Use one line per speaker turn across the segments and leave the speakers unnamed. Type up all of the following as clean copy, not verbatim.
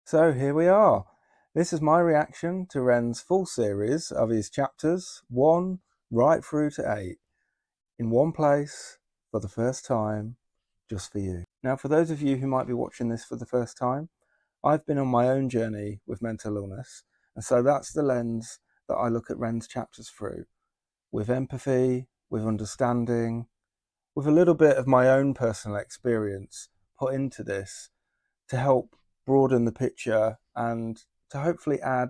So here we are. This is my reaction to Ren's full series of his chapters 1 right through to 8 in one place for the first time, just for you. Now, for those of you who might be watching this for the first time, I've been on my own journey with mental illness, and so that's the lens that I look at Ren's chapters through, with empathy, with understanding, with a little bit of my own personal experience put into this to help broaden the picture and to hopefully add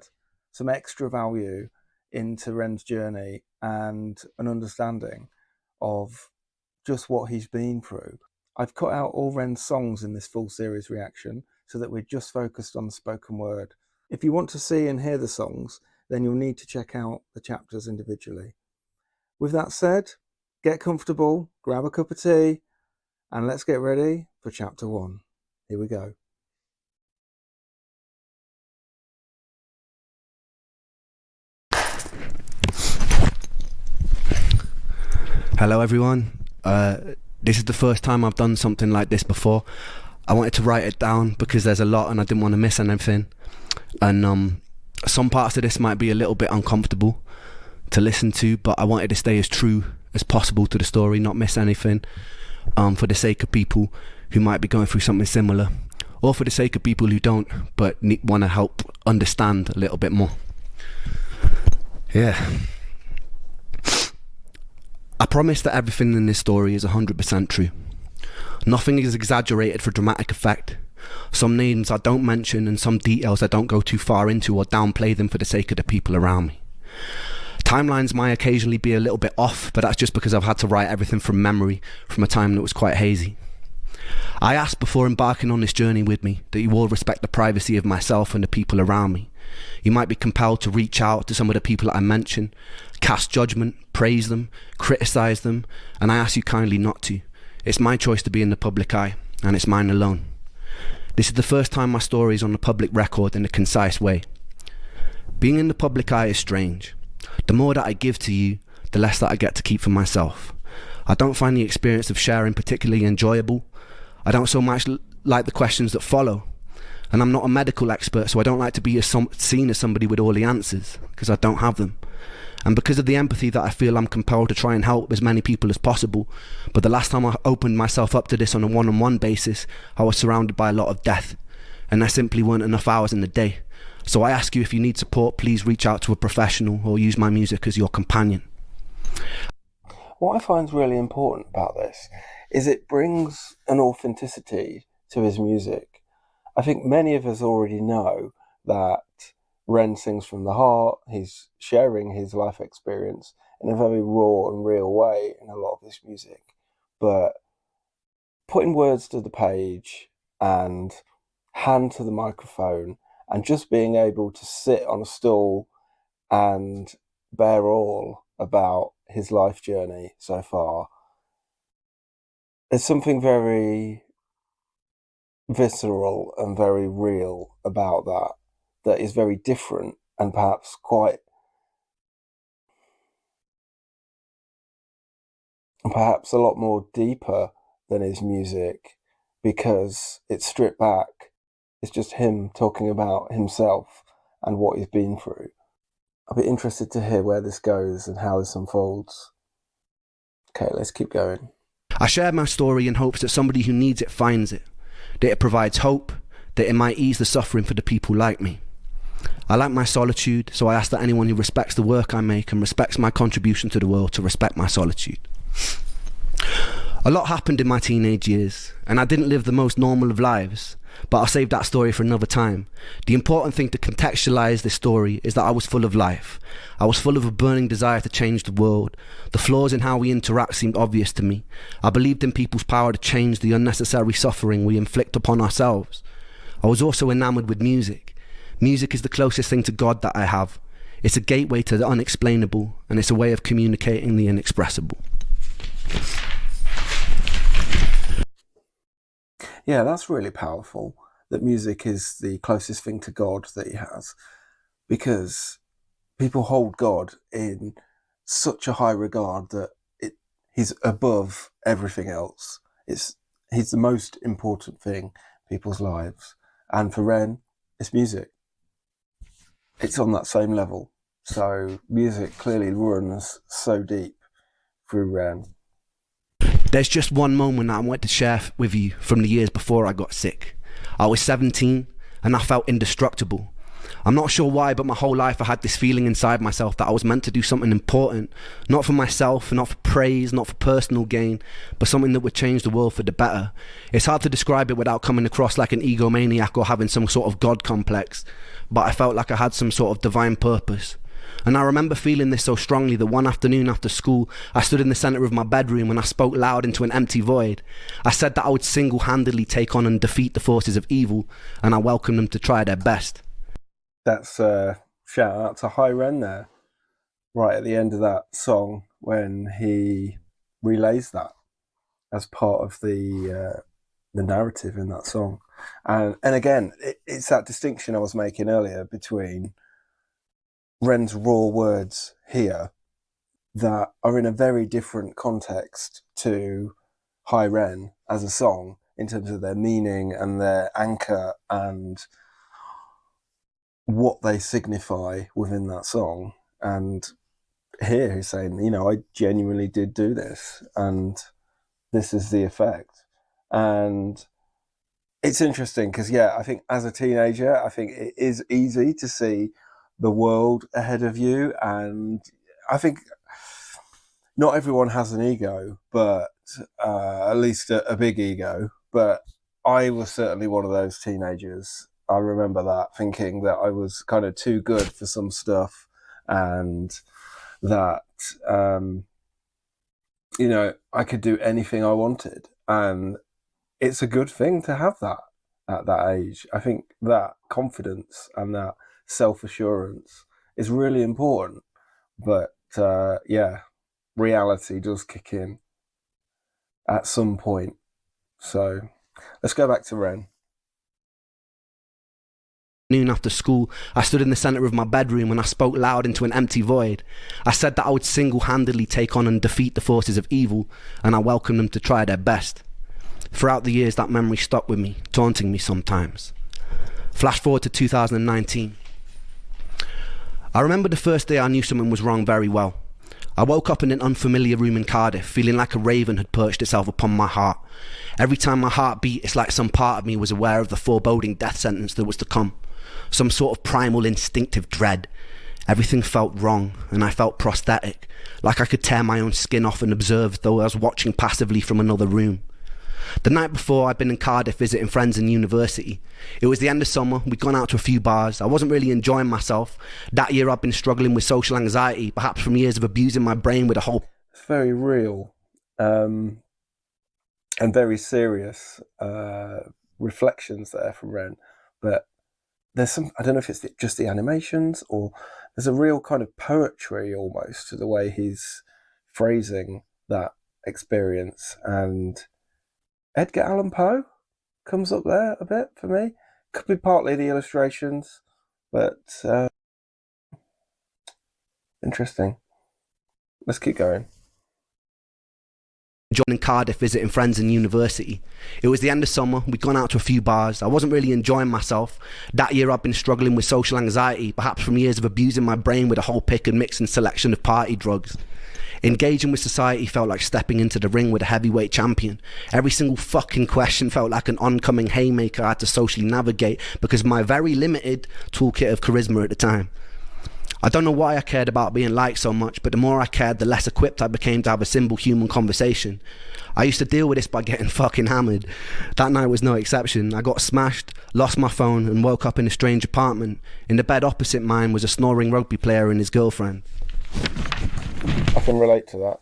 some extra value into Ren's journey and an understanding of just what he's been through. I've cut out all Ren's songs in this full series reaction so that we're just focused on the spoken word. If you want to see and hear the songs, then you'll need to check out the chapters individually. With that said, get comfortable, grab a cup of tea, and let's get ready for chapter 1. Here we go.
Hello everyone, this is the first time I've done something like this before. I wanted to write it down because there's a lot and I didn't want to miss anything, and some parts of this might be a little bit uncomfortable to listen to, but I wanted to stay as true as possible to the story, not miss anything, for the sake of people who might be going through something similar, or for the sake of people who don't but want to help understand a little bit more. I promise that everything in this story is 100% true. Nothing is exaggerated for dramatic effect. Some names I don't mention and some details I don't go too far into or downplay them for the sake of the people around me. Timelines might occasionally be a little bit off, but that's just because I've had to write everything from memory from a time that was quite hazy. I asked before embarking on this journey with me that you all respect the privacy of myself and the people around me. You might be compelled to reach out to some of the people that I mention, cast judgment, praise them, criticize them, and I ask you kindly not to. It's my choice to be in the public eye, and it's mine alone. This is the first time my story is on the public record in a concise way. Being in the public eye is strange. The more that I give to you, the less that I get to keep for myself. I don't find the experience of sharing particularly enjoyable. I don't so much like the questions that follow. And I'm not a medical expert, so I don't like to be seen as somebody with all the answers, because I don't have them. And because of the empathy that I feel, I'm compelled to try and help as many people as possible. But the last time I opened myself up to this on a one-on-one basis, I was surrounded by a lot of death, and there simply weren't enough hours in the day. So I ask you, if you need support, please reach out to a professional or use my music as your companion.
What I find really important about this is it brings an authenticity to his music. I think many of us already know that Ren sings from the heart. He's sharing his life experience in a very raw and real way in a lot of his music. But putting words to the page and hand to the microphone and just being able to sit on a stool and bear all about his life journey so far, there's something very visceral and very real about that is very different and perhaps a lot more deeper than his music, because it's stripped back. It's just him talking about himself and what he's been through. I'll be interested to hear where this goes and how this unfolds. Okay, let's keep going.
I share my story in hopes that somebody who needs it finds it, that it provides hope, that it might ease the suffering for the people like me. I like my solitude, so I ask that anyone who respects the work I make and respects my contribution to the world to respect my solitude. A lot happened in my teenage years, and I didn't live the most normal of lives, but I'll save that story for another time. The important thing to contextualize this story is that I was full of life. I was full of a burning desire to change the world. The flaws in how we interact seemed obvious to me. I believed in people's power to change the unnecessary suffering we inflict upon ourselves. I was also enamored with music. Music is the closest thing to God that I have. It's a gateway to the unexplainable, and it's a way of communicating the inexpressible.
Yeah, that's really powerful, that music is the closest thing to God that he has, because people hold God in such a high regard that he's above everything else. He's the most important thing in people's lives. And for Ren, it's music. It's on that same level. So music clearly runs so deep through Ren.
There's just one moment I want to share with you from the years before I got sick. I was 17 and I felt indestructible. I'm not sure why, but my whole life I had this feeling inside myself that I was meant to do something important, not for myself, not for praise, not for personal gain, but something that would change the world for the better. It's hard to describe it without coming across like an egomaniac or having some sort of God complex, but I felt like I had some sort of divine purpose. And I remember feeling this so strongly that one afternoon after school, I stood in the centre of my bedroom and I spoke loud into an empty void. I said that I would single-handedly take on and defeat the forces of evil, and I welcomed them to try their best.
That's a shout out to High Ren there, right at the end of that song when he relays that as part of the narrative in that song. And again, it's that distinction I was making earlier between Ren's raw words here that are in a very different context to High Ren as a song in terms of their meaning and their anchor and what they signify within that song. And here he's saying, you know, I genuinely did do this and this is the effect. And it's interesting because, yeah, I think as a teenager, I think it is easy to see the world ahead of you. And I think not everyone has an ego, but at least a big ego. But I was certainly one of those teenagers. I remember that, thinking that I was kind of too good for some stuff and that, you know, I could do anything I wanted. And it's a good thing to have that at that age. I think that confidence and that self-assurance is really important. But yeah, reality does kick in at some point. So let's go back to Ren.
Noon after school, I stood in the centre of my bedroom and I spoke loud into an empty void. I said that I would single-handedly take on and defeat the forces of evil, and I welcomed them to try their best. Throughout the years, that memory stuck with me, taunting me sometimes. Flash forward to 2019. I remember the first day I knew something was wrong very well. I woke up in an unfamiliar room in Cardiff, feeling like a raven had perched itself upon my heart. Every time my heart beat, it's like some part of me was aware of the foreboding death sentence that was to come. Some sort of primal instinctive dread. Everything felt wrong, and I felt prosthetic, like I could tear my own skin off and observe though I was watching passively from another room. The night before, I'd been in Cardiff visiting friends in university. It was the end of summer, we'd gone out to a few bars. I wasn't really enjoying myself. That year I'd been struggling with social anxiety, perhaps from years of abusing my brain with a whole...
It's very real and very serious reflections there from Ren. But there's some, I don't know if it's just the animations or there's a real kind of poetry almost to the way he's phrasing that experience. And Edgar Allan Poe comes up there a bit for me. Could be partly the illustrations, but interesting. Let's keep going.
In Cardiff visiting friends in university. It was the end of summer, we'd gone out to a few bars. I wasn't really enjoying myself. That year I'd been struggling with social anxiety, perhaps from years of abusing my brain with a whole pick and mix and selection of party drugs. Engaging with society felt like stepping into the ring with a heavyweight champion. Every single fucking question felt like an oncoming haymaker I had to socially navigate because of my very limited toolkit of charisma at the time. I don't know why I cared about being liked so much, but the more I cared, the less equipped I became to have a simple human conversation. I used to deal with this by getting fucking hammered. That night was no exception. I got smashed, lost my phone, and woke up in a strange apartment. In the bed opposite mine was a snoring rugby player and his girlfriend.
I can relate to that.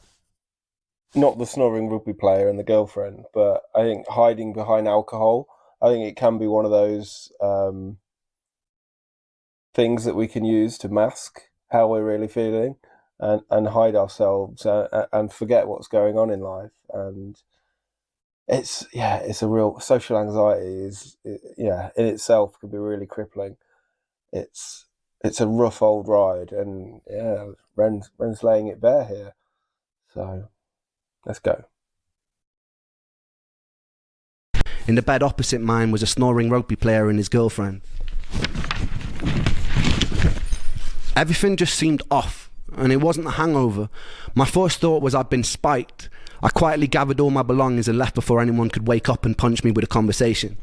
Not the snoring rugby player and the girlfriend, but I think hiding behind alcohol, I think it can be one of those things that we can use to mask how we're really feeling and hide ourselves and forget what's going on in life. And it's a real social anxiety is in itself can be really crippling. It's a rough old ride, and yeah, Ren's laying it bare here. So let's go.
In the bed opposite mine was a snoring rugby player and his girlfriend. Everything just seemed off, and it wasn't a hangover. My first thought was I'd been spiked. I quietly gathered all my belongings and left before anyone could wake up and punch me with a conversation.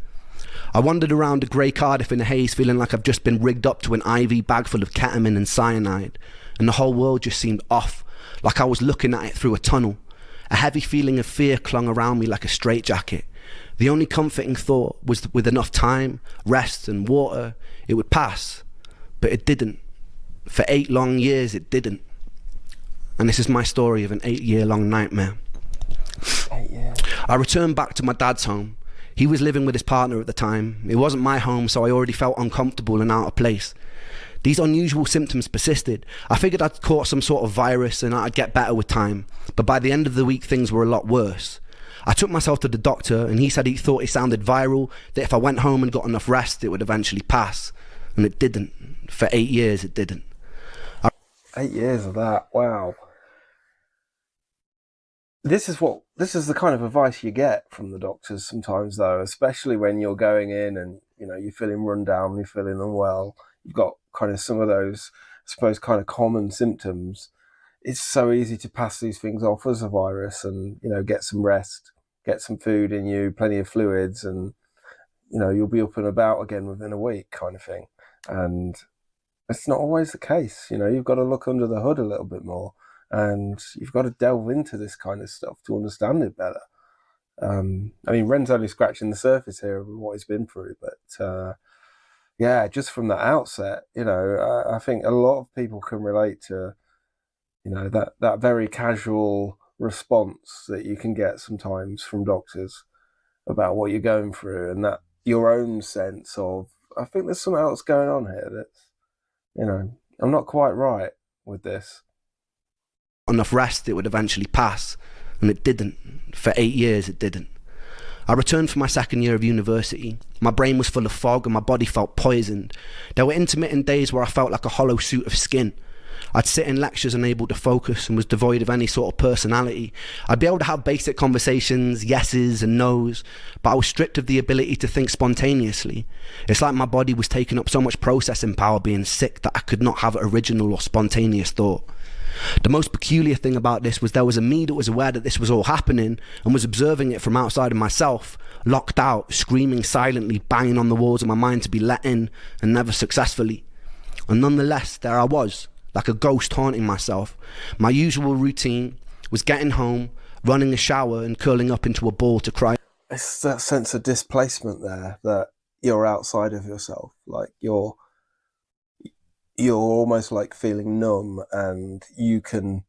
I wandered around a grey Cardiff in a haze, feeling like I've just been rigged up to an IV bag full of ketamine and cyanide, and the whole world just seemed off, like I was looking at it through a tunnel. A heavy feeling of fear clung around me like a straitjacket. The only comforting thought was that with enough time, rest and water, it would pass. But it didn't. For 8 long years, it didn't. And this is my story of an 8-year-long nightmare.
8 years.
I returned back to my dad's home. He was living with his partner at the time. It wasn't my home, so I already felt uncomfortable and out of place. These unusual symptoms persisted. I figured I'd caught some sort of virus and I'd get better with time. But by the end of the week, things were a lot worse. I took myself to the doctor and he said he thought it sounded viral, that if I went home and got enough rest, it would eventually pass. And it didn't. For 8 years, it didn't.
8 years of that, wow. This is the kind of advice you get from the doctors sometimes, though, especially when you're going in and, you're feeling run down, you're feeling unwell, you've got kind of some of those, I suppose, kind of common symptoms. It's so easy to pass these things off as a virus and, get some rest, get some food in you, plenty of fluids, and, you'll be up and about again within a week kind of thing. And it's not always the case. You've got to look under the hood a little bit more, and you've got to delve into this kind of stuff to understand it better. Ren's only scratching the surface here of what he's been through, but just from the outset, I think a lot of people can relate to, that very casual response that you can get sometimes from doctors about what you're going through, and that your own sense of, I think there's something else going on here that's, I'm not quite right with this.
Enough rest, it would eventually pass. And it didn't. For 8 years, it didn't. I returned for my second year of university. My brain was full of fog and my body felt poisoned. There were intermittent days where I felt like a hollow suit of skin. I'd sit in lectures unable to focus and was devoid of any sort of personality. I'd be able to have basic conversations, yeses and nos, but I was stripped of the ability to think spontaneously. It's like my body was taking up so much processing power being sick that I could not have original or spontaneous thought. The most peculiar thing about this was there was a me that was aware that this was all happening and was observing it from outside of myself, locked out, screaming silently, banging on the walls of my mind to be let in, and never successfully. And nonetheless, there I was, like a ghost haunting myself. My usual routine was getting home, running a shower and curling up into a ball to cry.
It's that sense of displacement there, that you're outside of yourself, like you're almost like feeling numb, and you can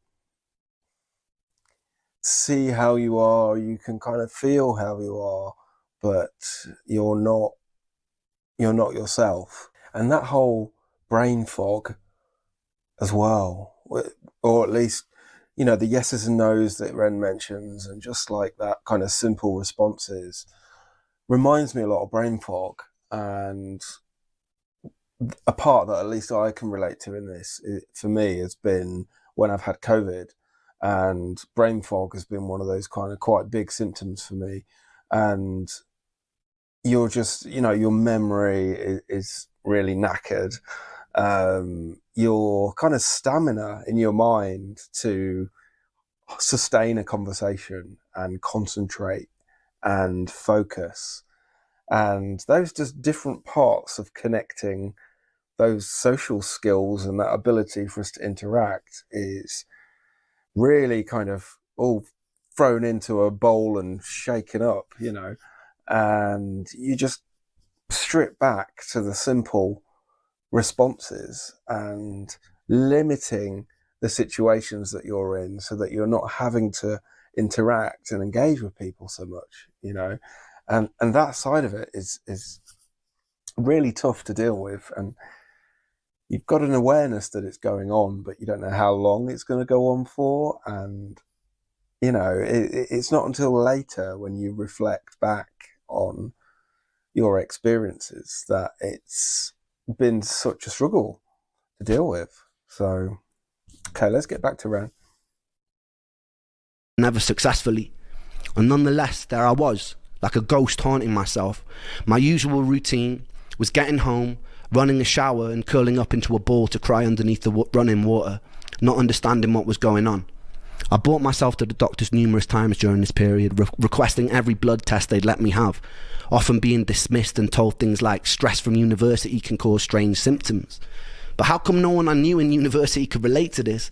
see how you are, you can kind of feel how you are, but you're not yourself. And that whole brain fog as well, or at least, the yeses and nos that Ren mentions, and just like that kind of simple responses, reminds me a lot of brain fog. And a part that at least I can relate to in this, for me, has been when I've had COVID, and brain fog has been one of those kind of quite big symptoms for me. And you're just, your memory is really knackered. Your kind of stamina in your mind to sustain a conversation and concentrate and focus, and those just different parts of connecting, those social skills and that ability for us to interact, is really kind of all thrown into a bowl and shaken up, and you just strip back to the simple responses and limiting the situations that you're in so that you're not having to interact and engage with people so much, and that side of it is really tough to deal with. And you've got an awareness that it's going on, but you don't know how long it's going to go on for. And, it's not until later, when you reflect back on your experiences, that it's been such a struggle to deal with. So, okay, let's get back to Ren.
Never successfully. And nonetheless, there I was, like a ghost haunting myself. My usual routine was getting home, running a shower and curling up into a ball to cry underneath the running water, not understanding what was going on. I brought myself to the doctors numerous times during this period, requesting every blood test they'd let me have, often being dismissed and told things like stress from university can cause strange symptoms. But how come no one I knew in university could relate to this?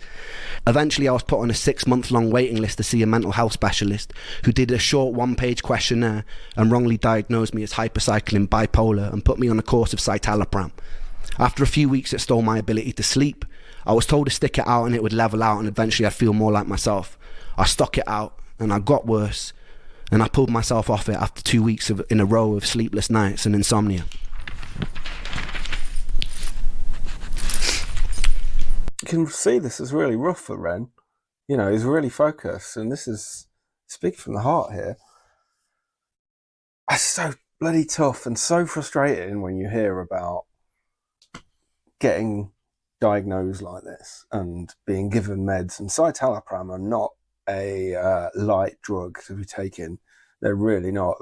Eventually I was put on a 6-month-long waiting list to see a mental health specialist who did a short 1-page questionnaire and wrongly diagnosed me as hypercycling bipolar and put me on a course of citalopram. After a few weeks it stole my ability to sleep. I was told to stick it out and it would level out and eventually I'd feel more like myself. I stuck it out and I got worse, and I pulled myself off it after 2 weeks in a row of sleepless nights and insomnia.
You can see this is really rough for Ren. You know, he's really focused, and this is speaking from the heart here. It's so bloody tough and so frustrating when you hear about getting diagnosed like this and being given meds. And citalopram are not a light drug to be taken. They're really not.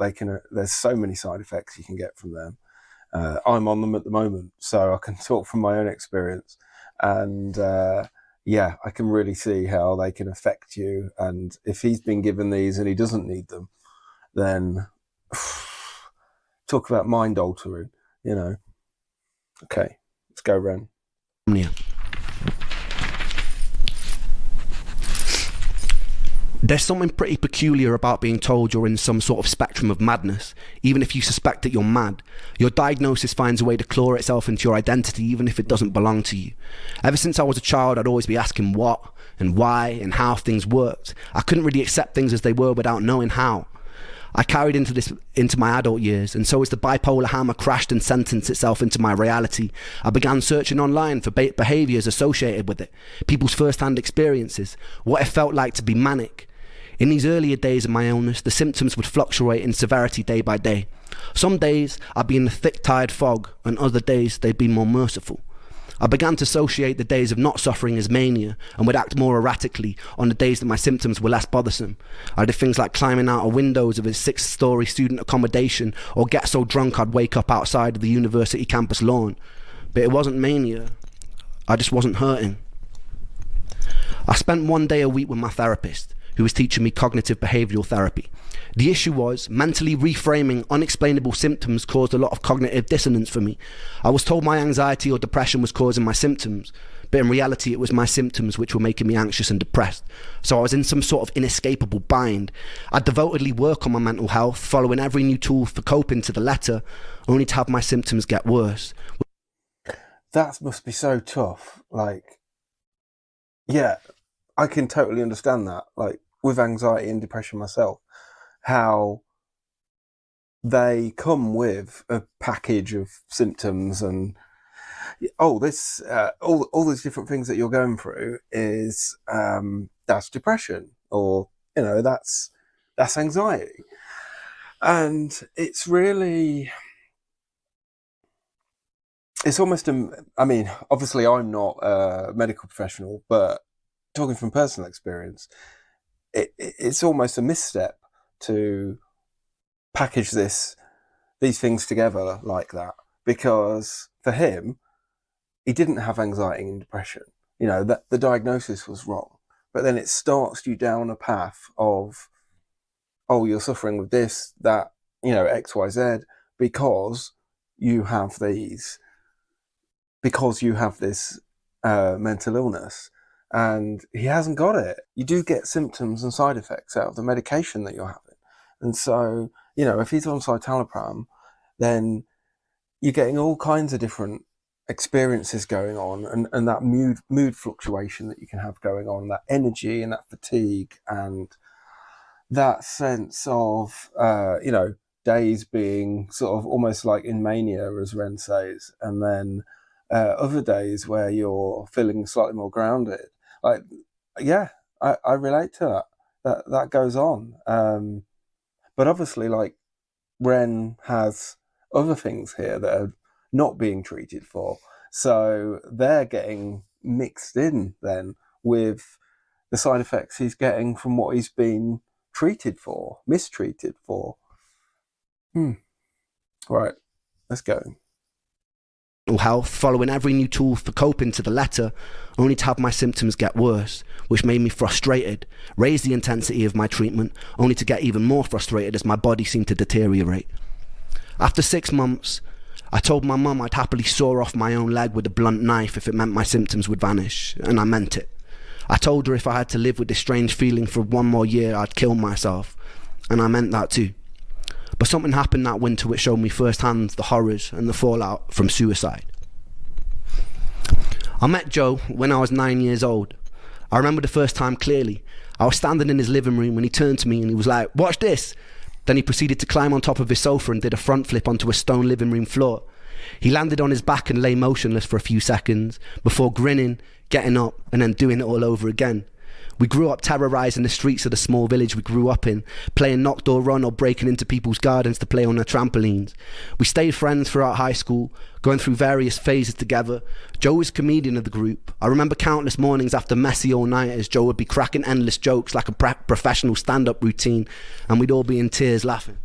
There's so many side effects you can get from them. I'm on them at the moment, so I can talk from my own experience. And yeah, I can really see how they can affect you. And if he's been given these and he doesn't need them, then talk about mind altering, you know. Okay, let's go, Ren.
Yeah. There's something pretty peculiar about being told you're in some sort of spectrum of madness. Even if you suspect that you're mad, your diagnosis finds a way to claw itself into your identity even if it doesn't belong to you. Ever since I was a child, I'd always be asking what and why and how things worked. I couldn't really accept things as they were without knowing how. I carried into my adult years, and so as the bipolar hammer crashed and sentenced itself into my reality, I began searching online for behaviours associated with it, people's first-hand experiences, what it felt like to be manic. In these earlier days of my illness, the symptoms would fluctuate in severity day by day. Some days I'd be in a thick, tired fog, and other days they'd be more merciful. I began to associate the days of not suffering as mania and would act more erratically on the days that my symptoms were less bothersome. I did things like climbing out of windows of a 6-story student accommodation or get so drunk I'd wake up outside of the university campus lawn. But it wasn't mania. I just wasn't hurting. I spent 1 day a week with my therapist, who was teaching me cognitive behavioural therapy. The issue was, mentally reframing unexplainable symptoms caused a lot of cognitive dissonance for me. I was told my anxiety or depression was causing my symptoms, but in reality it was my symptoms which were making me anxious and depressed. So I was in some sort of inescapable bind. I devotedly work on my mental health, following every new tool for coping to the letter, only to have my symptoms get worse.
That must be so tough. Like, yeah, I can totally understand that. Like, with anxiety and depression myself, how they come with a package of symptoms and all these different things that you're going through is that's depression, or you know, that's anxiety. And it's almost I mean, obviously I'm not a medical professional, but talking from personal experience, it's almost a misstep to package these things together like that, because for him, he didn't have anxiety and depression. You know, that the diagnosis was wrong, but then it starts you down a path of, oh, you're suffering with this, that, you know, XYZ, because you have this mental illness. And he hasn't got it. You do get symptoms and side effects out of the medication that you're having. And so, you know, if he's on citalopram, then you're getting all kinds of different experiences going on, and that mood fluctuation that you can have going on, that energy and that fatigue and that sense of, you know, days being sort of almost like in mania, as Ren says, and then other days where you're feeling slightly more grounded. Like, yeah, I relate to that. That goes on. But obviously, like, Ren has other things here that are not being treated for. So they're getting mixed in then with the side effects he's getting from what he's been mistreated for. Right, let's go.
health, following every new tool for coping to the letter, only to have my symptoms get worse, which made me frustrated, raise the intensity of my treatment, only to get even more frustrated as my body seemed to deteriorate. After 6 months, I told my mum I'd happily saw off my own leg with a blunt knife if it meant my symptoms would vanish, and I meant it. I told her if I had to live with this strange feeling for 1 more year, I'd kill myself, and I meant that too. But something happened that winter which showed me firsthand the horrors and the fallout from suicide. I met Joe when I was 9 years old. I remember the first time clearly. I was standing in his living room when he turned to me and he was like, "Watch this." Then he proceeded to climb on top of his sofa and did a front flip onto a stone living room floor. He landed on his back and lay motionless for a few seconds before grinning, getting up, and then doing it all over again. We grew up terrorising the streets of the small village we grew up in, playing knock door run or breaking into people's gardens to play on their trampolines. We stayed friends throughout high school, going through various phases together. Joe was comedian of the group. I remember countless mornings after messy all-nighters, Joe would be cracking endless jokes like a professional stand-up routine, and we'd all be in tears laughing.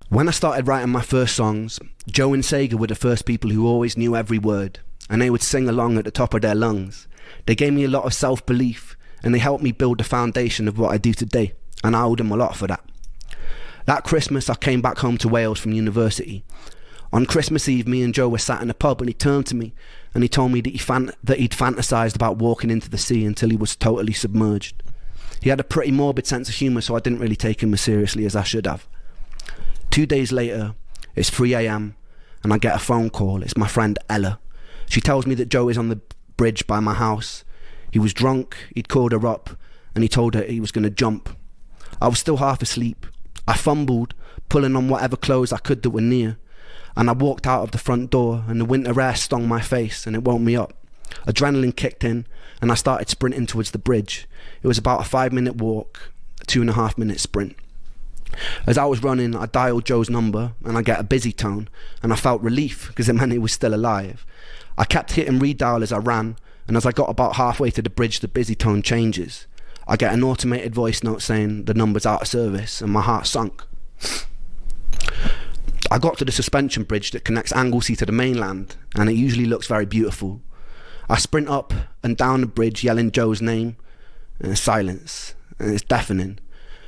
When I started writing my first songs, Joe and Sega were the first people who always knew every word, and they would sing along at the top of their lungs. They gave me a lot of self-belief, and they helped me build the foundation of what I do today, and I owe them a lot for that. That Christmas, I came back home to Wales from university. On Christmas Eve, me and Joe were sat in a pub, and he turned to me, and he told me that he'd fantasised about walking into the sea until he was totally submerged. He had a pretty morbid sense of humour, so I didn't really take him as seriously as I should have. 2 days later, it's 3 a.m, and I get a phone call. It's my friend Ella. She tells me that Joe is on the bridge by my house. He was drunk, he'd called her up, and he told her he was going to jump. I was still half asleep. I fumbled, pulling on whatever clothes I could that were near, and I walked out of the front door, and the winter air stung my face, and it woke me up. Adrenaline kicked in, and I started sprinting towards the bridge. It was about a 5-minute walk, a 2.5-minute sprint. As I was running, I dialed Joe's number, and I get a busy tone, and I felt relief because it meant he was still alive. I kept hitting redial as I ran, and as I got about halfway to the bridge, the busy tone changes. I get an automated voice note saying the number's out of service, and my heart sunk. I got to the suspension bridge that connects Anglesey to the mainland, and it usually looks very beautiful. I sprint up and down the bridge yelling Joe's name, and there's silence, and it's deafening.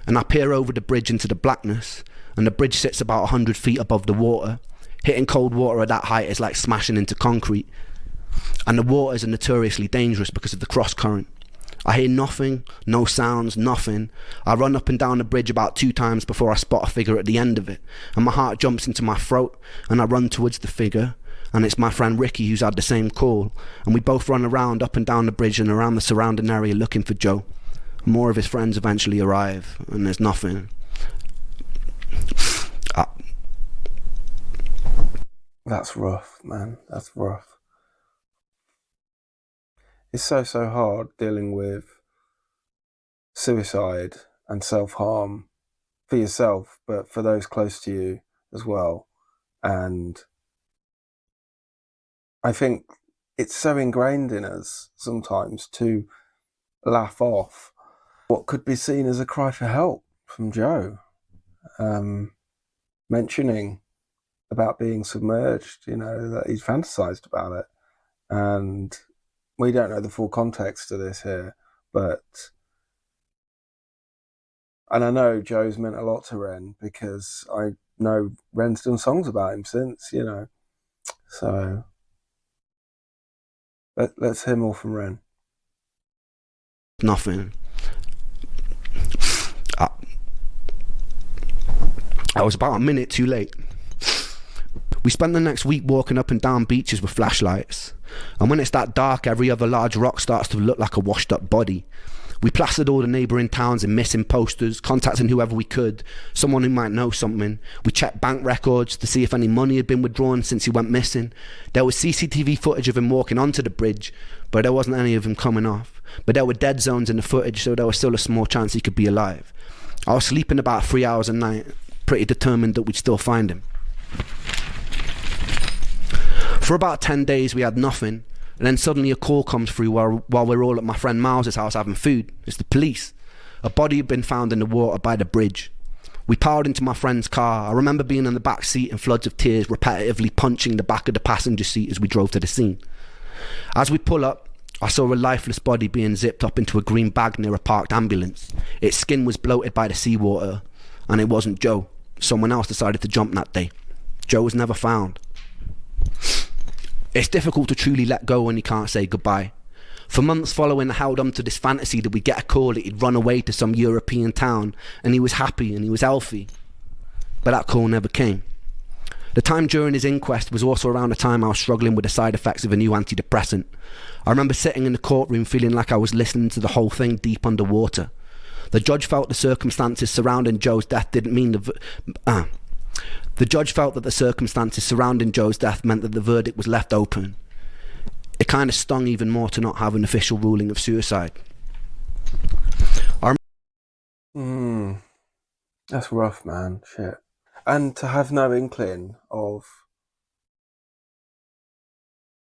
And I peer over the bridge into the blackness, and the bridge sits about 100 feet above the water. Hitting cold water at that height is like smashing into concrete, and the waters are notoriously dangerous because of the cross current. I hear nothing, no sounds, nothing. I run up and down the bridge about 2 times before I spot a figure at the end of it, and my heart jumps into my throat, and I run towards the figure, and it's my friend Ricky who's had the same call, and we both run around up and down the bridge and around the surrounding area looking for Joe. More of his friends eventually arrive, and there's nothing.
That's rough, man. That's rough. It's so hard dealing with suicide and self-harm for yourself, but for those close to you as well. And I think it's so ingrained in us sometimes to laugh off what could be seen as a cry for help from Joe, mentioning about being submerged, that he's fantasized about it. And we don't know the full context of this here, and I know Joe's meant a lot to Ren because I know Ren's done songs about him since, so let's hear more from Ren.
Nothing. I was about a minute too late. We spent the next week walking up and down beaches with flashlights, and when it's that dark, every other large rock starts to look like a washed up body. We plastered all the neighbouring towns in missing posters, contacting whoever we could, someone who might know something. We checked bank records to see if any money had been withdrawn since he went missing. There was CCTV footage of him walking onto the bridge, but there wasn't any of him coming off. But there were dead zones in the footage, so there was still a small chance he could be alive. I was sleeping about 3 hours a night, pretty determined that we'd still find him. For about 10 days we had nothing, and then suddenly a call comes through while we're all at my friend Miles's house having food. It's the police. A body had been found in the water by the bridge. We piled into my friend's car. I remember being in the back seat in floods of tears, repetitively punching the back of the passenger seat as we drove to the scene. As we pull up, I saw a lifeless body being zipped up into a green bag near a parked ambulance. Its skin was bloated by the seawater, and it wasn't Joe. Someone else decided to jump that day. Joe was never found. It's difficult to truly let go when you can't say goodbye. For months following, I held on to this fantasy that we'd get a call that he'd run away to some European town and he was happy and he was healthy. But that call never came. The time during his inquest was also around the time I was struggling with the side effects of a new antidepressant. I remember sitting in the courtroom feeling like I was listening to the whole thing deep underwater. The judge felt the circumstances surrounding Joe's death didn't mean the judge felt that the circumstances surrounding Joe's death meant that the verdict was left open. It kind of stung even more to not have an official ruling of suicide.
That's rough, man. Shit. And to have no inkling of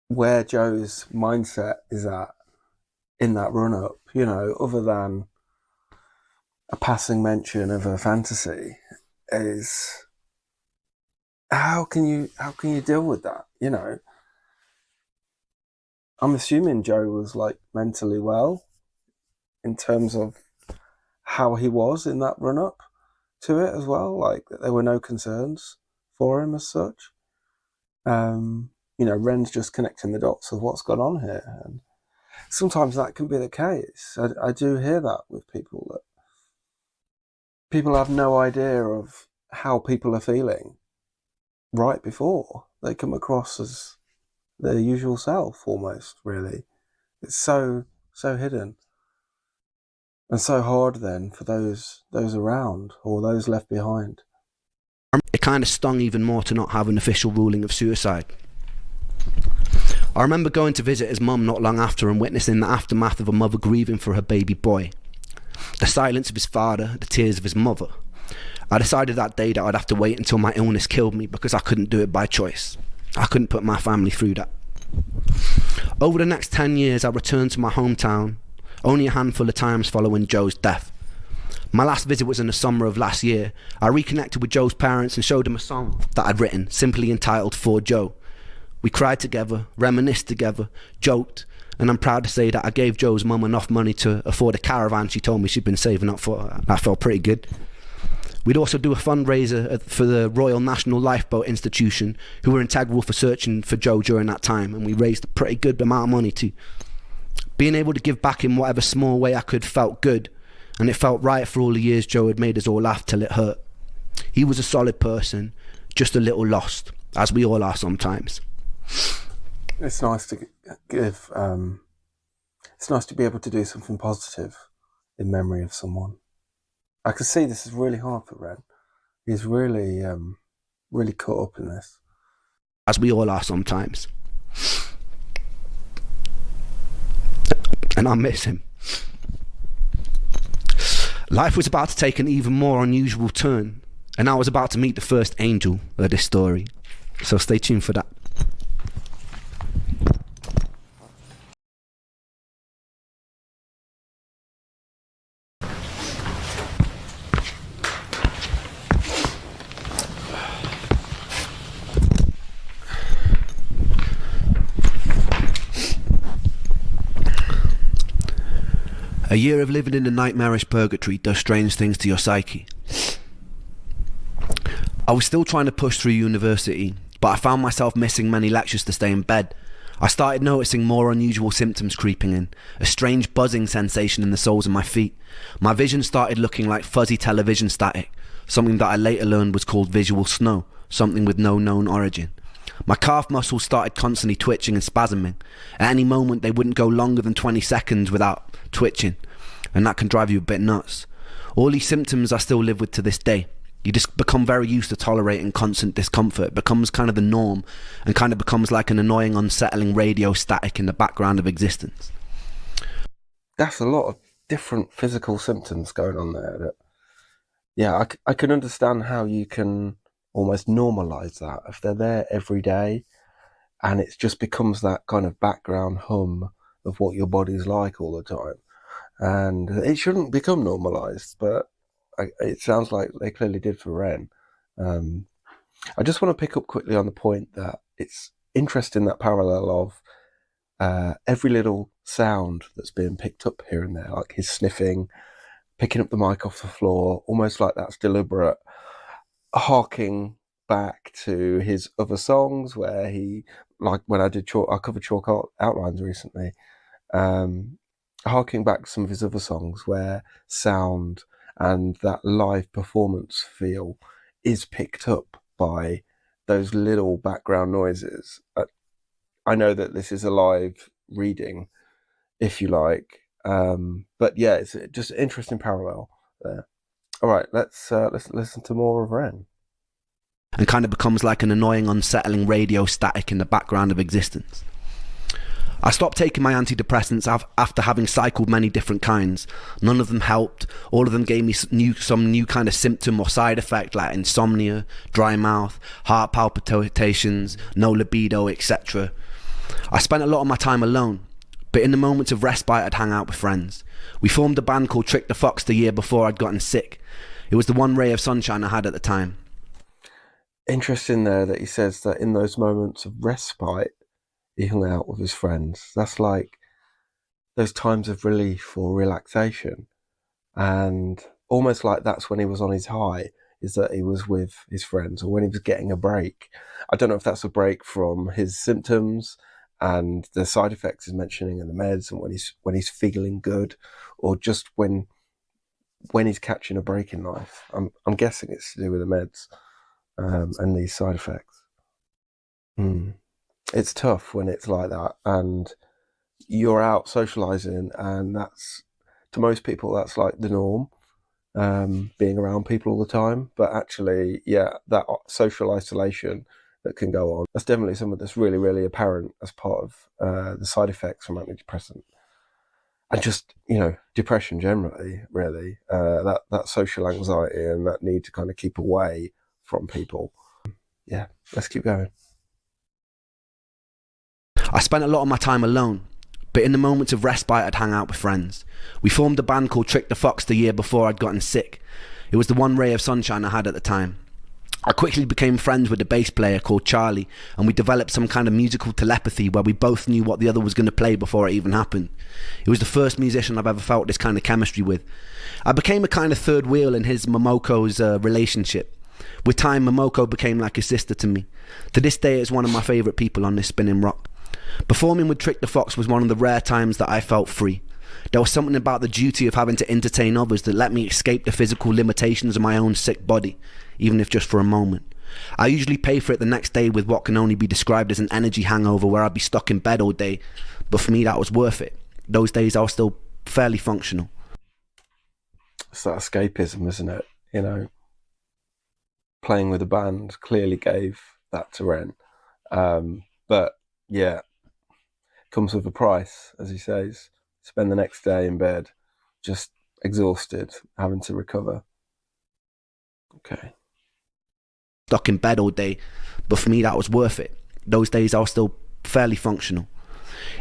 where Joe's mindset is at in that run-up, you know, other than a passing mention of a fantasy, is how can you deal with that, you know? I'm assuming Joe was like mentally well in terms of how he was in that run-up to it as well, like there were no concerns for him as such. You know, Ren's just connecting the dots of what's gone on here, and sometimes that can be the case. I do hear that with people, that people have no idea of how people are feeling right before they come across as their usual self, almost, really. It's so hidden. And so hard then for those around or those left behind.
It kind of stung even more to not have an official ruling of suicide. I remember going to visit his mum not long after and witnessing the aftermath of a mother grieving for her baby boy. The silence of his father, the tears of his mother. I decided that day that I'd have to wait until my illness killed me because I couldn't do it by choice. I couldn't put my family through that. Over the next 10 years, I returned to my hometown, only a handful of times following Joe's death. My last visit was in the summer of last year. I reconnected with Joe's parents and showed them a song that I'd written, simply entitled For Joe. We cried together, reminisced together, joked, and I'm proud to say that I gave Joe's mum enough money to afford a caravan she told me she'd been saving up for. That felt pretty good. We'd also do a fundraiser for the Royal National Lifeboat Institution, who were integral for searching for Joe during that time, and we raised a pretty good amount of money too. Being able to give back in whatever small way I could felt good, and it felt right for all the years Joe had made us all laugh till it hurt. He was a solid person, just a little lost, as we all are sometimes.
It's nice to give. It's nice to be able to do something positive in memory of someone. I can see this is really hard for Ren. He's really, really caught up in this.
As we all are sometimes. And I miss him. Life was about to take an even more unusual turn, and I was about to meet the first angel of this story. So stay tuned for that. A year of living in a nightmarish purgatory does strange things to your psyche. I was still trying to push through university, but I found myself missing many lectures to stay in bed. I started noticing more unusual symptoms creeping in, a strange buzzing sensation in the soles of my feet. My vision started looking like fuzzy television static, something that I later learned was called visual snow, something with no known origin. My calf muscles started constantly twitching and spasming. At any moment they wouldn't go longer than 20 seconds without twitching, and that can drive you a bit nuts. All these symptoms I still live with to this day. You just become very used to tolerating constant discomfort. It becomes kind of the norm, and kind of becomes like an annoying, unsettling radio static in the background of existence.
That's a lot of different physical symptoms going on there. That, yeah, I can understand how you can almost normalize that if they're there every day, and it just becomes that kind of background hum of what your body's like all the time. And it shouldn't become normalized, but it sounds like they clearly did for Ren. I just want to pick up quickly on the point that it's interesting, that parallel of every little sound that's being picked up here and there, like his sniffing, picking up the mic off the floor, almost like that's deliberate, harking back to his other songs where he, like when I covered Chalk Outlines recently, harking back to some of his other songs where sound and that live performance feel is picked up by those little background noises. I know that this is a live reading, if you like, but yeah, it's just an interesting parallel there. All right, let's listen to more of Ren.
And kind of becomes like an annoying, unsettling radio static in the background of existence. I stopped taking my antidepressants after having cycled many different kinds. None of them helped. All of them gave me some new kind of symptom or side effect, like insomnia, dry mouth, heart palpitations, no libido, etc. I spent a lot of my time alone, but in the moments of respite I'd hang out with friends. We formed a band called Trick the Fox the year before I'd gotten sick. It was the one ray of sunshine I had at the time.
Interesting there that he says that in those moments of respite, he hung out with his friends. That's like those times of relief or relaxation. And almost like that's when he was on his high, is that he was with his friends, or when he was getting a break. I don't know if that's a break from his symptoms and the side effects he's mentioning in the meds, and when he's feeling good, or just when he's catching a break in life. I'm guessing it's to do with the meds and these side effects. It's tough when it's like that, and you're out socializing, and that's, to most people, that's like the norm, being around people all the time. But actually, yeah, that social isolation that can go on, that's definitely something that's really, really apparent as part of the side effects from antidepressant. And just, depression generally, really, that social anxiety and that need to kind of keep away from people. Yeah, let's keep going.
I spent a lot of my time alone, but in the moments of respite I'd hang out with friends. We formed a band called Trick the Fox the year before I'd gotten sick. It was the one ray of sunshine I had at the time. I quickly became friends with a bass player called Charlie, and we developed some kind of musical telepathy where we both knew what the other was going to play before it even happened. It was the first musician I've ever felt this kind of chemistry with. I became a kind of third wheel in his Momoko's relationship. With time, Momoko became like a sister to me. To this day, it's one of my favourite people on this spinning rock. Performing with Trick the Fox was one of the rare times that I felt free. There was something about the duty of having to entertain others that let me escape the physical limitations of my own sick body, even if just for a moment. I usually pay for it the next day with what can only be described as an energy hangover where I'd be stuck in bed all day, but for me that was worth it. Those days I was still fairly functional.
It's that escapism, isn't it? Playing with a band clearly gave that to Ren. But yeah, comes with a price, as he says. Spend the next day in bed, just exhausted, having to recover. Okay.
Stuck in bed all day, but for me that was worth it. Those days I was still fairly functional.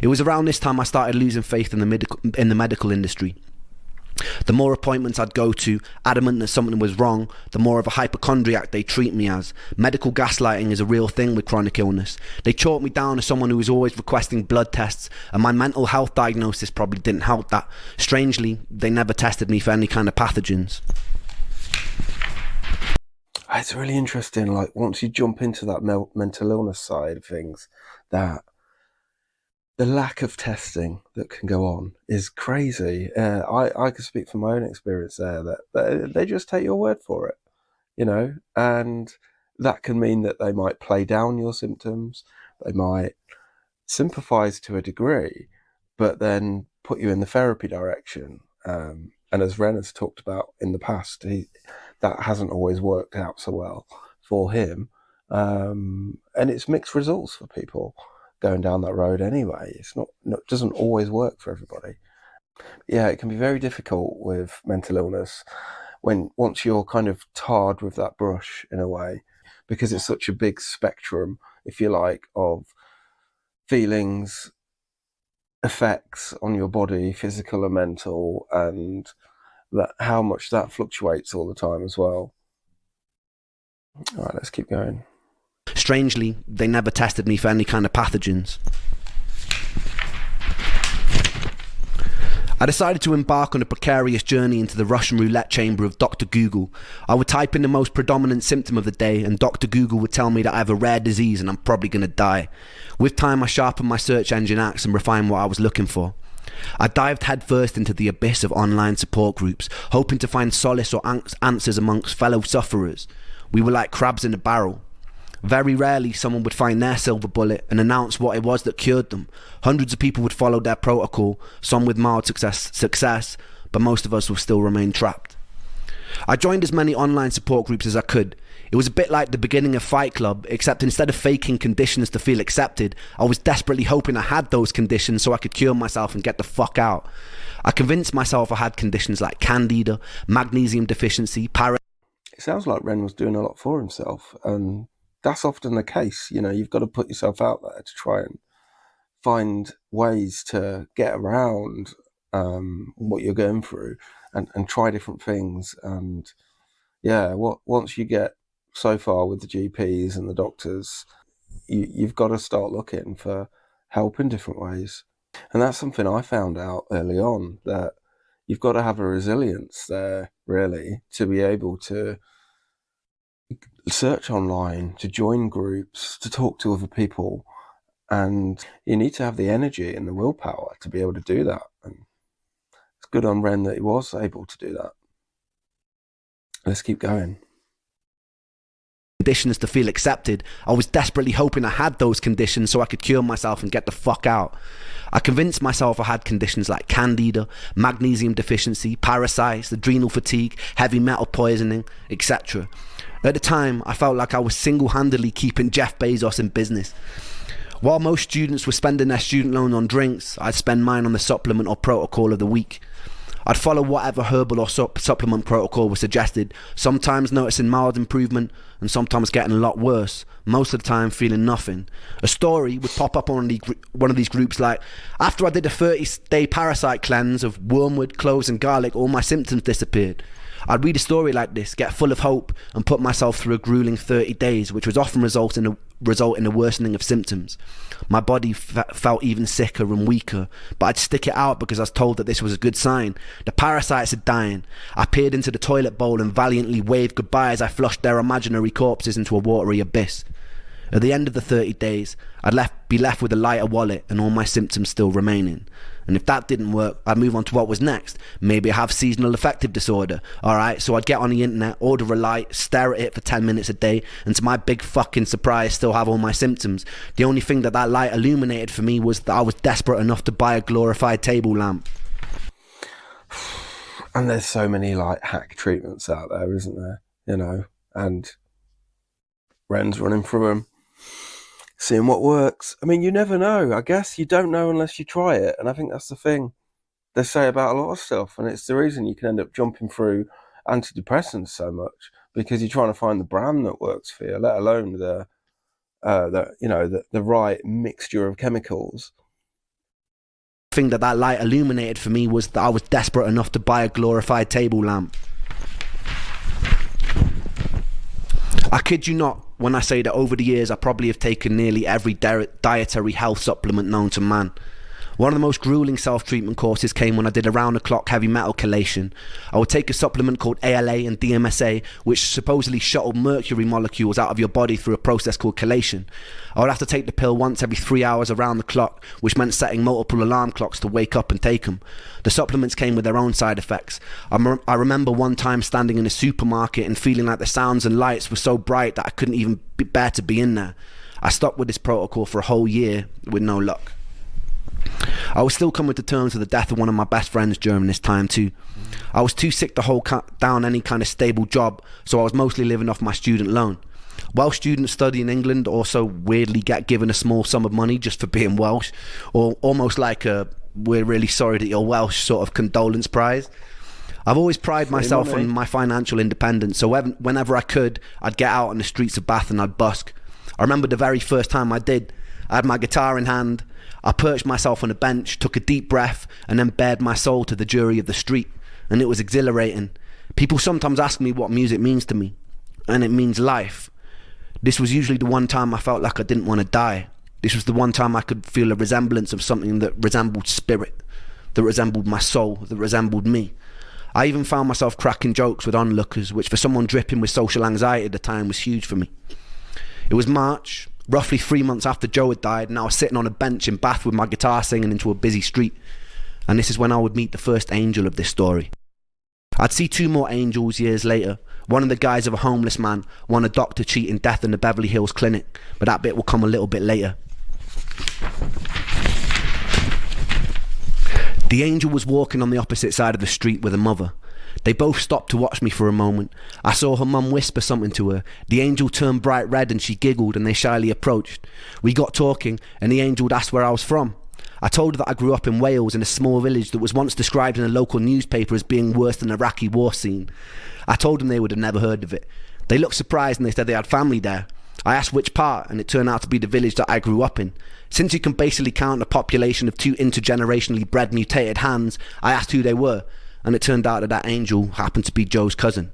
It was around this time I started losing faith in the medical industry. The more appointments I'd go to, adamant that something was wrong, the more of a hypochondriac they treat me as. Medical gaslighting is a real thing with chronic illness. They chalk me down as someone who was always requesting blood tests, and my mental health diagnosis probably didn't help that. Strangely, they never tested me for any kind of pathogens.
It's really interesting, like, once you jump into that mental illness side of things, that the lack of testing that can go on is crazy. I can speak from my own experience there, that they just take your word for it, and that can mean that they might play down your symptoms, they might sympathize to a degree, but then put you in the therapy direction. And as Ren has talked about in the past, that hasn't always worked out so well for him. And it's mixed results for people going down that road anyway. It's not doesn't always work for everybody. Yeah, it can be very difficult with mental illness once you're kind of tarred with that brush in a way, because it's such a big spectrum, if you like, of feelings, effects on your body, physical and mental, and that how much that fluctuates all the time as well. All right, let's keep going.
Strangely, they never tested me for any kind of pathogens. I decided to embark on a precarious journey into the Russian roulette chamber of Dr. Google. I would type in the most predominant symptom of the day, and Dr. Google would tell me that I have a rare disease and I'm probably going to die. With time, I sharpened my search engine axe and refined what I was looking for. I dived headfirst into the abyss of online support groups, hoping to find solace or answers amongst fellow sufferers. We were like crabs in a barrel. Very rarely someone would find their silver bullet and announce what it was that cured them. Hundreds of people would follow their protocol, some with mild success, but most of us will still remain trapped. I joined as many online support groups as I could. It was a bit like the beginning of Fight Club, except instead of faking conditions to feel accepted, I was desperately hoping I had those conditions so I could cure myself and get the fuck out. I convinced myself I had conditions like candida, magnesium deficiency,
It sounds like Ren was doing a lot for himself, and that's often the case. You know, you've got to put yourself out there to try and find ways to get around what you're going through and try different things. And yeah, once you get so far with the GPs and the doctors, you've got to start looking for help in different ways. And that's something I found out early on, that you've got to have a resilience there, really, to be able to search online, to join groups, to talk to other people. And you need to have the energy and the willpower to be able to do that. And it's good on Ren that he was able to do that. Let's keep going.
Conditions to feel accepted. I was desperately hoping I had those conditions so I could cure myself and get the fuck out. I convinced myself I had conditions like candida, magnesium deficiency, parasites, adrenal fatigue, heavy metal poisoning, etc. At the time, I felt like I was single-handedly keeping Jeff Bezos in business. While most students were spending their student loan on drinks, I'd spend mine on the supplement or protocol of the week. I'd follow whatever herbal or supplement protocol was suggested, sometimes noticing mild improvement and sometimes getting a lot worse, most of the time feeling nothing. A story would pop up on one of these groups like, after I did a 30-day parasite cleanse of wormwood, cloves and garlic, all my symptoms disappeared. I'd read a story like this, get full of hope and put myself through a grueling 30 days, which would often result in a worsening of symptoms. My body felt even sicker and weaker, but I'd stick it out because I was told that this was a good sign. The parasites are dying. I peered into the toilet bowl and valiantly waved goodbye as I flushed their imaginary corpses into a watery abyss. At the end of the 30 days, I'd be left with a lighter wallet and all my symptoms still remaining. And if that didn't work, I'd move on to what was next. Maybe I have seasonal affective disorder. Alright, so I'd get on the internet, order a light, stare at it for 10 minutes a day, and to my big fucking surprise, still have all my symptoms. The only thing that light illuminated for me was that I was desperate enough to buy a glorified table lamp.
And there's so many like hack treatments out there, isn't there? You know, and Ren's running through them, seeing what works. I mean, you never know. I guess you don't know unless you try it. And I think that's the thing they say about a lot of stuff. And it's the reason you can end up jumping through antidepressants so much, because you're trying to find the brand that works for you, let alone the right mixture of chemicals.
The thing that light illuminated for me was that I was desperate enough to buy a glorified table lamp. I kid you not when I say that over the years I probably have taken nearly every dietary health supplement known to man. One of the most grueling self-treatment courses came when I did a round-the-clock heavy metal chelation. I would take a supplement called ALA and DMSA, which supposedly shuttled mercury molecules out of your body through a process called chelation. I would have to take the pill once every 3 hours around the clock, which meant setting multiple alarm clocks to wake up and take them. The supplements came with their own side effects. I remember one time standing in a supermarket and feeling like the sounds and lights were so bright that I couldn't even bear to be in there. I stopped with this protocol for a whole year with no luck. I was still coming to terms with the death of one of my best friends during this time too. I was too sick to hold down any kind of stable job, so I was mostly living off my student loan. Welsh students study in England also weirdly get given a small sum of money just for being Welsh, or almost like a "we're really sorry that you're Welsh" sort of condolence prize. I've always prided myself on my financial independence, so whenever I could, I'd get out on the streets of Bath and I'd busk. I remember the very first time I did. I had my guitar in hand, I perched myself on a bench, took a deep breath, and then bared my soul to the jury of the street. and it was exhilarating. People sometimes ask me what music means to me, and it means life. This was usually the one time I felt like I didn't want to die. This was the one time I could feel a resemblance of something that resembled spirit, that resembled my soul, that resembled me. I even found myself cracking jokes with onlookers, which for someone dripping with social anxiety at the time was huge for me. It was March, roughly 3 months after Joe had died, and I was sitting on a bench in Bath with my guitar singing into a busy street. And this is when I would meet the first angel of this story. I'd see 2 more angels years later, one in the guise of a homeless man, one a doctor cheating death in the Beverly Hills clinic, but that bit will come a little bit later. The angel was walking on the opposite side of the street with a mother. They both stopped to watch me for a moment. I saw her mum whisper something to her. The angel turned bright red and she giggled, and they shyly approached. We got talking and the angel asked where I was from. I told her that I grew up in Wales in a small village that was once described in a local newspaper as being worse than an Iraqi war scene. I told them they would have never heard of it. They looked surprised and they said they had family there. I asked which part, and it turned out to be the village that I grew up in. Since you can basically count a population of 2 intergenerationally bred mutated hands, I asked who they were, and it turned out that that angel happened to be Joe's cousin.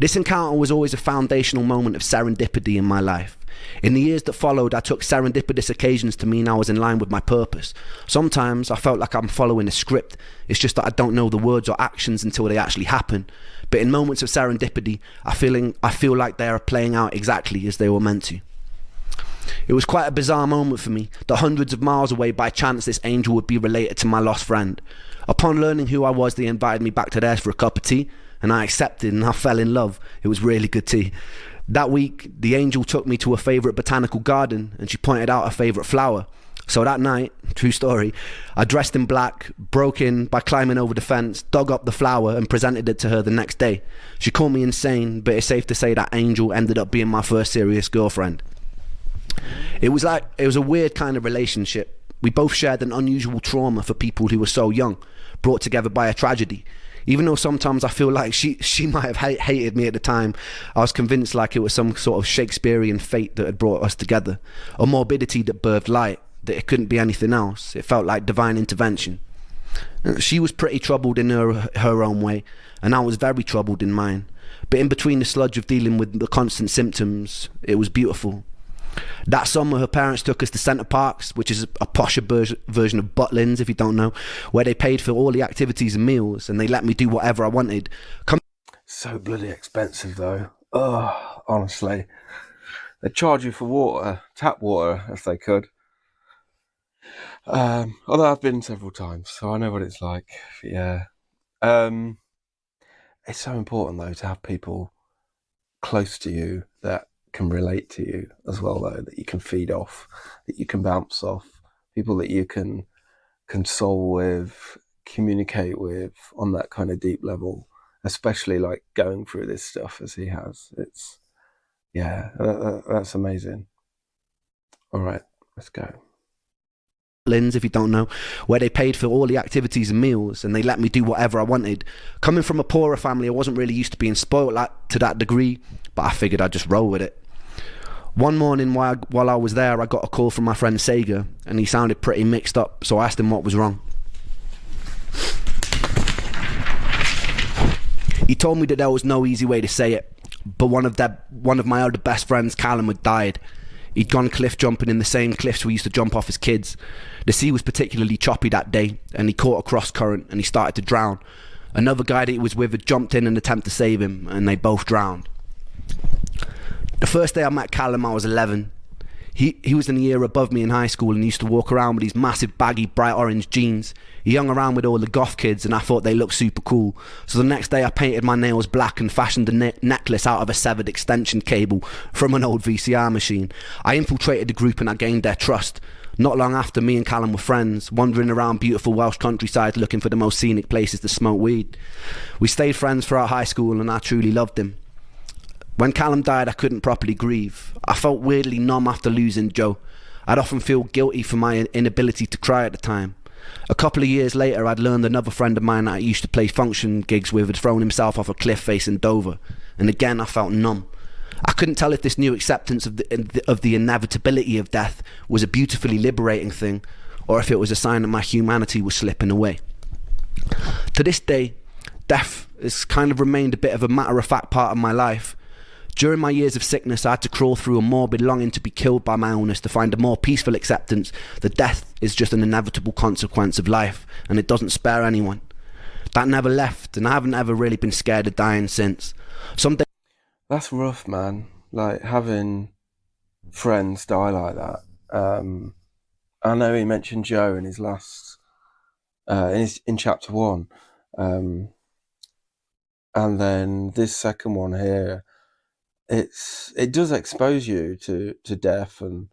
This encounter was always a foundational moment of serendipity in my life. In the years that followed, I took serendipitous occasions to mean I was in line with my purpose. Sometimes I felt like I'm following a script. It's just that I don't know the words or actions until they actually happen. But in moments of serendipity, I feel like they are playing out exactly as they were meant to. It was quite a bizarre moment for me, that hundreds of miles away by chance this angel would be related to my lost friend. Upon learning who I was, they invited me back to theirs for a cup of tea, and I accepted and I fell in love. It was really good tea. That week, the angel took me to a favourite botanical garden, and she pointed out a favourite flower. So that night, true story, I dressed in black, broke in by climbing over the fence, dug up the flower and presented it to her the next day. She called me insane, but it's safe to say that angel ended up being my first serious girlfriend. It was a weird kind of relationship. We both shared an unusual trauma for people who were so young, brought together by a tragedy. Even though sometimes I feel like she might have hated me at the time, I was convinced like it was some sort of Shakespearean fate that had brought us together. A morbidity that birthed light, that it couldn't be anything else. It felt like divine intervention. She was pretty troubled in her own way, and I was very troubled in mine. But in between the sludge of dealing with the constant symptoms, it was beautiful. That summer, her parents took us to Centre Parks, which is a posher version of Butlins, if you don't know, where they paid for all the activities and meals, and they let me do whatever I wanted.
So bloody expensive, though. Oh, honestly. They'd charge you for water, tap water, if they could. Although I've been several times, so I know what it's like. Yeah. It's so important, though, to have people close to you that can relate to you as well, though, that you can feed off, that you can bounce off, people that you can console with, communicate with on that kind of deep level, especially like going through this stuff as he has. It's, yeah, that's amazing. All right, let's go.
If you don't know, where they paid for all the activities and meals, and they let me do whatever I wanted. Coming from a poorer family, I wasn't really used to being spoiled to that degree, but I figured I'd just roll with it. One morning while I was there, I got a call from my friend Sega, and he sounded pretty mixed up, so I asked him what was wrong. He told me that there was no easy way to say it, but one of my other best friends, Callum, had died. He'd gone cliff jumping in the same cliffs we used to jump off as kids. The sea was particularly choppy that day, and he caught a cross current and he started to drown. Another guy that he was with had jumped in an attempt to save him, and they both drowned. The first day I met Callum, I was 11. He was in a year above me in high school and used to walk around with these massive baggy bright orange jeans. He hung around with all the goth kids and I thought they looked super cool. So the next day I painted my nails black and fashioned a necklace out of a severed extension cable from an old VCR machine. I infiltrated the group and I gained their trust. Not long after, me and Callum were friends, wandering around beautiful Welsh countryside looking for the most scenic places to smoke weed. We stayed friends throughout high school and I truly loved him. When Callum died, I couldn't properly grieve. I felt weirdly numb after losing Joe. I'd often feel guilty for my inability to cry at the time. A couple of years later, I'd learned another friend of mine that I used to play function gigs with had thrown himself off a cliff face in Dover. And again, I felt numb. I couldn't tell if this new acceptance of the inevitability of death was a beautifully liberating thing, or if it was a sign that my humanity was slipping away. To this day, Death has kind of remained a bit of a matter-of-fact part of my life. During my years of sickness, I had to crawl through a morbid longing to be killed by my illness to find a more peaceful acceptance that death is just an inevitable consequence of life, and it doesn't spare anyone. That never left, and I haven't ever really been scared of dying since. Some days
That's rough, man. Like having friends die like that. I know he mentioned Joe in his last, in chapter 1, and then this second one here. It does expose you to death and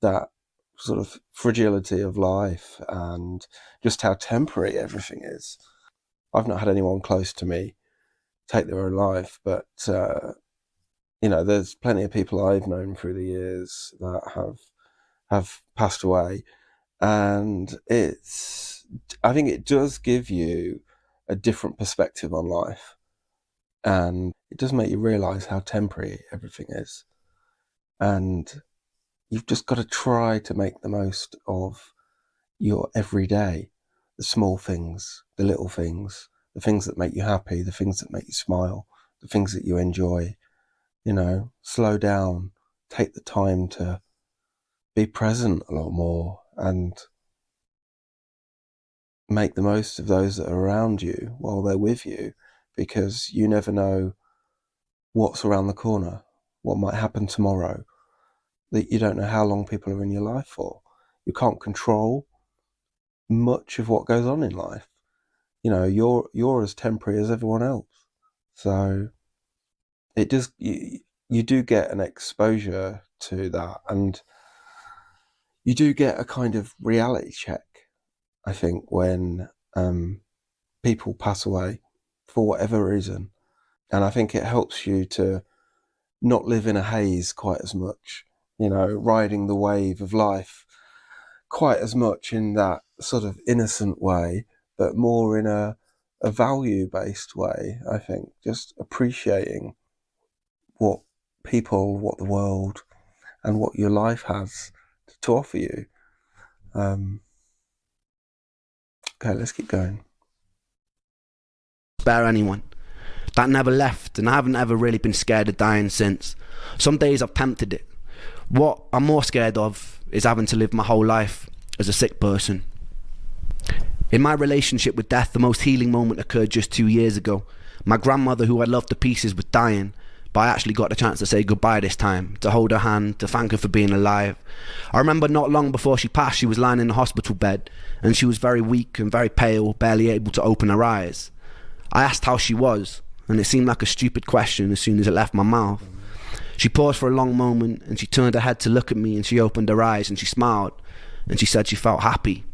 that sort of fragility of life and just how temporary everything is. I've not had anyone close to me take their own life, but there's plenty of people I've known through the years that have passed away, and I think it does give you a different perspective on life, and it does make you realise how temporary everything is, and you've just got to try to make the most of your everyday, the small things, the little things, the things that make you happy, the things that make you smile, the things that you enjoy. Slow down, take the time to be present a lot more and make the most of those that are around you while they're with you, because you never know what's around the corner, what might happen tomorrow. That you don't know how long people are in your life for. You can't control much of what goes on in life. You're as temporary as everyone else. So it does. You do get an exposure to that, and you do get a kind of reality check, I think, when people pass away for whatever reason. And I think it helps you to not live in a haze quite as much, riding the wave of life quite as much in that sort of innocent way, but more in a value-based way, I think, just appreciating what people, what the world, and what your life has to offer you. Okay, let's keep going.
spare anyone. That never left, and I haven't ever really been scared of dying since. Some days I've tempted it. What I'm more scared of is having to live my whole life as a sick person. In my relationship with death, the most healing moment occurred just 2 years ago. My grandmother, who I loved to pieces, was dying, but I actually got the chance to say goodbye this time, to hold her hand, to thank her for being alive. I remember not long before she passed, she was lying in the hospital bed, and she was very weak and very pale, barely able to open her eyes. I asked how she was, and it seemed like a stupid question as soon as it left my mouth. She paused for a long moment, and she turned her head to look at me, and she opened her eyes, and she smiled, and she said she felt happy.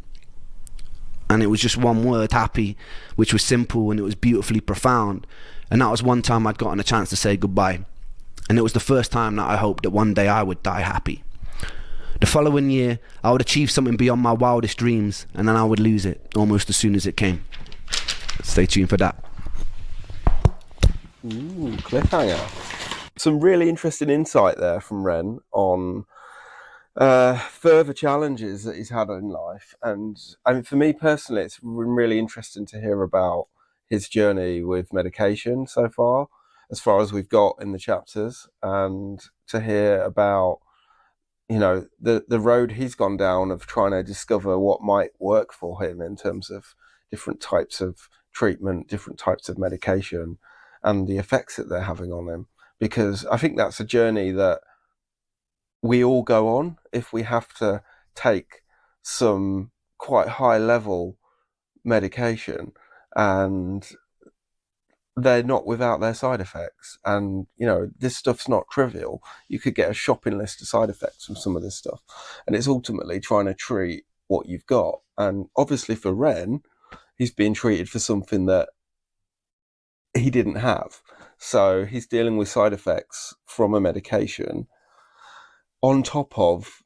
And it was just one word, happy, which was simple and it was beautifully profound. And that was one time I'd gotten a chance to say goodbye. And it was the first time that I hoped that one day I would die happy. The following year, I would achieve something beyond my wildest dreams, and then I would lose it almost as soon as it came. Stay tuned for that.
Ooh, cliffhanger. Some really interesting insight there from Ren on further challenges that he's had in life. And I mean, for me personally, it's been really interesting to hear about his journey with medication so far as we've got in the chapters, and to hear about, the road he's gone down of trying to discover what might work for him in terms of different types of treatment, different types of medication, and the effects that they're having on him. Because I think that's a journey that we all go on if we have to take some quite high level medication, and they're not without their side effects. And this stuff's not trivial. You could get a shopping list of side effects from some of this stuff, and it's ultimately trying to treat what you've got. And obviously for Ren, he's being treated for something that he didn't have, so he's dealing with side effects from a medication on top of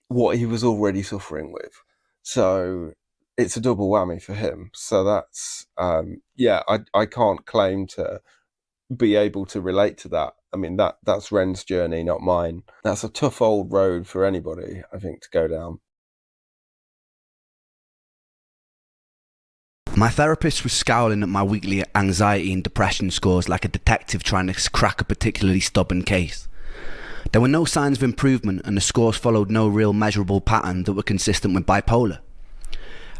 what he was already suffering with. So it's a double whammy for him. So that's, I can't claim to be able to relate to that. I mean, that's Ren's journey, not mine. That's a tough old road for anybody, I think, to go down.
My therapist was scowling at my weekly anxiety and depression scores like a detective trying to crack a particularly stubborn case. There were no signs of improvement, and the scores followed no real measurable pattern that were consistent with bipolar.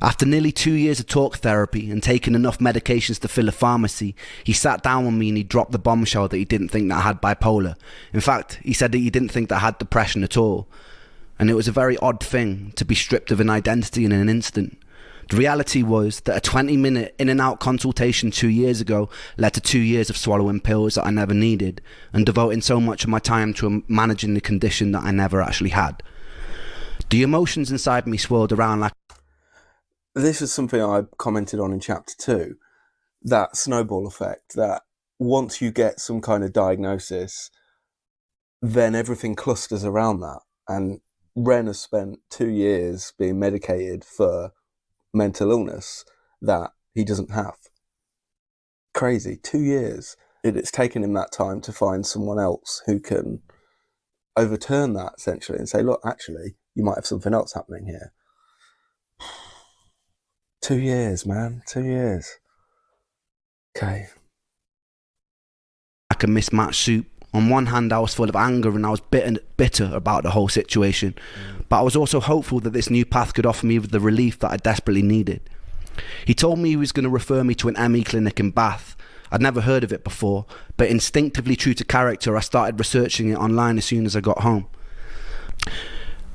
After nearly 2 years of talk therapy and taking enough medications to fill a pharmacy, he sat down with me and he dropped the bombshell that he didn't think that I had bipolar. In fact, he said that he didn't think that I had depression at all. And it was a very odd thing to be stripped of an identity in an instant. The reality was that a 20-minute in and out consultation 2 years ago led to 2 years of swallowing pills that I never needed and devoting so much of my time to managing the condition that I never actually had. The emotions inside me swirled around like...
This is something I commented on in chapter 2, that snowball effect, that once you get some kind of diagnosis, then everything clusters around that. And Ren has spent 2 years being medicated for mental illness that he doesn't have. Crazy. 2 years. It's taken him that time to find someone else who can overturn that, essentially, and say, look, actually, you might have something else happening here. 2 years, man. 2 years. Okay.
Like a mismatched soup. On one hand, I was full of anger and I was bitter about the whole situation. But I was also hopeful that this new path could offer me the relief that I desperately needed. He told me he was going to refer me to an ME clinic in Bath. I'd never heard of it before, but instinctively true to character, I started researching it online as soon as I got home.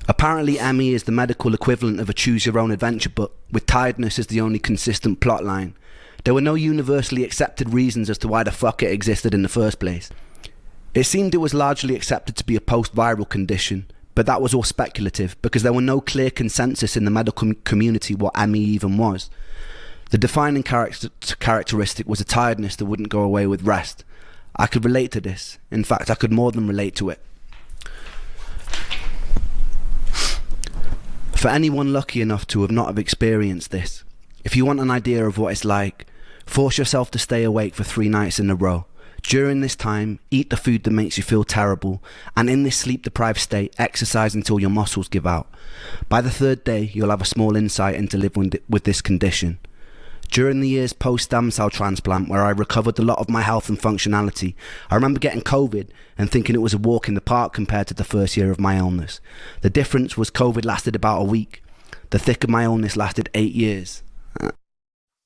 Apparently ME is the medical equivalent of a choose-your-own-adventure book, with tiredness as the only consistent plotline. There were no universally accepted reasons as to why the fuck it existed in the first place. It seemed it was largely accepted to be a post-viral condition, but that was all speculative because there were no clear consensus in the medical community what ME even was. The defining characteristic was a tiredness that wouldn't go away with rest. I could relate to this. In fact, I could more than relate to it. For anyone lucky enough to have not have experienced this, if you want an idea of what it's like, force yourself to stay awake for 3 nights in a row. During this time, eat the food that makes you feel terrible, and in this sleep-deprived state, exercise until your muscles give out. By the 3rd day, you'll have a small insight into living with this condition. During the years post-stem cell transplant, where I recovered a lot of my health and functionality, I remember getting COVID and thinking it was a walk in the park compared to the first year of my illness. The difference was COVID lasted about a week. The thick of my illness lasted 8 years.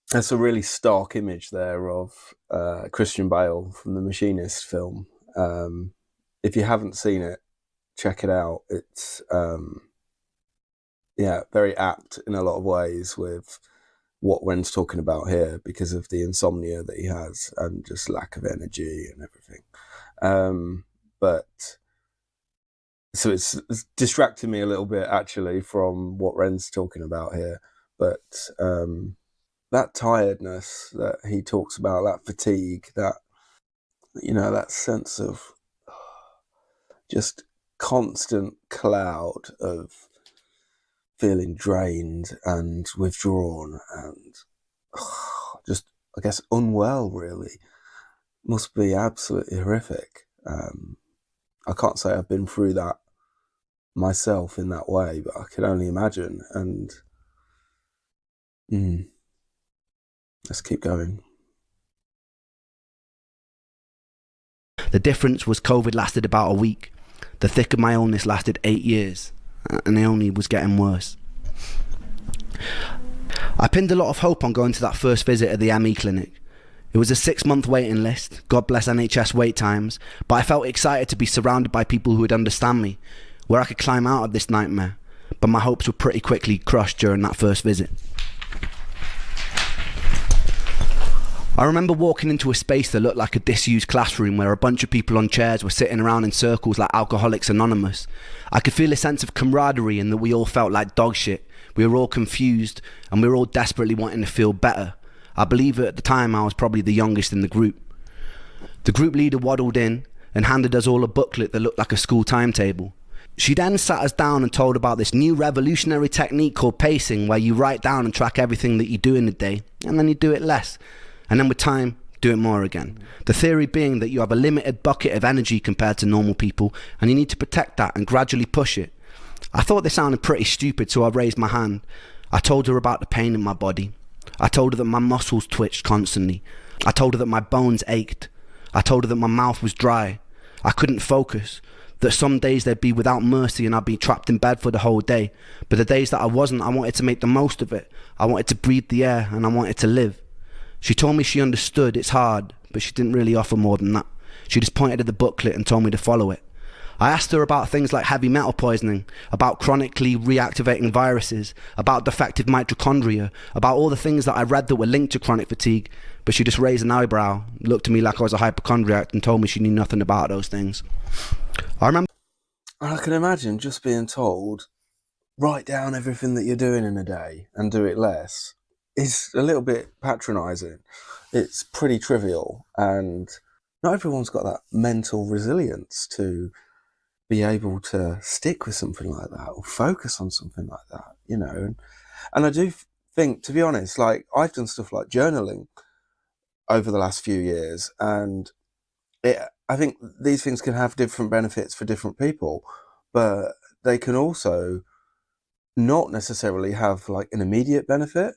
That's a really stark image there of Christian Bale from the Machinist film. If you haven't seen it, check it out. It's very apt in a lot of ways with what Ren's talking about here because of the insomnia that he has and just lack of energy and everything. So it's distracting me a little bit actually from what Ren's talking about here. But that tiredness that he talks about, that fatigue, that sense of just constant cloud of feeling drained and withdrawn and just, I guess, unwell, really, must be absolutely horrific. I can't say I've been through that myself in that way, but I can only imagine. And let's keep going.
The difference was COVID lasted about a week. The thick of my illness lasted 8 years, and it only was getting worse. I pinned a lot of hope on going to that first visit at the ME clinic. It was a 6-month waiting list, God bless NHS wait times, but I felt excited to be surrounded by people who would understand me, where I could climb out of this nightmare, but my hopes were pretty quickly crushed during that first visit. I remember walking into a space that looked like a disused classroom where a bunch of people on chairs were sitting around in circles like Alcoholics Anonymous. I could feel a sense of camaraderie and that we all felt like dog shit. We were all confused and we were all desperately wanting to feel better. I believe at the time I was probably the youngest in the group. The group leader waddled in and handed us all a booklet that looked like a school timetable. She then sat us down and told about this new revolutionary technique called pacing, where you write down and track everything that you do in a day and then you do it less. And then with time, do it more again. The theory being that you have a limited bucket of energy compared to normal people and you need to protect that and gradually push it. I thought this sounded pretty stupid, so I raised my hand. I told her about the pain in my body. I told her that my muscles twitched constantly. I told her that my bones ached. I told her that my mouth was dry. I couldn't focus. That some days they'd be without mercy and I'd be trapped in bed for the whole day. But the days that I wasn't, I wanted to make the most of it. I wanted to breathe the air and I wanted to live. She told me she understood it's hard, but she didn't really offer more than that. She just pointed at the booklet and told me to follow it. I asked her about things like heavy metal poisoning, about chronically reactivating viruses, about defective mitochondria, about all the things that I read that were linked to chronic fatigue, but she just raised an eyebrow, looked at me like I was a hypochondriac and told me she knew nothing about those things. I remember...
I can imagine just being told, write down everything that you're doing in a day and do it less. It's a little bit patronising. It's pretty trivial, and not everyone's got that mental resilience to be able to stick with something like that or focus on something like that, you know. And I do think, to be honest, like I've done stuff like journaling over the last few years, and I think these things can have different benefits for different people, but they can also not necessarily have like an immediate benefit.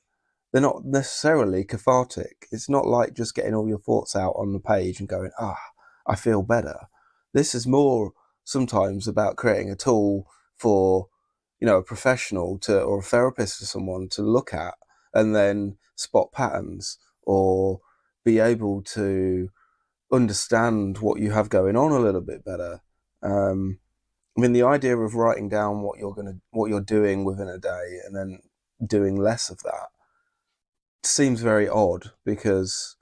They're not necessarily cathartic. It's not like just getting all your thoughts out on the page and going, I feel better. This is more sometimes about creating a tool for, you know, a professional to, or a therapist or someone to look at and then spot patterns or be able to understand what you have going on a little bit better. I mean, the idea of writing down what you're doing within a day and then doing less of that seems very odd because,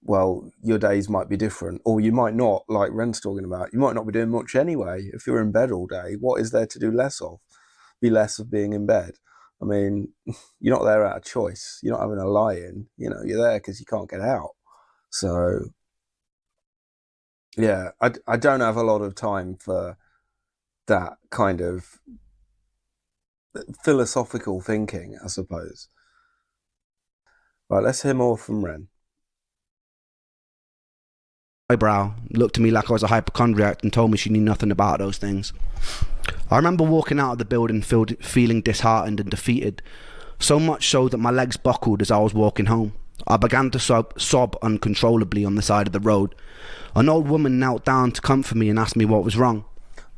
well, your days might be different, or you might not, like Ren's talking about, you might not be doing much anyway. If you're in bed all day, what is there to do less of? Be less of being in bed. I mean, you're not there out of choice. You're not having a lie-in, you know, you're there because you can't get out. So, yeah, I don't have a lot of time for that kind of philosophical thinking, I suppose. Right, let's hear more from Ren.
Eyebrow, looked at me like I was a hypochondriac and told me she knew nothing about those things. I remember walking out of the building feeling disheartened and defeated, so much so that my legs buckled as I was walking home. I began to sob uncontrollably on the side of the road. An old woman knelt down to comfort me and asked me what was wrong.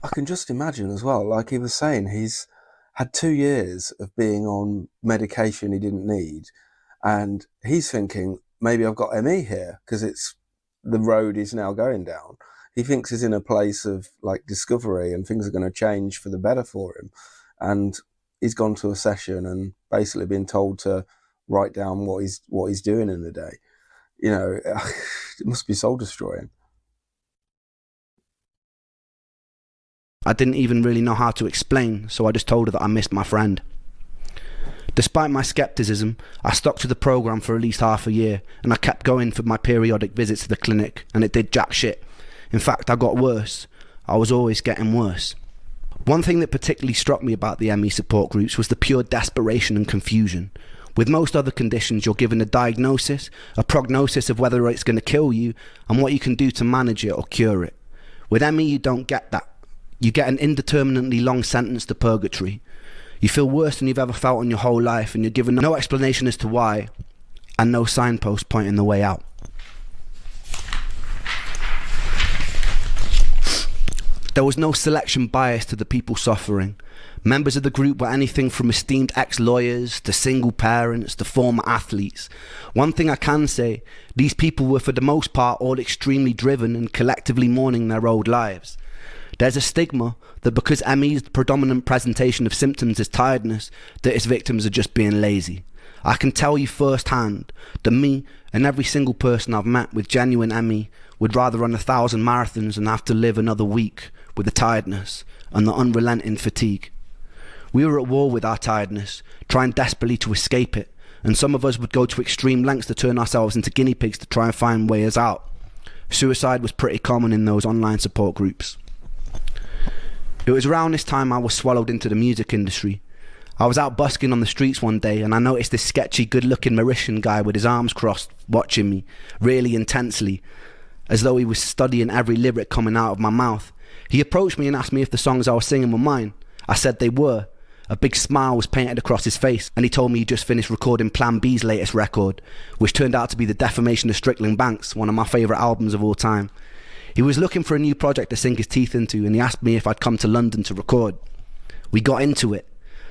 I can just imagine as well, like he was saying, he's had 2 years of being on medication he didn't need, and he's thinking, maybe I've got ME here because it's the road he's now going down. He thinks he's in a place of like discovery and things are going to change for the better for him. And he's gone to a session and basically been told to write down what he's doing in the day. You know, it must be soul destroying.
I didn't even really know how to explain, so I just told her that I missed my friend. Despite my skepticism, I stuck to the program for at least half a year, and I kept going for my periodic visits to the clinic, and it did jack shit. In fact, I got worse. I was always getting worse. One thing that particularly struck me about the ME support groups was the pure desperation and confusion. With most other conditions, you're given a diagnosis, a prognosis of whether it's going to kill you, and what you can do to manage it or cure it. With ME, you don't get that. You get an indeterminately long sentence to purgatory. You feel worse than you've ever felt in your whole life, and you're given no explanation as to why, and no signpost pointing the way out. There was no selection bias to the people suffering. Members of the group were anything from esteemed ex-lawyers to single parents to former athletes. One thing I can say, these people were for the most part all extremely driven and collectively mourning their old lives. There's a stigma that because ME's predominant presentation of symptoms is tiredness, that its victims are just being lazy. I can tell you firsthand that me and every single person I've met with genuine ME would rather run 1,000 marathons than have to live another week with the tiredness and the unrelenting fatigue. We were at war with our tiredness, trying desperately to escape it, and some of us would go to extreme lengths to turn ourselves into guinea pigs to try and find ways out. Suicide was pretty common in those online support groups. It was around this time I was swallowed into the music industry. I was out busking on the streets one day and I noticed this sketchy, good-looking Mauritian guy with his arms crossed watching me, really intensely, as though he was studying every lyric coming out of my mouth. He approached me and asked me if the songs I was singing were mine. I said they were, A big smile was painted across his face, and he told me he just finished recording Plan B's latest record, which turned out to be The Defamation of Strickland Banks, one of my favourite albums of all time. He was looking for a new project to sink his teeth into, and he asked me if I'd come to London to record. We got into it.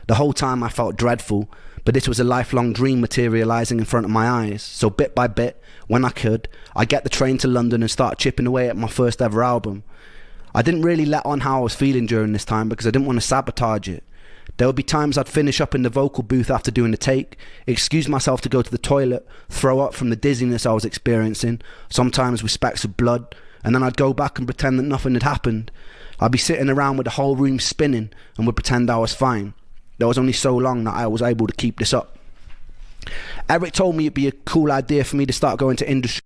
The whole time I felt dreadful, but this was a lifelong dream materialising in front of my eyes. So bit by bit, when I could, I'd get the train to London and start chipping away at my first ever album. I didn't really let on how I was feeling during this time because I didn't want to sabotage it. There would be times I'd finish up in the vocal booth after doing the take, excuse myself to go to the toilet, throw up from the dizziness I was experiencing, sometimes with specks of blood, and then I'd go back and pretend that nothing had happened. I'd be sitting around with the whole room spinning and would pretend I was fine. There was only so long that I was able to keep this up. Eric told me it'd be a cool idea for me to start going to industry.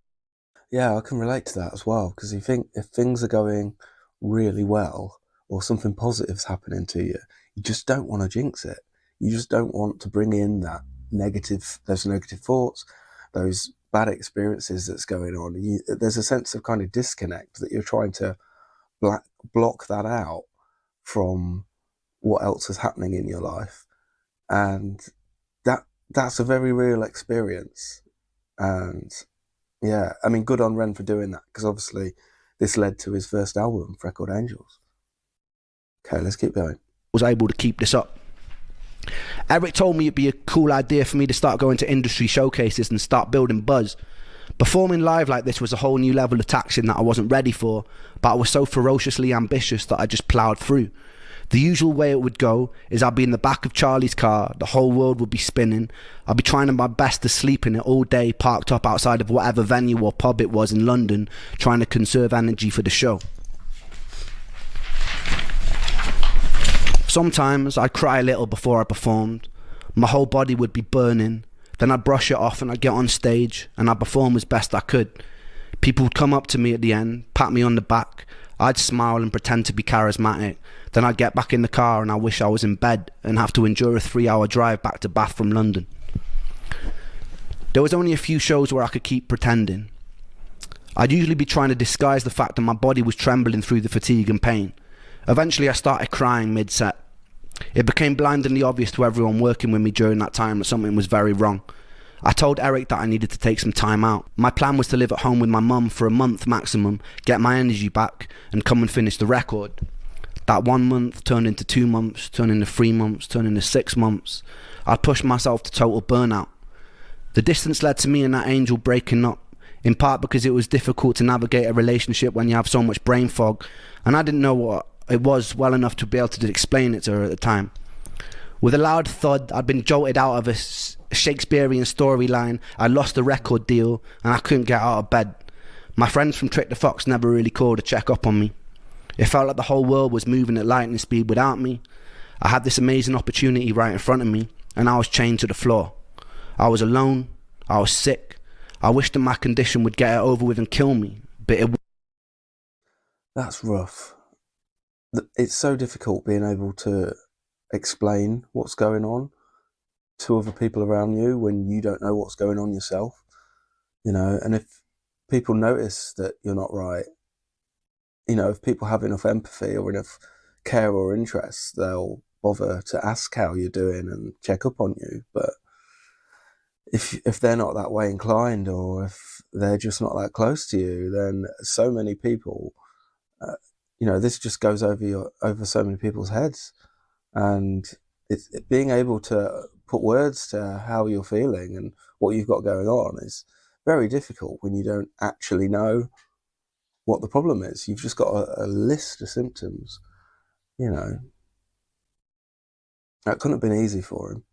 Yeah, I can relate to that as well, because you think if things are going really well or something positive's happening to you, you just don't want to jinx it. You just don't want to bring in those negative thoughts, those bad experiences that's going on. There's a sense of kind of disconnect that you're trying to block that out from what else is happening in your life, and that's a very real experience. And yeah, I mean, good on Ren for doing that, because obviously this led to his first album, Freckled Angels. Okay, let's keep going.
Was able to keep this up. Eric told me it'd be a cool idea for me to start going to industry showcases and start building buzz. Performing live like this was a whole new level of taxing that I wasn't ready for, but I was so ferociously ambitious that I just ploughed through. The usual way it would go is I'd be in the back of Charlie's car, the whole world would be spinning, I'd be trying my best to sleep in it all day, parked up outside of whatever venue or pub it was in London, trying to conserve energy for the show. Sometimes I'd cry a little before I performed. My whole body would be burning. Then I'd brush it off and I'd get on stage and I'd perform as best I could. People would come up to me at the end, pat me on the back. I'd smile and pretend to be charismatic. Then I'd get back in the car and I wish I was in bed and have to endure a 3-hour drive back to Bath from London. There was only a few shows where I could keep pretending. I'd usually be trying to disguise the fact that my body was trembling through the fatigue and pain. Eventually I started crying mid-set. It became blindingly obvious to everyone working with me during that time that something was very wrong. I told Eric that I needed to take some time out. My plan was to live at home with my mum for a month maximum, get my energy back, and come and finish the record. That 1 month turned into 2 months, turned into 3 months, turned into 6 months. I'd pushed myself to total burnout. The distance led to me and that angel breaking up, in part because it was difficult to navigate a relationship when you have so much brain fog, and I didn't know what it was well enough to be able to explain it to her at the time. With a loud thud, I'd been jolted out of a Shakespearean storyline, I lost the record deal, and I couldn't get out of bed. My friends from Trick the Fox never really called to check up on me. It felt like the whole world was moving at lightning speed without me. I had this amazing opportunity right in front of me, and I was chained to the floor. I was alone, I was sick. I wished that my condition would get it over with and kill me, but it...
That's rough. It's so difficult being able to explain what's going on to other people around you when you don't know what's going on yourself, and if people notice that you're not right, if people have enough empathy or enough care or interest, they'll bother to ask how you're doing and check up on you. But if they're not that way inclined, or if they're just not that close to you, then so many people, this just goes over so many people's heads. And it's being able to put words to how you're feeling and what you've got going on is very difficult when you don't actually know what the problem is. You've just got a list of symptoms, That couldn't have been easy for him.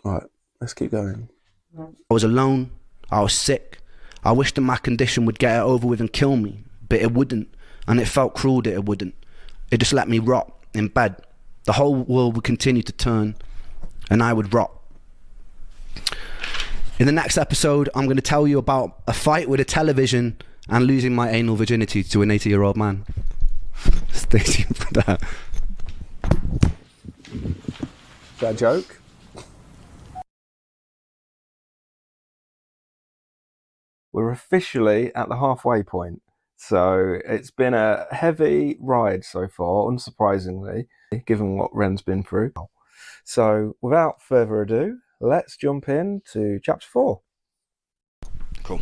All right, let's keep going.
I was alone, I was sick. I wished that my condition would get it over with and kill me, but it wouldn't, and it felt cruel that it wouldn't. It just let me rot in bed. The whole world would continue to turn, and I would rot. In the next episode, I'm going to tell you about a fight with a television and losing my anal virginity to an 80-year-old man. Stay tuned for that.
Is that a joke? We're officially at the halfway point. So it's been a heavy ride so far, unsurprisingly, given what Ren's been through. So without further ado, let's jump into chapter 4.
Cool.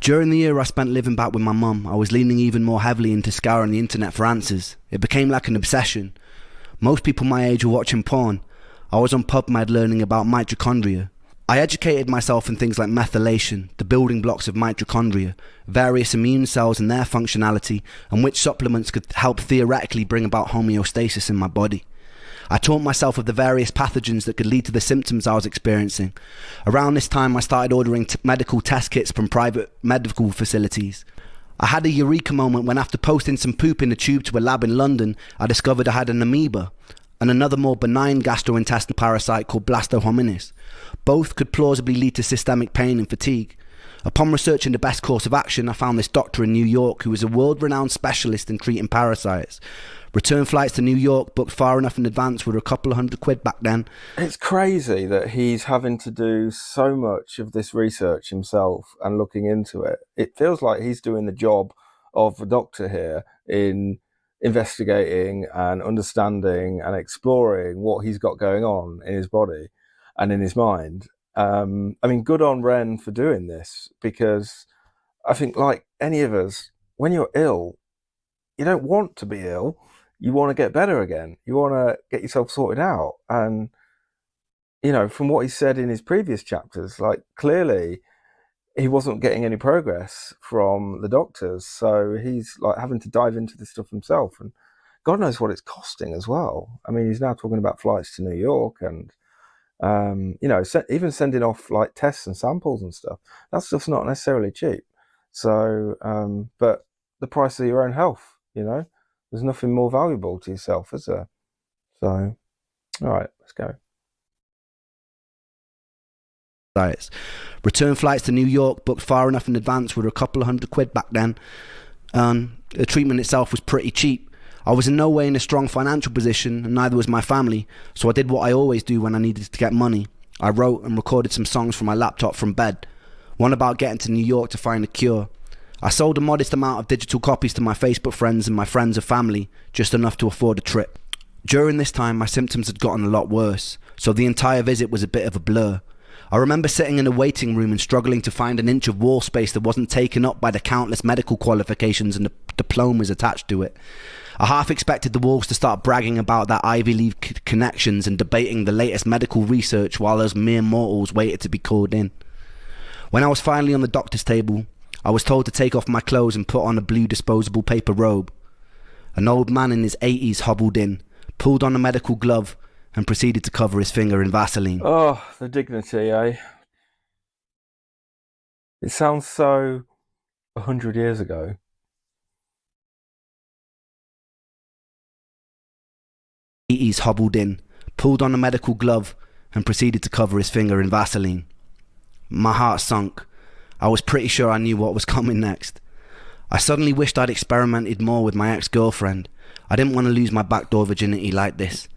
During the year I spent living back with my mum, I was leaning even more heavily into scouring the internet for answers. It became like an obsession. Most people my age were watching porn. I was on PubMed learning about mitochondria. I educated myself in things like methylation, the building blocks of mitochondria, various immune cells and their functionality, and which supplements could help theoretically bring about homeostasis in my body. I taught myself of the various pathogens that could lead to the symptoms I was experiencing. Around this time, I started ordering medical test kits from private medical facilities. I had a eureka moment when, after posting some poop in a tube to a lab in London, I discovered I had an amoeba and another more benign gastrointestinal parasite called blastohominis. Both could plausibly lead to systemic pain and fatigue. Upon researching the best course of action, I found this doctor in New York who was a world-renowned specialist in treating parasites. Return flights to New York, booked far enough in advance, were a couple of £100 back then.
It's crazy that he's having to do so much of this research himself and looking into it. It feels like he's doing the job of a doctor here in investigating and understanding and exploring what he's got going on in his body and in his mind. I mean, good on Ren for doing this, because I think, like any of us, when you're ill, you don't want to be ill. You want to get better again. You want to get yourself sorted out. And, you know, from what he said in his previous chapters, like, clearly he wasn't getting any progress from the doctors. So he's like having to dive into this stuff himself. And God knows what it's costing as well. I mean, he's now talking about flights to New York and, you know, even sending off like tests and samples and stuff. That stuff's not necessarily cheap. So, but the price of your own health, you know, there's nothing more valuable to yourself, is there? So, all right, let's go.
Return flights to New York, booked far enough in advance, were a couple of £100 back then. The treatment itself was pretty cheap. I was in no way in a strong financial position, and neither was my family, so I did what I always do when I needed to get money. I wrote and recorded some songs from my laptop from bed. One about getting to New York to find a cure. I sold a modest amount of digital copies to my Facebook friends and my friends and family, just enough to afford a trip. During this time, my symptoms had gotten a lot worse, so the entire visit was a bit of a blur. I remember sitting in a waiting room and struggling to find an inch of wall space that wasn't taken up by the countless medical qualifications and the diplomas attached to it. I half expected the walls to start bragging about their Ivy League connections and debating the latest medical research while us mere mortals waited to be called in. When I was finally on the doctor's table, I was told to take off my clothes and put on a blue disposable paper robe. An old man in his 80s hobbled in, pulled on a medical glove, and proceeded to cover his finger in Vaseline.
Oh, the dignity, eh? It sounds so 100 years ago.
He's hobbled in, pulled on a medical glove, and proceeded to cover his finger in Vaseline. My heart sunk. I was pretty sure I knew what was coming next. I suddenly wished I'd experimented more with my ex-girlfriend. I didn't want to lose my backdoor virginity like this.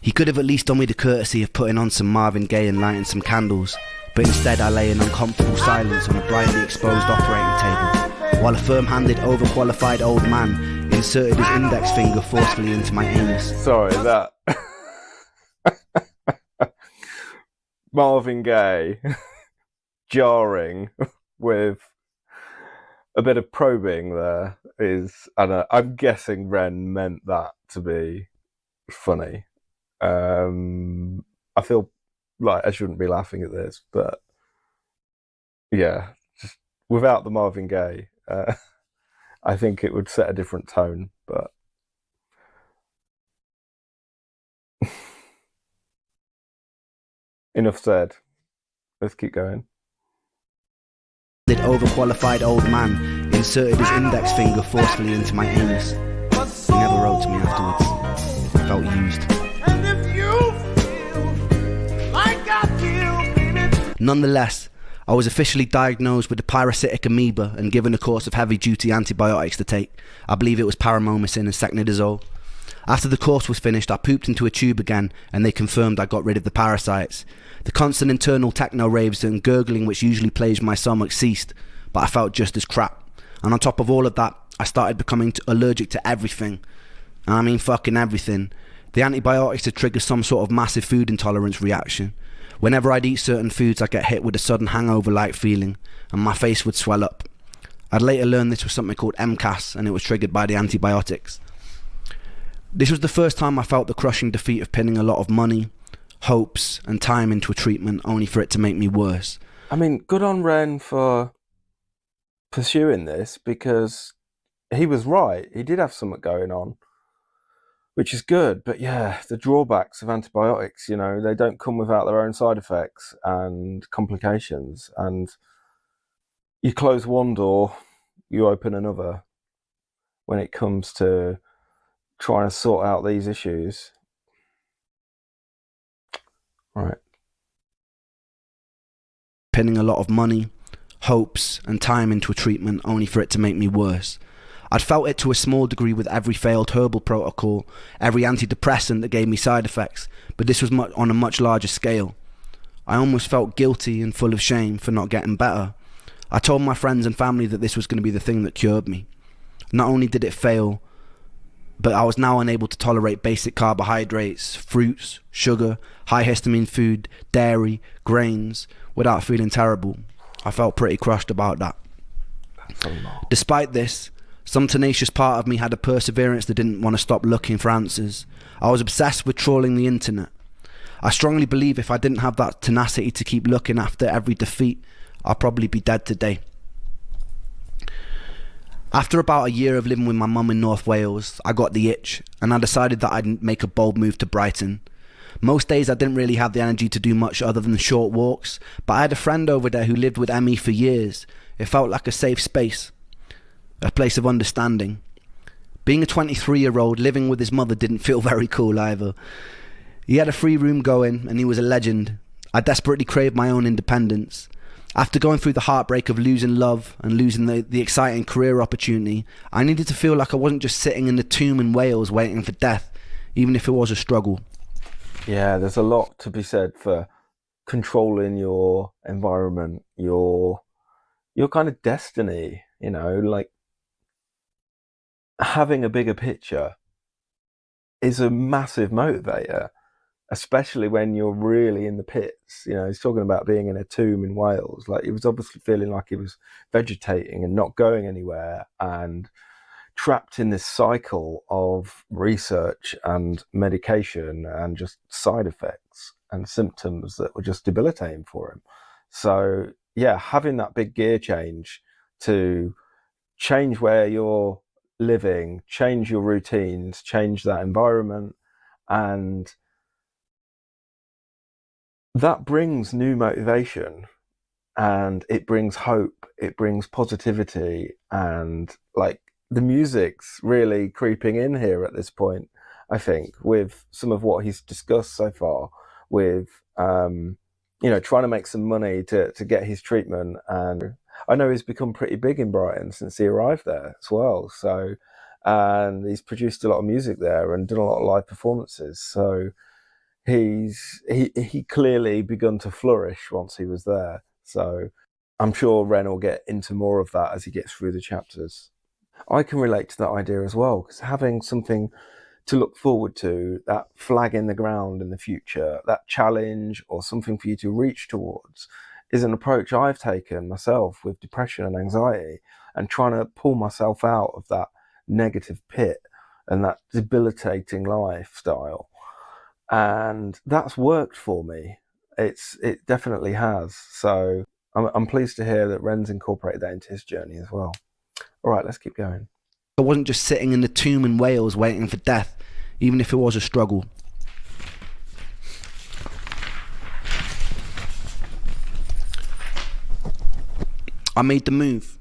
He could have at least done me the courtesy of putting on some Marvin Gaye and lighting some candles, but instead I lay in uncomfortable silence on a brightly exposed operating table, while a firm-handed, overqualified old man inserted his index finger forcefully into my anus.
Sorry, that... Marvin Gaye jarring with a bit of probing there is, and I'm guessing Ren meant that to be funny. I feel like I shouldn't be laughing at this, but yeah, just without the Marvin Gaye, I think it would set a different tone, but enough said. Let's keep going.
The overqualified old man inserted his index finger forcefully into my anus. He never wrote to me afterwards. I felt used. Nonetheless, I was officially diagnosed with a parasitic amoeba and given a course of heavy-duty antibiotics to take. I believe it was paramomycin and secnidazole. After the course was finished, I pooped into a tube again, and they confirmed I got rid of the parasites. The constant internal techno raves and gurgling which usually plagued my stomach ceased, but I felt just as crap. And on top of all of that, I started becoming allergic to everything. And I mean fucking everything. The antibiotics had triggered some sort of massive food intolerance reaction. Whenever I'd eat certain foods, I'd get hit with a sudden hangover-like feeling, and my face would swell up. I'd later learned this was something called MCAS, and it was triggered by the antibiotics. This was the first time I felt the crushing defeat of pinning a lot of money, hopes, and time into a treatment only for it to make me worse.
I mean, good on Ren for pursuing this, because he was right. He did have something going on, which is good. But yeah, the drawbacks of antibiotics, you know, they don't come without their own side effects and complications. And you close one door, you open another when it comes to trying to sort out these issues. Right.
Pinning a lot of money, hopes, and time into a treatment only for it to make me worse. I'd felt it to a small degree with every failed herbal protocol, every antidepressant that gave me side effects, but this was on a much larger scale. I almost felt guilty and full of shame for not getting better. I told my friends and family that this was going to be the thing that cured me. Not only did it fail, but I was now unable to tolerate basic carbohydrates, fruits, sugar, high histamine food, dairy, grains, without feeling terrible. I felt pretty crushed about that. Despite this, some tenacious part of me had a perseverance that didn't want to stop looking for answers. I was obsessed with trawling the internet. I strongly believe if I didn't have that tenacity to keep looking after every defeat, I'd probably be dead today. After about a year of living with my mum in North Wales, I got the itch, and I decided that I'd make a bold move to Brighton. Most days I didn't really have the energy to do much other than short walks, but I had a friend over there who lived with Emmy for years. It felt like a safe space, a place of understanding. Being a 23-year-old living with his mother didn't feel very cool either. He had a free room going, and he was a legend. I desperately craved my own independence. After going through the heartbreak of losing love and losing the exciting career opportunity, I needed to feel like I wasn't just sitting in the tomb in Wales waiting for death, even if it was a struggle.
Yeah, there's a lot to be said for controlling your environment, your kind of destiny, you know, like having a bigger picture is a massive motivator, especially when you're really in the pits. You know, he's talking about being in a tomb in Wales. Like, he was obviously feeling like he was vegetating and not going anywhere and trapped in this cycle of research and medication and just side effects and symptoms that were just debilitating for him. So yeah, having that big gear change to change where you're living, change your routines, change that environment, and that brings new motivation, and it brings hope, it brings positivity, and like the music's really creeping in here at this point, I think, with some of what he's discussed so far, with you know, trying to make some money to get his treatment. And I know he's become pretty big in Brighton since he arrived there as well. So, and he's produced a lot of music there and done a lot of live performances. So he clearly begun to flourish once he was there. So I'm sure Ren will get into more of that as he gets through the chapters. I can relate to that idea as well, because having something to look forward to, that flag in the ground in the future, that challenge or something for you to reach towards, is an approach I've taken myself with depression and anxiety, and trying to pull myself out of that negative pit and that debilitating lifestyle. And that's worked for me. It definitely has. So I'm pleased to hear that Ren's incorporated that into his journey as well. All right, let's keep going.
I wasn't just sitting in the tomb in Wales waiting for death, even if it was a struggle. I made the move.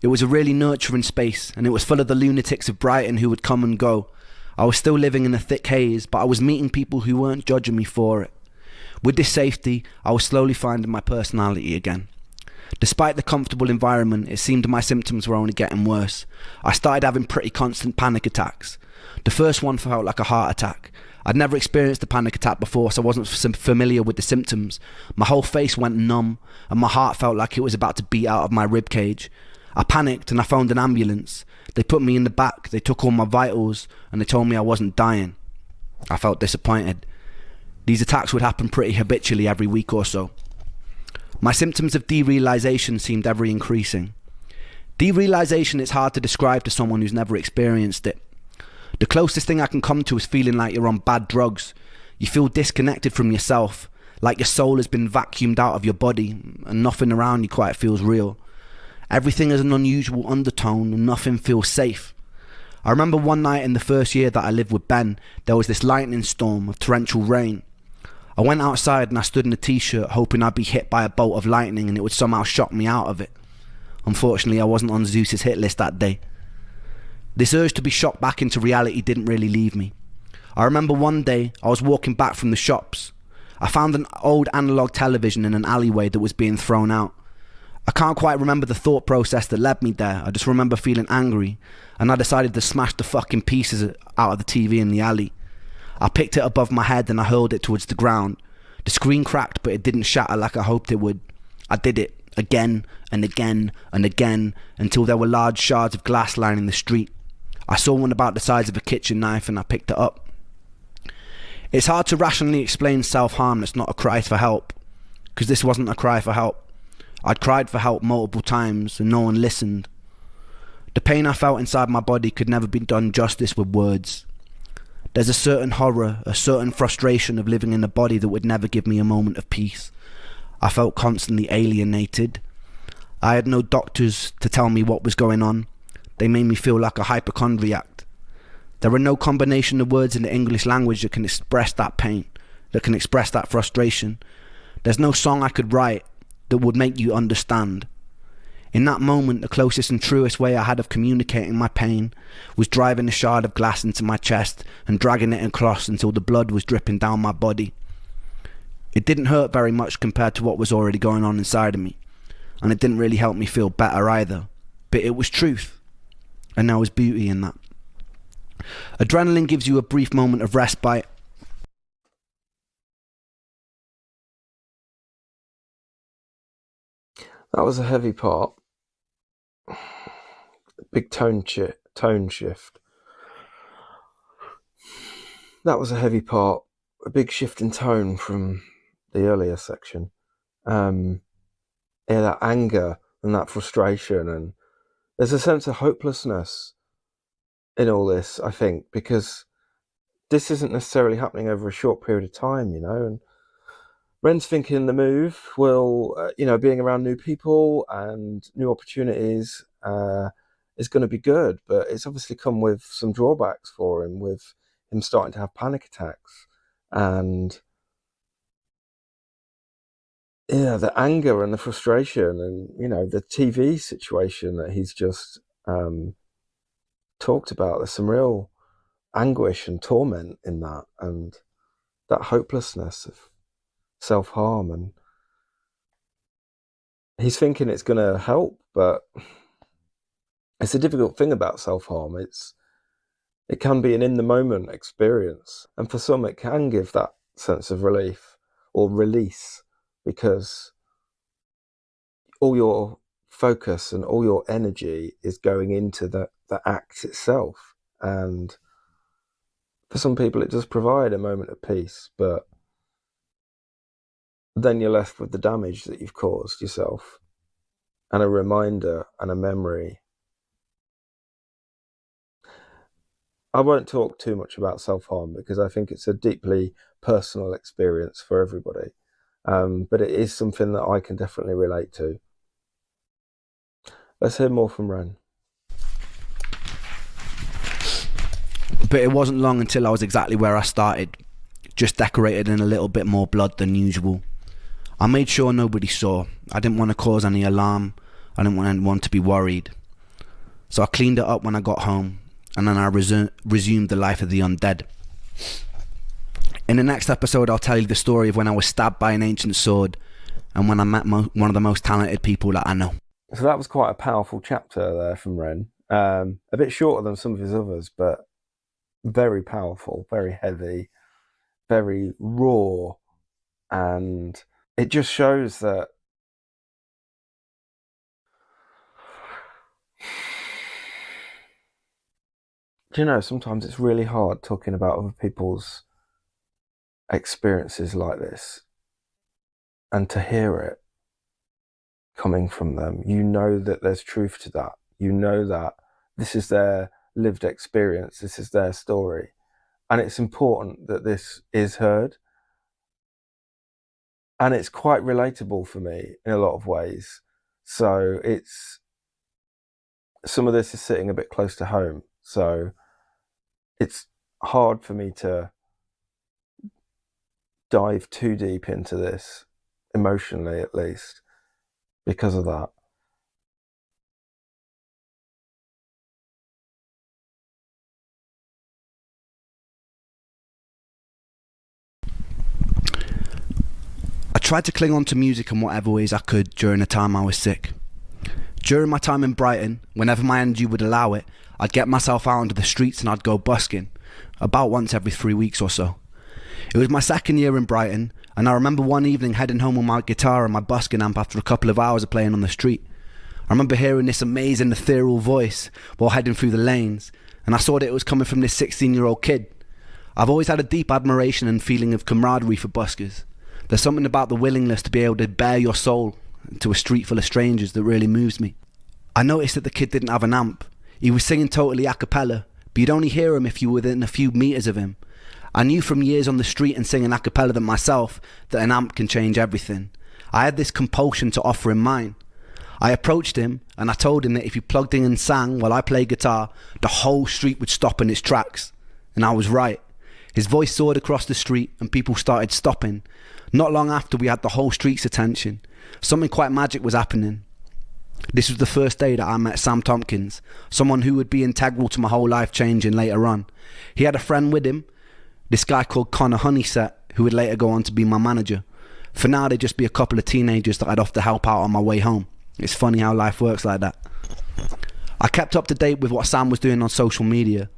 It was a really nurturing space, and it was full of the lunatics of Brighton who would come and go. I was still living in a thick haze, but I was meeting people who weren't judging me for it. With this safety, I was slowly finding my personality again. Despite the comfortable environment, it seemed my symptoms were only getting worse. I started having pretty constant panic attacks. The first one felt like a heart attack. I'd never experienced a panic attack before, so I wasn't familiar with the symptoms. My whole face went numb, and my heart felt like it was about to beat out of my ribcage. I panicked and I phoned an ambulance. They put me in the back, they took all my vitals, and they told me I wasn't dying. I felt disappointed. These attacks would happen pretty habitually every week or so. My symptoms of derealization seemed ever increasing. Derealization is hard to describe to someone who's never experienced it. The closest thing I can come to is feeling like you're on bad drugs. You feel disconnected from yourself, like your soul has been vacuumed out of your body and nothing around you quite feels real. Everything has an unusual undertone and nothing feels safe. I remember one night in the first year that I lived with Ben, there was this lightning storm of torrential rain. I went outside and I stood in a t-shirt hoping I'd be hit by a bolt of lightning and it would somehow shock me out of it. Unfortunately, I wasn't on Zeus's hit list that day. This urge to be shocked back into reality didn't really leave me. I remember one day I was walking back from the shops. I found an old analog television in an alleyway that was being thrown out. I can't quite remember the thought process that led me there. I just remember feeling angry, and I decided to smash the fucking pieces out of the TV in the alley. I picked it above my head and I hurled it towards the ground. The screen cracked, but it didn't shatter like I hoped it would. I did it again and again and again until there were large shards of glass lining the street. I saw one about the size of a kitchen knife and I picked it up. It's hard to rationally explain self-harm that's not a cry for help, because this wasn't a cry for help. I'd cried for help multiple times and no one listened. The pain I felt inside my body could never be done justice with words. There's a certain horror, a certain frustration of living in a body that would never give me a moment of peace. I felt constantly alienated. I had no doctors to tell me what was going on. They made me feel like a hypochondriac. There are no combination of words in the English language that can express that pain, that can express that frustration. There's no song I could write that would make you understand. In that moment, the closest and truest way I had of communicating my pain was driving a shard of glass into my chest and dragging it across until the blood was dripping down my body. It didn't hurt very much compared to what was already going on inside of me, and it didn't really help me feel better either, but it was truth, and there was beauty in that. Adrenaline gives you a brief moment of respite.
That was a heavy part. Big tone shift. That was a heavy part. A big shift in tone from the earlier section. That anger and that frustration, and there's a sense of hopelessness in all this, I think, because this isn't necessarily happening over a short period of time, and Ren's thinking the move will, being around new people and new opportunities is going to be good, but it's obviously come with some drawbacks for him, with him starting to have panic attacks and the anger and the frustration and, the TV situation that he's just talked about. There's some real anguish and torment in that, and that hopelessness of self-harm, and he's thinking it's going to help, but it's a difficult thing about self-harm. It can be an in-the-moment experience, and for some it can give that sense of relief or release, because all your focus and all your energy is going into the act itself, and for some people it does provide a moment of peace, but then you're left with the damage that you've caused yourself, and a reminder and a memory. I won't talk too much about self-harm because I think it's a deeply personal experience for everybody, but it is something that I can definitely relate to. Let's hear more from Ren.
But it wasn't long until I was exactly where I started, just decorated in a little bit more blood than usual. I made sure nobody saw. I didn't want to cause any alarm. I didn't want anyone to be worried. So I cleaned it up when I got home, and then I resumed the life of the undead. In the next episode, I'll tell you the story of when I was stabbed by an ancient sword, and when I met one of the most talented people that I know.
So that was quite a powerful chapter there from Ren. A bit shorter than some of his others, but very powerful, very heavy, very raw. And it just shows that sometimes it's really hard talking about other people's experiences like this, and to hear it coming from them, that there's truth to that. That this is their lived experience, this is their story, and it's important that this is heard. And it's quite relatable for me in a lot of ways. So some of this is sitting a bit close to home. So it's hard for me to dive too deep into this, emotionally at least, because of that.
I tried to cling on to music in whatever ways I could during the time I was sick. During my time in Brighton, whenever my energy would allow it, I'd get myself out onto the streets and I'd go busking, about once every 3 weeks or so. It was my second year in Brighton, and I remember one evening heading home with my guitar and my busking amp after a couple of hours of playing on the street. I remember hearing this amazing ethereal voice while heading through the lanes, and I saw that it was coming from this 16-year-old kid. I've always had a deep admiration and feeling of camaraderie for buskers. There's something about the willingness to be able to bare your soul to a street full of strangers that really moves me. I noticed that the kid didn't have an amp. He was singing totally a cappella, but you'd only hear him if you were within a few meters of him. I knew from years on the street and singing a cappella than myself that an amp can change everything. I had this compulsion to offer him mine. I approached him and I told him that if he plugged in and sang while I played guitar, the whole street would stop in its tracks. And I was right. His voice soared across the street and people started stopping. Not long after, we had the whole street's attention. Something quite magic was happening. This was the first day that I met Sam Tompkins, someone who would be integral to my whole life changing later on. He had a friend with him, this guy called Connor Honeysett, who would later go on to be my manager. For now, they'd just be a couple of teenagers that I'd have to help out on my way home. It's funny how life works like that. I kept up to date with what Sam was doing on social media.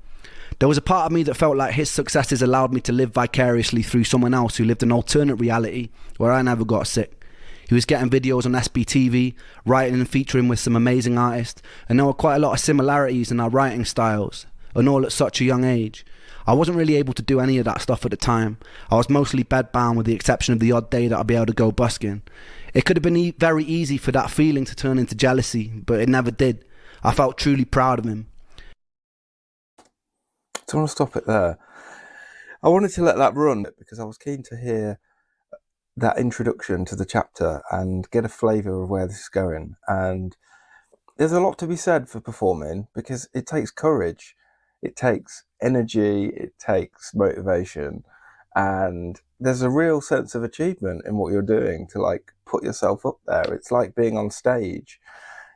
There was a part of me that felt like his successes allowed me to live vicariously through someone else who lived an alternate reality where I never got sick. He was getting videos on SBTV, writing and featuring with some amazing artists, and there were quite a lot of similarities in our writing styles, and all at such a young age. I wasn't really able to do any of that stuff at the time. I was mostly bedbound with the exception of the odd day that I'd be able to go busking. It could have been very easy for that feeling to turn into jealousy, but it never did. I felt truly proud of him.
So I want to stop it there. I wanted to let that run because I was keen to hear that introduction to the chapter and get a flavour of where this is going. And there's a lot to be said for performing because it takes courage, it takes energy, it takes motivation, and there's a real sense of achievement in what you're doing to like put yourself up there. It's like being on stage.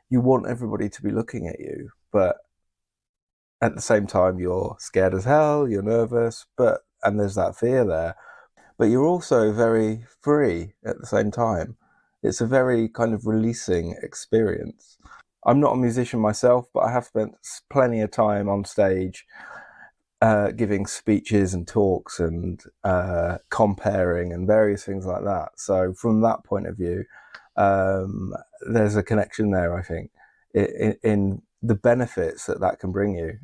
You want everybody to be looking at you, but at the same time you're scared as hell, you're nervous, and there's that fear there. But you're also very free at the same time. It's a very kind of releasing experience. I'm not a musician myself, but I have spent plenty of time on stage giving speeches and talks and comparing and various things like that. So from that point of view, there's a connection there, I think, in the benefits that can bring you.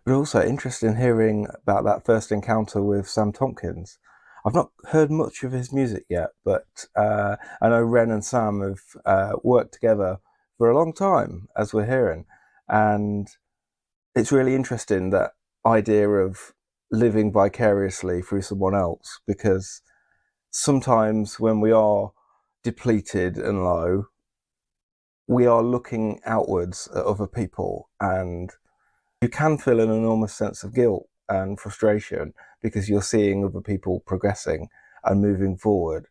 But also interested in hearing about that first encounter with Sam Tompkins. I've not heard much of his music yet, but I know Ren and Sam have worked together for a long time, as we're hearing. And it's really interesting, that idea of living vicariously through someone else, because sometimes when we are depleted and low, we are looking outwards at other people, and you can feel an enormous sense of guilt and frustration because you're seeing other people progressing and moving forward.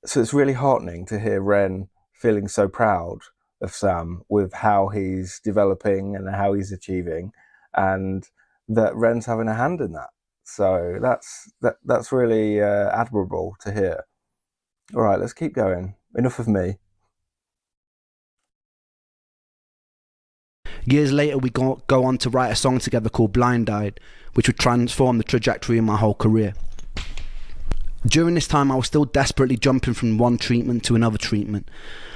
So it's really heartening to hear Ren feeling so proud of Sam with how he's developing and how he's achieving, and that Ren's having a hand in that. So that's really admirable to hear. All right, let's keep going. Enough of me.
Years later, we go on to write a song together called Blind Eyed, which would transform the trajectory of my whole career. During this time, I was still desperately jumping from one treatment to another treatment.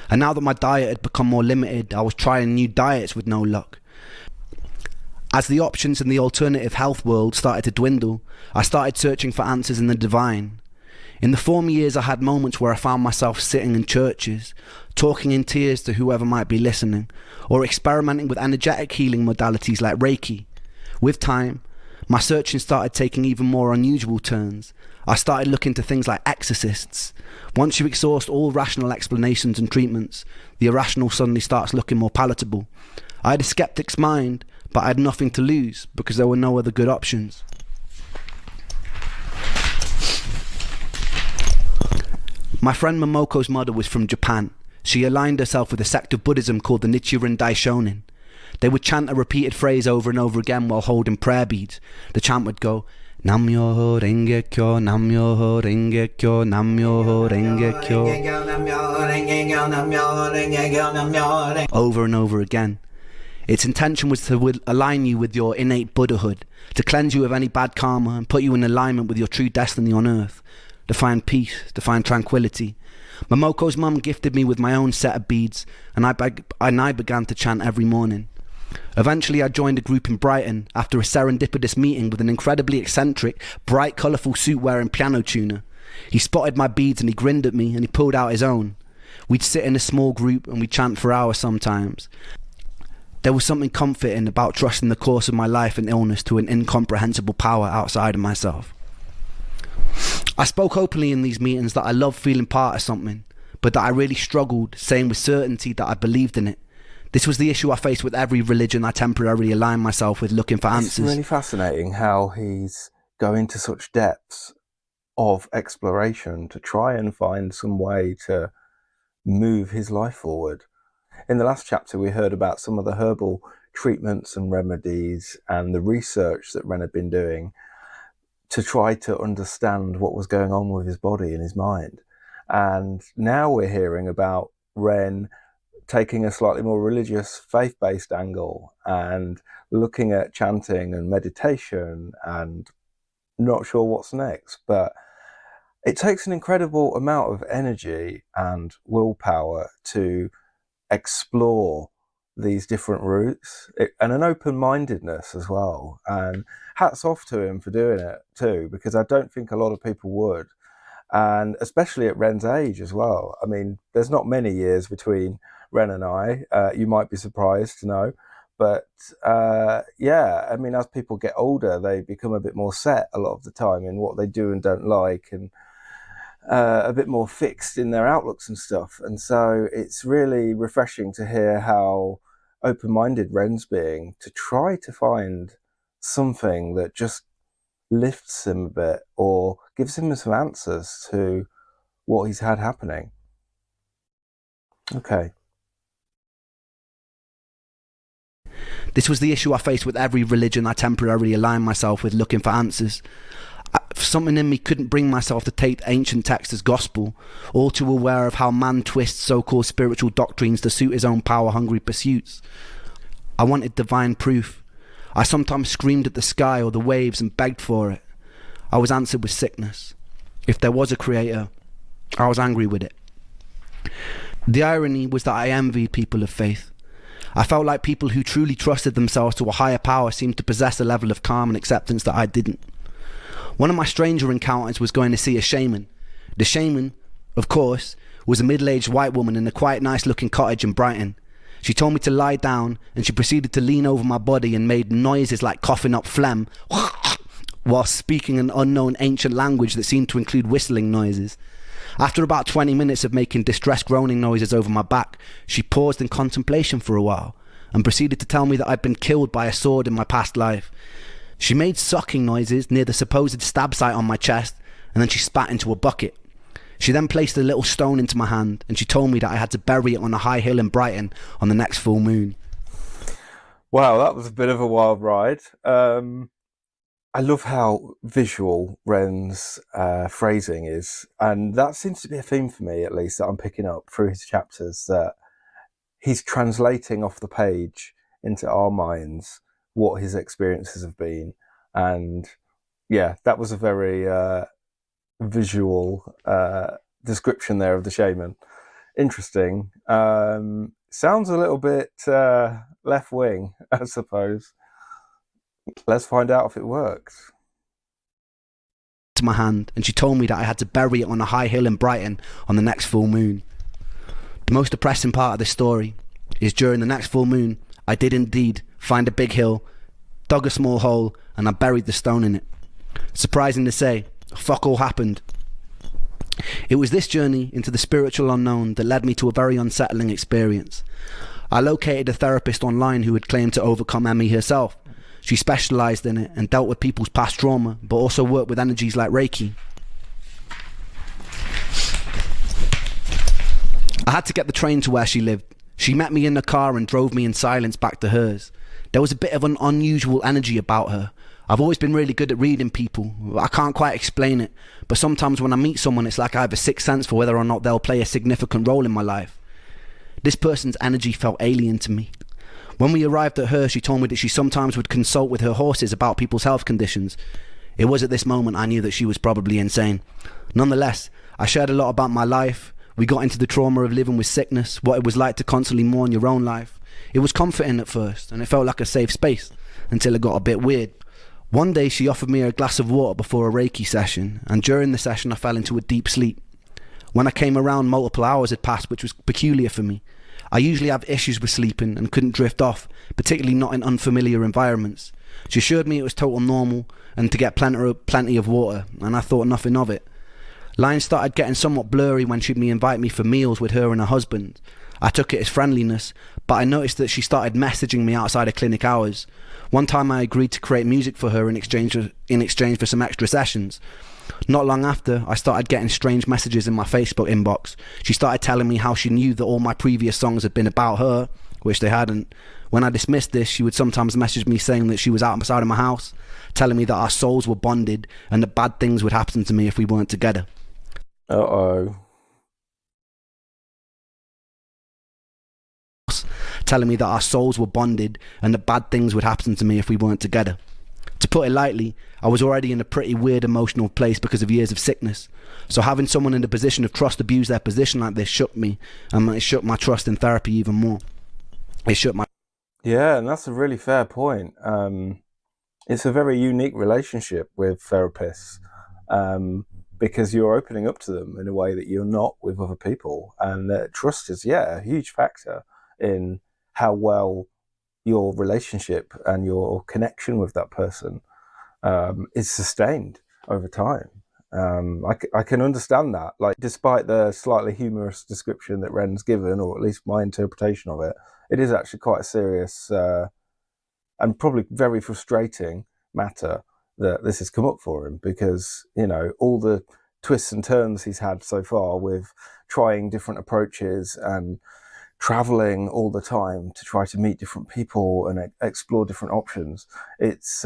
And now that my diet had become more limited, I was trying new diets with no luck. As the options in the alternative health world started to dwindle, I started searching for answers in the divine. In the former years, I had moments where I found myself sitting in churches, talking in tears to whoever might be listening, or experimenting with energetic healing modalities like Reiki. With time, my searching started taking even more unusual turns. I started looking to things like exorcists. Once you exhaust all rational explanations and treatments, the irrational suddenly starts looking more palatable. I had a skeptic's mind, but I had nothing to lose because there were no other good options. My friend Momoko's mother was from Japan. She aligned herself with a sect of Buddhism called the Nichiren Daishonin. They would chant a repeated phrase over and over again while holding prayer beads. The chant would go, Nam-myoho Renge-kyo, Nam-myoho Renge-kyo, Nam-myoho Renge-kyo, over and over again. Its intention was to align you with your innate Buddhahood, to cleanse you of any bad karma and put you in alignment with your true destiny on earth, to find peace, to find tranquility. Momoko's mum gifted me with my own set of beads, and I began to chant every morning. Eventually I joined a group in Brighton after a serendipitous meeting with an incredibly eccentric, bright colourful suit-wearing piano tuner. He spotted my beads and he grinned at me and he pulled out his own. We'd sit in a small group and we'd chant for hours sometimes. There was something comforting about trusting the course of my life and illness to an incomprehensible power outside of myself. I spoke openly in these meetings that I loved feeling part of something, but that I really struggled saying with certainty that I believed in it. This was the issue I faced with every religion I temporarily aligned myself with looking for answers.
It's really fascinating how he's going to such depths of exploration to try and find some way to move his life forward. In the last chapter, we heard about some of the herbal treatments and remedies and the research that Ren had been doing to try to understand what was going on with his body and his mind. And now we're hearing about Ren taking a slightly more religious, faith-based angle and looking at chanting and meditation and not sure what's next. But it takes an incredible amount of energy and willpower to explore these different routes and an open-mindedness as well. And hats off to him for doing it too, because I don't think a lot of people would. And especially at Ren's age as well. I mean, there's not many years between Ren and I. You might be surprised to know. But yeah, I mean, as people get older, they become a bit more set a lot of the time in what they do and don't like, and a bit more fixed in their outlooks and stuff. And so it's really refreshing to hear how open-minded Ren's being to try to find something that just lifts him a bit or gives him some answers to what he's had happening. Okay.
This was the issue I faced with every religion I temporarily aligned myself with looking for answers. Something in me couldn't bring myself to take ancient texts as gospel, all too aware of how man twists so-called spiritual doctrines to suit his own power-hungry pursuits. I wanted divine proof. I sometimes screamed at the sky or the waves and begged for it. I was answered with sickness. If there was a creator, I was angry with it. The irony was that I envied people of faith. I felt like people who truly trusted themselves to a higher power seemed to possess a level of calm and acceptance that I didn't. One of my stranger encounters was going to see a shaman. The shaman, of course, was a middle-aged white woman in a quite nice-looking cottage in Brighton. She told me to lie down, and she proceeded to lean over my body and made noises like coughing up phlegm, while speaking an unknown ancient language that seemed to include whistling noises. After about 20 minutes of making distressed groaning noises over my back, she paused in contemplation for a while, and proceeded to tell me that I'd been killed by a sword in my past life. She made sucking noises near the supposed stab site on my chest, and then she spat into a bucket. She then placed a little stone into my hand, and she told me that I had to bury it on a high hill in Brighton on the next full moon.
Wow, that was a bit of a wild ride. I love how visual Ren's phrasing is, and that seems to be a theme for me, at least, that I'm picking up through his chapters, that he's translating off the page into our minds what his experiences have been. And yeah, that was a very visual description there of the shaman. Interesting. Sounds a little bit left wing, I suppose. Let's find out if it works.
To my hand, and she told me that I had to bury it on a high hill in Brighton on the next full moon. The most depressing part of this story is during the next full moon, I did indeed find a big hill, dug a small hole, and I buried the stone in it. Surprising to say, fuck all happened. It was this journey into the spiritual unknown that led me to a very unsettling experience. I located a therapist online who had claimed to overcome ME herself. She specialised in it and dealt with people's past trauma, but also worked with energies like Reiki. I had to get the train to where she lived. She met me in the car and drove me in silence back to hers. There was a bit of an unusual energy about her. I've always been really good at reading people. I can't quite explain it, but sometimes when I meet someone, it's like I have a sixth sense for whether or not they'll play a significant role in my life. This person's energy felt alien to me. When we arrived at her, she told me that she sometimes would consult with her horses about people's health conditions. It was at this moment I knew that she was probably insane. Nonetheless, I shared a lot about my life. We got into the trauma of living with sickness, what it was like to constantly mourn your own life. It was comforting at first, and it felt like a safe space, until it got a bit weird. One day she offered me a glass of water before a Reiki session, and during the session I fell into a deep sleep. When I came around, multiple hours had passed, which was peculiar for me. I usually have issues with sleeping and couldn't drift off, particularly not in unfamiliar environments. She assured me it was total normal and to get plenty of water, and I thought nothing of it. Lines started getting somewhat blurry when she'd invite me for meals with her and her husband. I took it as friendliness, but I noticed that she started messaging me outside of clinic hours. One time I agreed to create music for her in exchange for some extra sessions. Not long after, I started getting strange messages in my Facebook inbox. She started telling me how she knew that all my previous songs had been about her, which they hadn't. When I dismissed this, she would sometimes message me saying that she was outside of my house, telling me that our souls were bonded and that bad things would happen to me if we weren't together.
Uh-oh.
Telling me that our souls were bonded and that bad things would happen to me if we weren't together. To put it lightly, I was already in a pretty weird emotional place because of years of sickness. So having someone in a position of trust abuse their position like this shook me, and it shook my trust in therapy even more. It shook my...
Yeah, and that's a really fair point. It's a very unique relationship with therapists, because you're opening up to them in a way that you're not with other people. And trust is, a huge factor in how well your relationship and your connection with that person is sustained over time. I can understand that. Like, despite the slightly humorous description that Ren's given, or at least my interpretation of it, it is actually quite a serious and probably very frustrating matter that this has come up for him, because, all the twists and turns he's had so far with trying different approaches and traveling all the time to try to meet different people and explore different options. It's,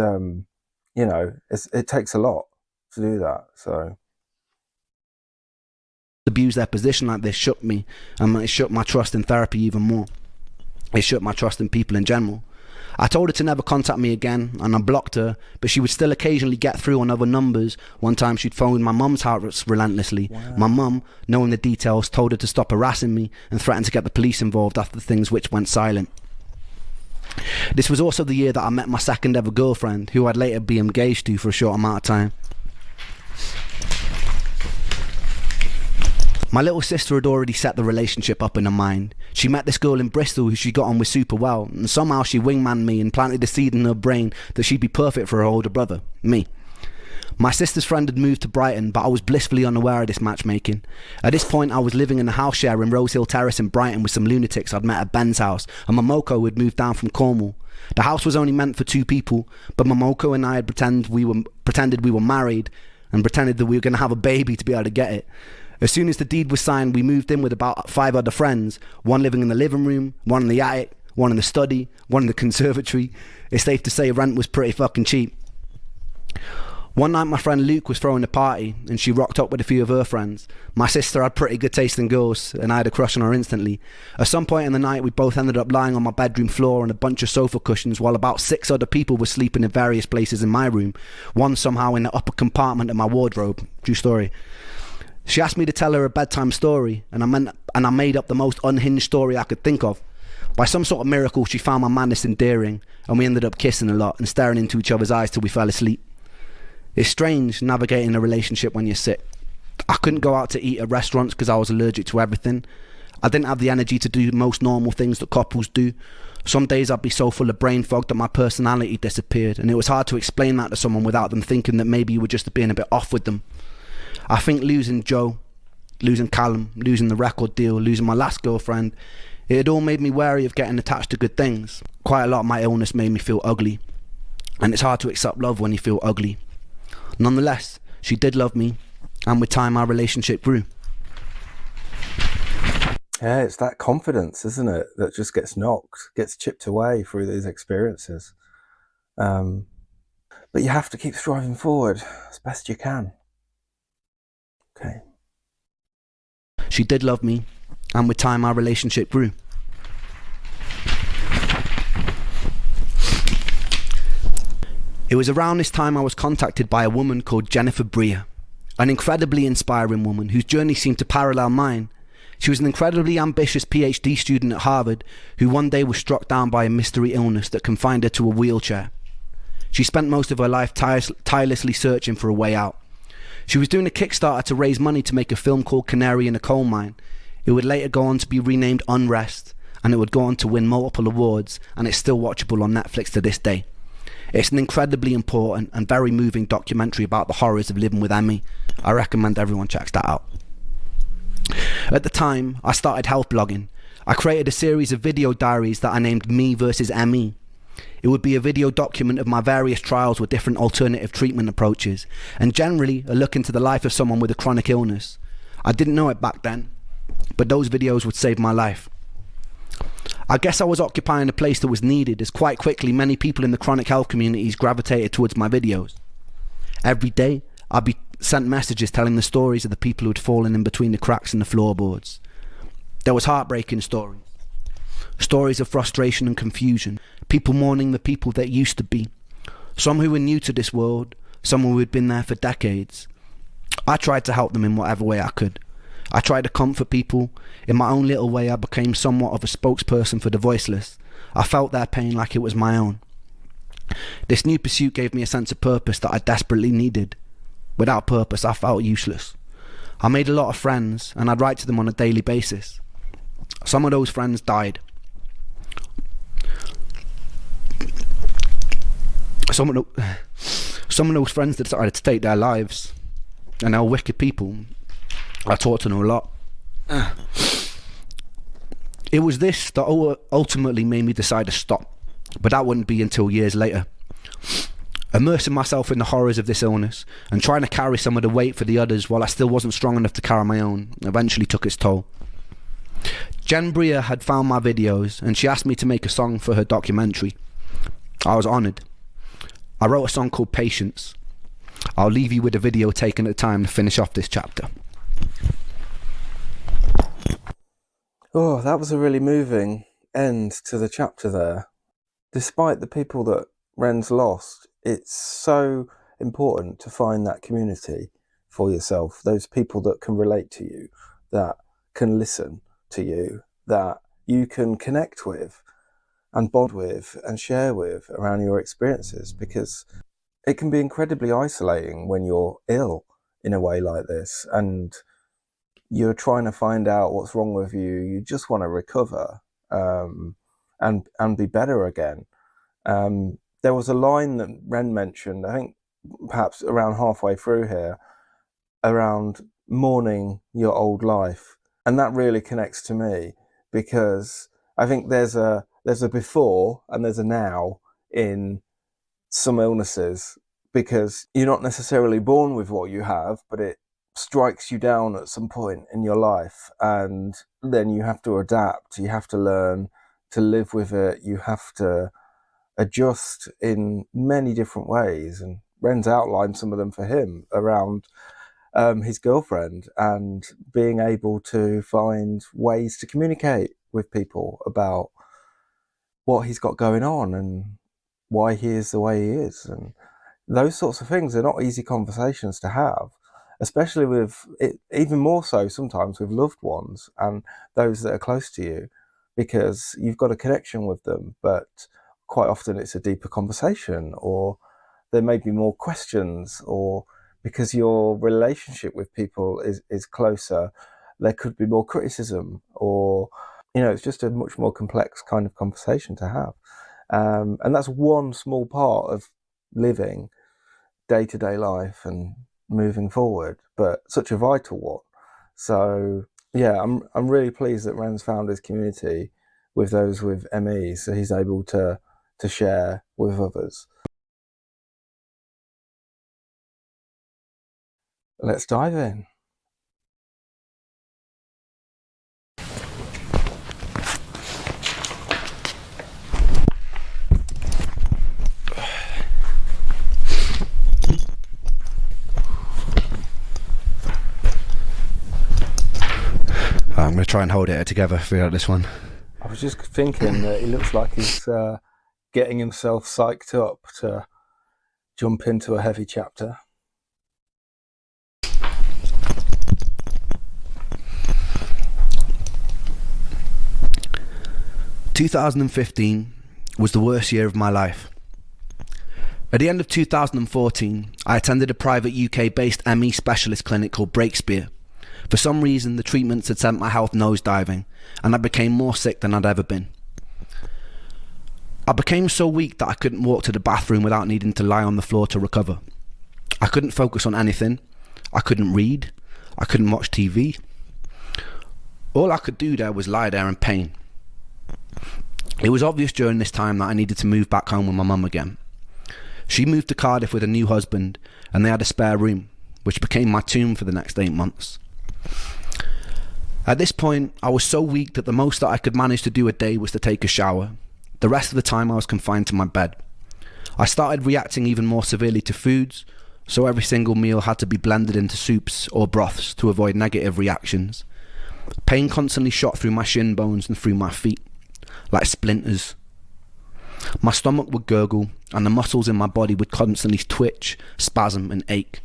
it takes a lot to do that. So
abuse their position like this shook me, and it shook my trust in therapy even more. It shook my trust in people in general. I told her to never contact me again, and I blocked her, but she would still occasionally get through on other numbers. One time she'd phoned my mum's house relentlessly. Wow. My mum, knowing the details, told her to stop harassing me and threatened to get the police involved after things which went silent. This was also the year that I met my second ever girlfriend, who I'd later be engaged to for a short amount of time. My little sister had already set the relationship up in her mind. She met this girl in Bristol who she got on with super well, and somehow she wingmanned me and planted the seed in her brain that she'd be perfect for her older brother, me. My sister's friend had moved to Brighton, but I was blissfully unaware of this matchmaking. At this point, I was living in a house share in Rose Hill Terrace in Brighton with some lunatics I'd met at Ben's house, and Momoko had moved down from Cornwall. The house was only meant for 2 people, but Momoko and I had pretended we were married and pretended that we were going to have a baby to be able to get it. As soon as the deed was signed, we moved in with about 5 other friends, one living in the living room, one in the attic, one in the study, one in the conservatory. It's safe to say rent was pretty fucking cheap. One night my friend Luke was throwing a party and she rocked up with a few of her friends. My sister had pretty good taste in girls and I had a crush on her instantly. At some point in the night we both ended up lying on my bedroom floor on a bunch of sofa cushions while about 6 other people were sleeping in various places in my room, one somehow in the upper compartment of my wardrobe. True story. She asked me to tell her a bedtime story and I made up the most unhinged story I could think of. By some sort of miracle she found my madness endearing and we ended up kissing a lot and staring into each other's eyes till we fell asleep. It's strange navigating a relationship when you're sick. I couldn't go out to eat at restaurants because I was allergic to everything. I didn't have the energy to do most normal things that couples do. Some days I'd be so full of brain fog that my personality disappeared, and it was hard to explain that to someone without them thinking that maybe you were just being a bit off with them. I think losing Joe, losing Callum, losing the record deal, losing my last girlfriend, it had all made me wary of getting attached to good things. Quite a lot of my illness made me feel ugly, and it's hard to accept love when you feel ugly. Nonetheless, she did love me, and with time our relationship grew.
Yeah, it's that confidence, isn't it, that just gets knocked, gets chipped away through these experiences. But you have to keep striving forward as best you can. Okay.
She did love me, and with time our relationship grew. It was around this time I was contacted by a woman called Jennifer Breer, an incredibly inspiring woman whose journey seemed to parallel mine. She was an incredibly ambitious PhD student at Harvard who one day was struck down by a mystery illness that confined her to a wheelchair. She spent most of her life tirelessly searching for a way out. She was doing a Kickstarter to raise money to make a film called Canary in a Coal Mine. It would later go on to be renamed Unrest, and it would go on to win multiple awards, and it's still watchable on Netflix to this day. It's an incredibly important and very moving documentary about the horrors of living with ME. I recommend everyone checks that out. At the time, I started health blogging. I created a series of video diaries that I named Me versus ME. It would be a video document of my various trials with different alternative treatment approaches, and generally a look into the life of someone with a chronic illness. I didn't know it back then, but those videos would save my life. I guess I was occupying a place that was needed, as quite quickly many people in the chronic health communities gravitated towards my videos. Every day, I'd be sent messages telling the stories of the people who had fallen in between the cracks in the floorboards. There was heartbreaking stories. Stories of frustration and confusion. People mourning the people that used to be. Some who were new to this world, some who had been there for decades. I tried to help them in whatever way I could. I tried to comfort people. In my own little way, I became somewhat of a spokesperson for the voiceless. I felt their pain like it was my own. This new pursuit gave me a sense of purpose that I desperately needed. Without purpose, I felt useless. I made a lot of friends, and I'd write to them on a daily basis. Some of those friends died. Some of those friends decided to take their lives, and they were wicked people. I talked to them a lot. It was this that ultimately made me decide to stop, but that wouldn't be until years later. Immersing myself in the horrors of this illness and trying to carry some of the weight for the others while I still wasn't strong enough to carry my own eventually took its toll. Jen Breer had found my videos and she asked me to make a song for her documentary. I was honoured. I wrote a song called Patience. I'll leave you with a video taken at a time to finish off this chapter.
Oh, that was a really moving end to the chapter there. Despite the people that Ren's lost, it's so important to find that community for yourself, those people that can relate to you, that can listen to you, that you can connect with and bond with and share with around your experiences, because it can be incredibly isolating when you're ill in a way like this and you're trying to find out what's wrong with you. You just want to recover and be better again. There was a line that Ren mentioned, I think perhaps around halfway through here, around mourning your old life. And that really connects to me, because I think there's a before and there's a now in some illnesses, because you're not necessarily born with what you have, but it strikes you down at some point in your life, and then you have to adapt, you have to learn to live with it, you have to adjust in many different ways. And Ren's outlined some of them for him around his girlfriend and being able to find ways to communicate with people about what he's got going on and why he is the way he is. And those sorts of things are not easy conversations to have, especially with it, even more so sometimes with loved ones and those that are close to you, because you've got a connection with them, but quite often it's a deeper conversation, or there may be more questions, or because your relationship with people is closer, there could be more criticism, or it's just a much more complex kind of conversation to have. And that's one small part of living day-to-day life and moving forward, but such a vital one. So yeah, I'm really pleased that Ren's found his community with those with ME, so he's able to share with others. Let's dive in.
I'm going to try and hold it together for this one.
I was just thinking that he looks like he's getting himself psyched up to jump into a heavy chapter.
"2015 was the worst year of my life. At the end of 2014, I attended a private UK-based ME specialist clinic called Breakspear. For some reason, the treatments had sent my health nosediving, and I became more sick than I'd ever been. I became so weak that I couldn't walk to the bathroom without needing to lie on the floor to recover. I couldn't focus on anything. I couldn't read. I couldn't watch TV. All I could do there was lie there in pain. It was obvious during this time that I needed to move back home with my mum again. She moved to Cardiff with a new husband, and they had a spare room, which became my tomb for the next 8 months. At this point, I was so weak that the most that I could manage to do a day was to take a shower. The rest of the time I was confined to my bed. I started reacting even more severely to foods, so every single meal had to be blended into soups or broths to avoid negative reactions. Pain constantly shot through my shin bones and through my feet, like splinters. My stomach would gurgle, and the muscles in my body would constantly twitch, spasm, and ache.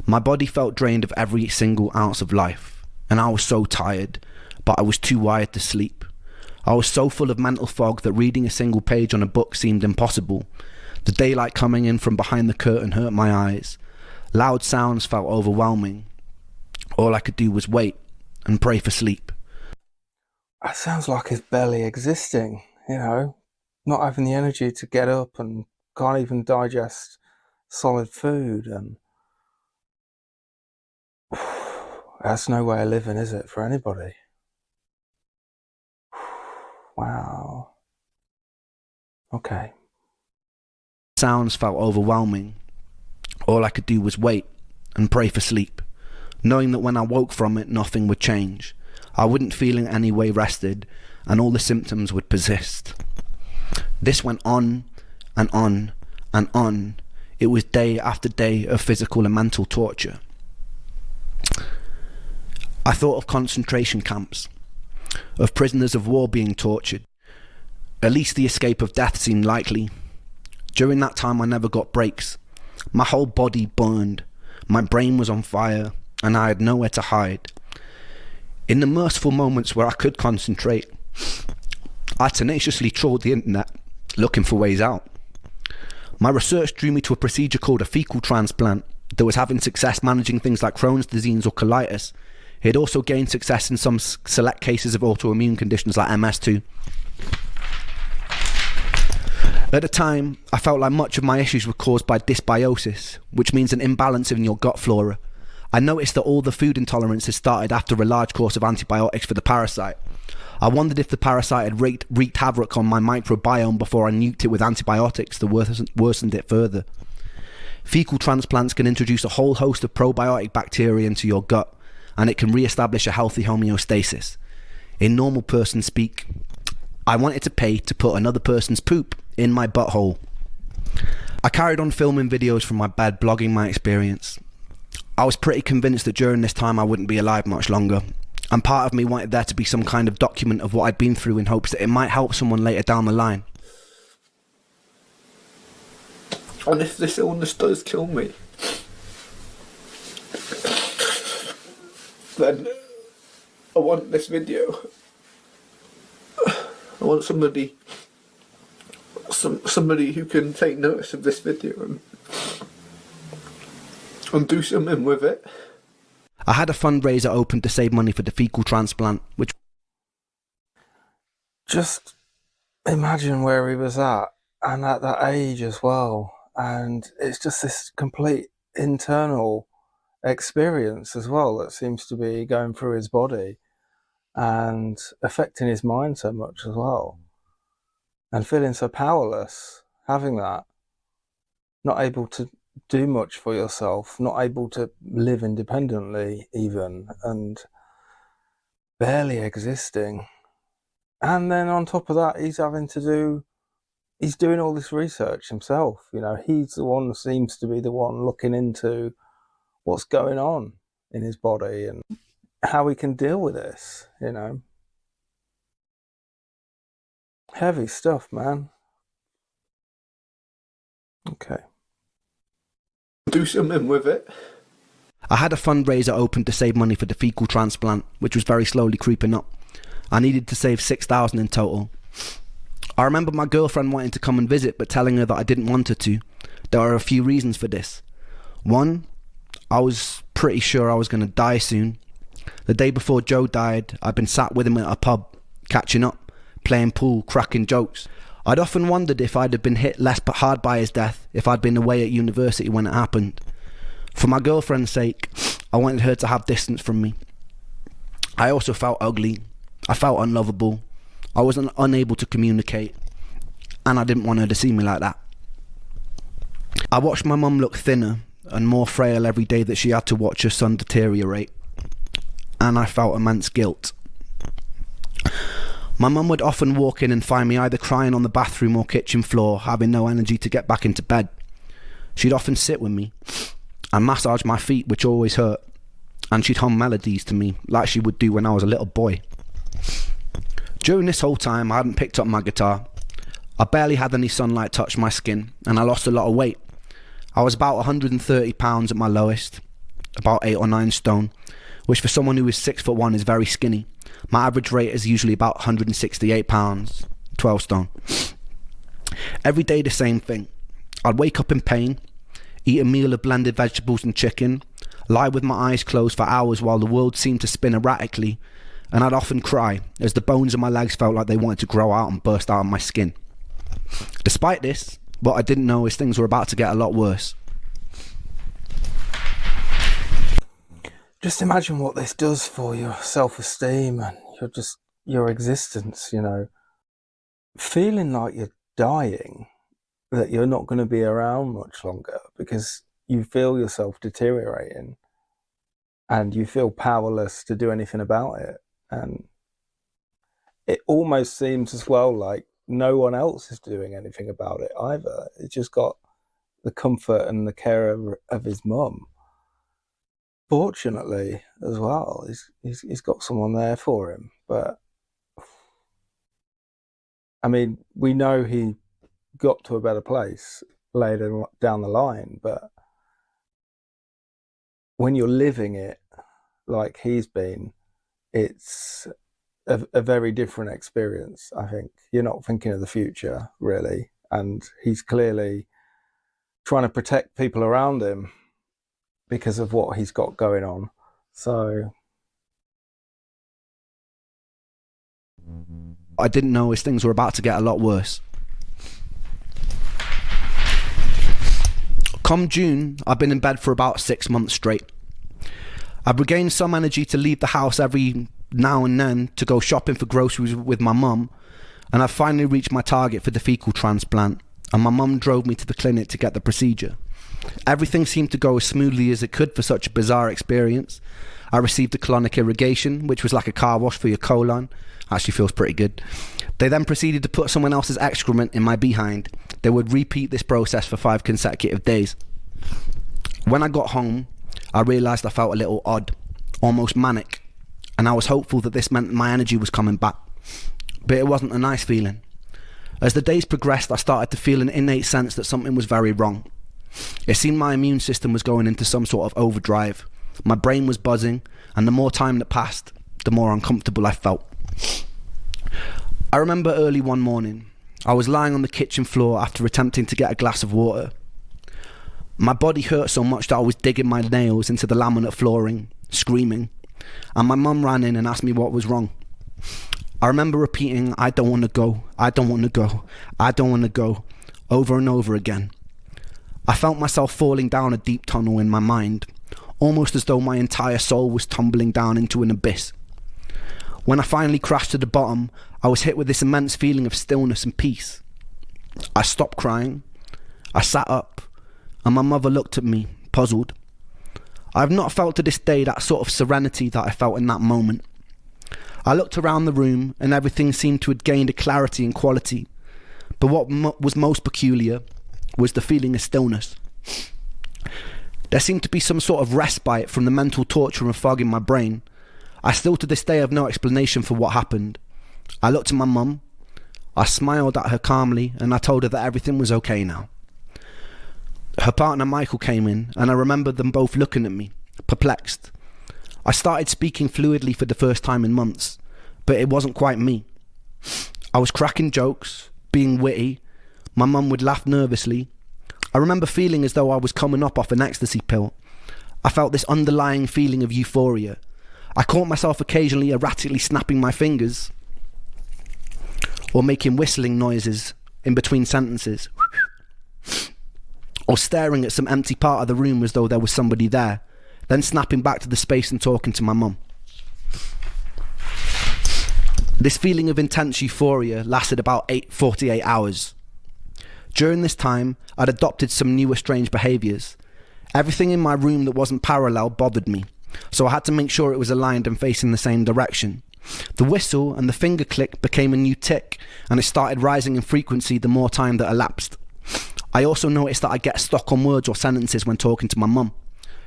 My body felt drained of every single ounce of life, and I was so tired, but I was too wired to sleep. I was so full of mental fog that reading a single page on a book seemed impossible. The daylight coming in from behind the curtain hurt my eyes. Loud sounds felt overwhelming. All I could do was wait and pray for sleep.
That sounds like his belly existing, not having the energy to get up and can't even digest solid food. And that's no way of living, is it, for anybody? Wow. Okay.
Sounds felt overwhelming. All I could do was wait and pray for sleep, knowing that when I woke from it, nothing would change. I wouldn't feel in any way rested, and all the symptoms would persist. This went on and on and on. It was day after day of physical and mental torture. I thought of concentration camps, of prisoners of war being tortured. At least the escape of death seemed likely. During that time I never got breaks. My whole body burned, my brain was on fire, and I had nowhere to hide. In the merciful moments where I could concentrate, I tenaciously trawled the internet, looking for ways out. My research drew me to a procedure called a fecal transplant that was having success managing things like Crohn's disease or colitis. It had also gained success in some select cases of autoimmune conditions like MS too. At the time, I felt like much of my issues were caused by dysbiosis, which means an imbalance in your gut flora. I noticed that all the food intolerances started after a large course of antibiotics for the parasite. I wondered if the parasite had wreaked havoc on my microbiome before I nuked it with antibiotics that worsened it further. Fecal transplants can introduce a whole host of probiotic bacteria into your gut, and it can re-establish a healthy homeostasis. In normal person speak, I wanted to pay to put another person's poop in my butthole. I carried on filming videos from my bed, blogging my experience. I was pretty convinced that during this time I wouldn't be alive much longer, and part of me wanted there to be some kind of document of what I'd been through in hopes that it might help someone later down the line.
And if this illness does kill me, then I want this video. I want somebody who can take notice of this video and do something with it.
I had a fundraiser open to save money for the fecal transplant, which...
Just imagine where he was at, and at that age as well. And it's just this complete internal experience as well that seems to be going through his body and affecting his mind so much as well. And feeling so powerless, having that, not able to do much for yourself, not able to live independently even, and barely existing. And then on top of that, he's doing all this research himself. You know, he's the one, seems to be the one looking into what's going on in his body and how he can deal with this, you know. Heavy stuff, man. Okay.
Do something with it.
I had a fundraiser open to save money for the fecal transplant, which was very slowly creeping up. I needed to save $6,000 in total. I remember my girlfriend wanting to come and visit, but telling her that I didn't want her to. There are a few reasons for this. One, I was pretty sure I was going to die soon. The day before Joe died, I'd been sat with him at a pub, catching up, playing pool, cracking jokes. I'd often wondered if I'd have been hit less hard by his death if I'd been away at university when it happened. For my girlfriend's sake, I wanted her to have distance from me. I also felt ugly. I felt unlovable. I was unable to communicate, and I didn't want her to see me like that. I watched my mum look thinner and more frail every day that she had to watch her son deteriorate, and I felt immense guilt. My mum would often walk in and find me either crying on the bathroom or kitchen floor, having no energy to get back into bed. She'd often sit with me and massage my feet, which always hurt, and she'd hum melodies to me like she would do when I was a little boy. During this whole time, I hadn't picked up my guitar. I barely had any sunlight touch my skin, and I lost a lot of weight. I was about 130 pounds at my lowest, about 8 or 9 stone, which for someone who is 6'1" is very skinny. My average weight is usually about 168 pounds, 12 stone. Every day the same thing. I'd wake up in pain, eat a meal of blended vegetables and chicken, lie with my eyes closed for hours while the world seemed to spin erratically, and I'd often cry as the bones of my legs felt like they wanted to grow out and burst out of my skin. Despite this, what I didn't know is things were about to get a lot worse.
Just imagine what this does for your self-esteem and your existence, you know. Feeling like you're dying, that you're not going to be around much longer because you feel yourself deteriorating and you feel powerless to do anything about it. And it almost seems as well like no one else is doing anything about it either. It's just got the comfort and the care of his mum. Fortunately, as well, he's got someone there for him. But I mean, we know he got to a better place later down the line, but when you're living it like he's been, it's a very different experience, I think. You're not thinking of the future, really. And he's clearly trying to protect people around him because of what he's got going on. So
I didn't know is things were about to get a lot worse. Come June, I've been in bed for about 6 months straight. I've regained some energy to leave the house every now and then to go shopping for groceries with my mum, and I've finally reached my target for the fecal transplant, and my mum drove me to the clinic to get the procedure. Everything seemed to go as smoothly as it could for such a bizarre experience. I received a colonic irrigation, which was like a car wash for your colon. Actually feels pretty good. They then proceeded to put someone else's excrement in my behind, They would repeat this process for 5 consecutive days. When I got home, I realised I felt a little odd, almost manic, and I was hopeful that this meant my energy was coming back. But it wasn't a nice feeling. As the days progressed, I started to feel an innate sense that something was very wrong. It seemed my immune system was going into some sort of overdrive. My brain was buzzing, and the more time that passed, the more uncomfortable I felt. I remember early one morning, I was lying on the kitchen floor after attempting to get a glass of water. My body hurt so much that I was digging my nails into the laminate flooring, screaming, and my mum ran in and asked me what was wrong. I remember repeating, "I don't want to go, I don't want to go, I don't want to go," over and over again. I felt myself falling down a deep tunnel in my mind, almost as though my entire soul was tumbling down into an abyss. When I finally crashed to the bottom, I was hit with this immense feeling of stillness and peace. I stopped crying, I sat up, and my mother looked at me, puzzled. I have not felt to this day that sort of serenity that I felt in that moment. I looked around the room and everything seemed to have gained a clarity and quality, but what was most peculiar was the feeling of stillness. There seemed to be some sort of respite from the mental torture and fog in my brain. I still to this day have no explanation for what happened. I looked at my mum, I smiled at her calmly, and I told her that everything was okay now. Her partner Michael came in, and I remember them both looking at me, perplexed. I started speaking fluidly for the first time in months, but it wasn't quite me. I was cracking jokes, being witty. My mum would laugh nervously. I remember feeling as though I was coming up off an ecstasy pill. I felt this underlying feeling of euphoria. I caught myself occasionally erratically snapping my fingers or making whistling noises in between sentences, or staring at some empty part of the room as though there was somebody there, then snapping back to the space and talking to my mum. This feeling of intense euphoria lasted about 48 hours. During this time, I'd adopted some newer strange behaviours. Everything in my room that wasn't parallel bothered me, so I had to make sure it was aligned and facing the same direction. The whistle and the finger click became a new tick, and it started rising in frequency the more time that elapsed. I also noticed that I get stuck on words or sentences when talking to my mum.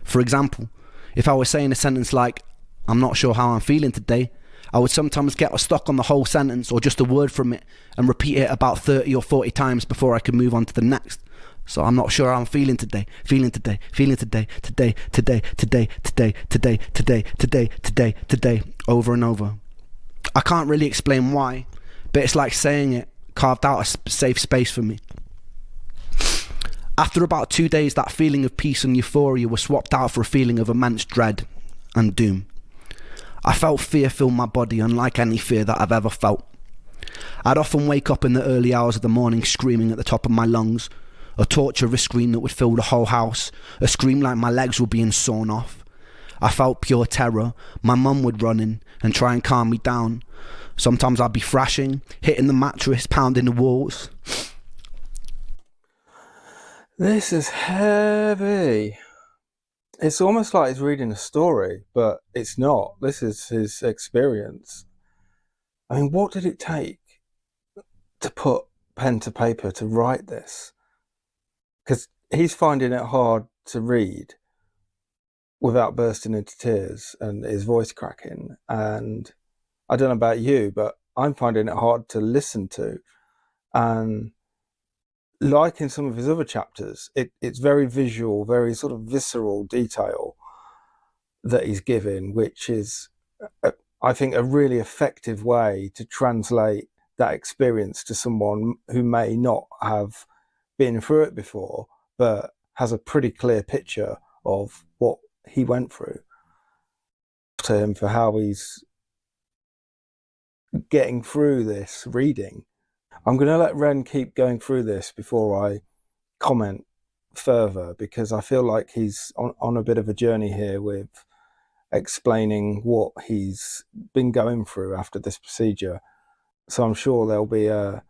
For example, if I was saying a sentence like, "I'm not sure how I'm feeling today," I would sometimes get stuck on the whole sentence or just a word from it and repeat it about 30 or 40 times before I could move on to the next. So I'm not sure how I'm feeling today, feeling today, today, over and over. I can't really explain why, but it's like saying it carved out a safe space for me. After about 2 days, that feeling of peace and euphoria was swapped out for a feeling of immense dread and doom. I felt fear fill my body unlike any fear that I've ever felt. I'd often wake up in the early hours of the morning screaming at the top of my lungs, a torture scream that would fill the whole house, a scream like my legs were being sawn off. I felt pure terror. My mum would run in and try and calm me down. Sometimes I'd be thrashing, hitting the mattress, pounding the walls.
This is heavy. It's almost like he's reading a story, but it's not. This is his experience. I mean, what did it take to put pen to paper to write this? Because he's finding it hard to read without bursting into tears and his voice cracking. And I don't know about you, but I'm finding it hard to listen to. And like in some of his other chapters, it's very visual, very sort of visceral detail that he's giving, which is, I think, a really effective way to translate that experience to someone who may not have been through it before, but has a pretty clear picture of what he went through. To him for how he's getting through this reading. I'm going to let Ren keep going through this before I comment further, because I feel like he's on a bit of a journey here with explaining what he's been going through after this procedure. So I'm sure there'll be a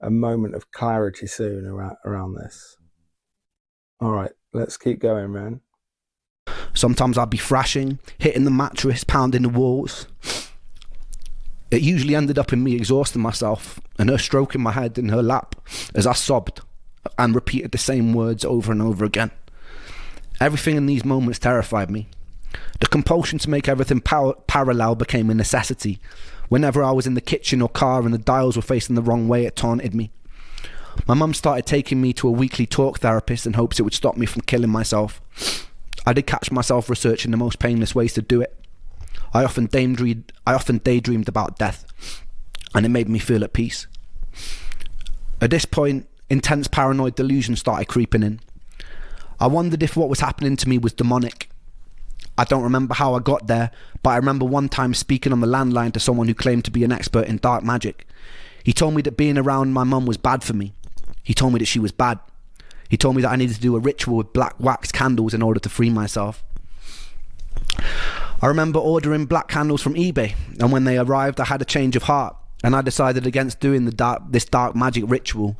moment of clarity soon around this. All right, let's keep going, Ren.
Sometimes I'd be thrashing, hitting the mattress, pounding the walls. It usually ended up in me exhausting myself and her stroking my head in her lap as I sobbed and repeated the same words over and over again. Everything in these moments terrified me. The compulsion to make everything parallel became a necessity. Whenever I was in the kitchen or car and the dials were facing the wrong way, it taunted me. My mum started taking me to a weekly talk therapist in hopes it would stop me from killing myself. I did catch myself researching the most painless ways to do it. I often daydreamed about death, and it made me feel at peace. At this point, intense paranoid delusions started creeping in. I wondered if what was happening to me was demonic. I don't remember how I got there, but I remember one time speaking on the landline to someone who claimed to be an expert in dark magic. He told me that being around my mum was bad for me. He told me that she was bad. He told me that I needed to do a ritual with black wax candles in order to free myself. I remember ordering black candles from eBay, and when they arrived I had a change of heart, and I decided against doing this dark magic ritual.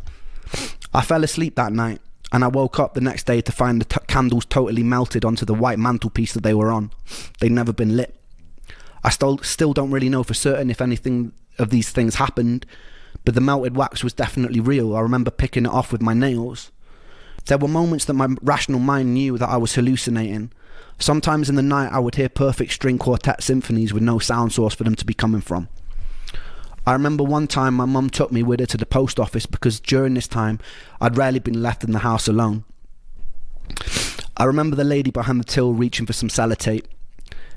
I fell asleep that night, and I woke up the next day to find the candles totally melted onto the white mantelpiece that they were on. They'd never been lit. I still don't really know for certain if anything of these things happened, but the melted wax was definitely real. I remember picking it off with my nails. There were moments that my rational mind knew that I was hallucinating. Sometimes in the night I would hear perfect string quartet symphonies with no sound source for them to be coming from. I remember one time my mum took me with her to the post office because during this time I'd rarely been left in the house alone. I remember the lady behind the till reaching for some sellotape.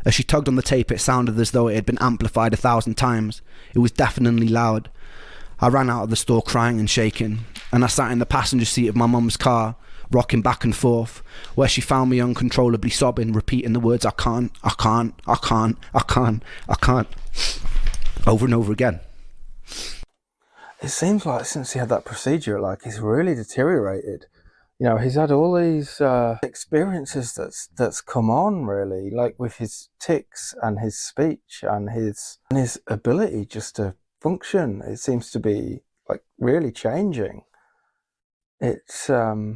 As she tugged on the tape, it sounded as though it had been amplified 1,000 times. It was deafeningly loud. I ran out of the store crying and shaking, and I sat in the passenger seat of my mum's car, rocking back and forth, where she found me uncontrollably sobbing, repeating the words, I can't, over and over again.
It seems like since he had that procedure, like he's really deteriorated. You know, he's had all these experiences that's come on, really, like with his tics and his speech and his ability just to function. It seems to be like really changing. It's it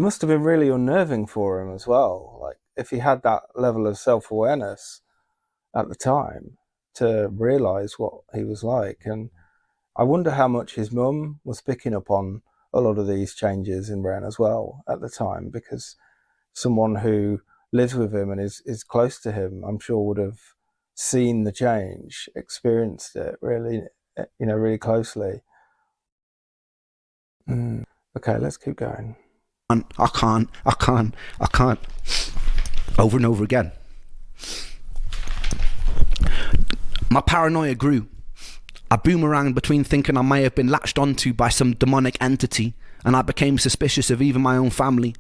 must have been really unnerving for him as well. Like if he had that level of self-awareness at the time to realise what he was like. And I wonder how much his mum was picking up on a lot of these changes in Ren as well at the time, because someone who lives with him and is close to him, I'm sure would have seen the change, experienced it really, really closely. Okay, let's keep going.
I can't, over and over again. My paranoia grew. I boomeranged between thinking I may have been latched onto by some demonic entity, and I became suspicious of even my own family,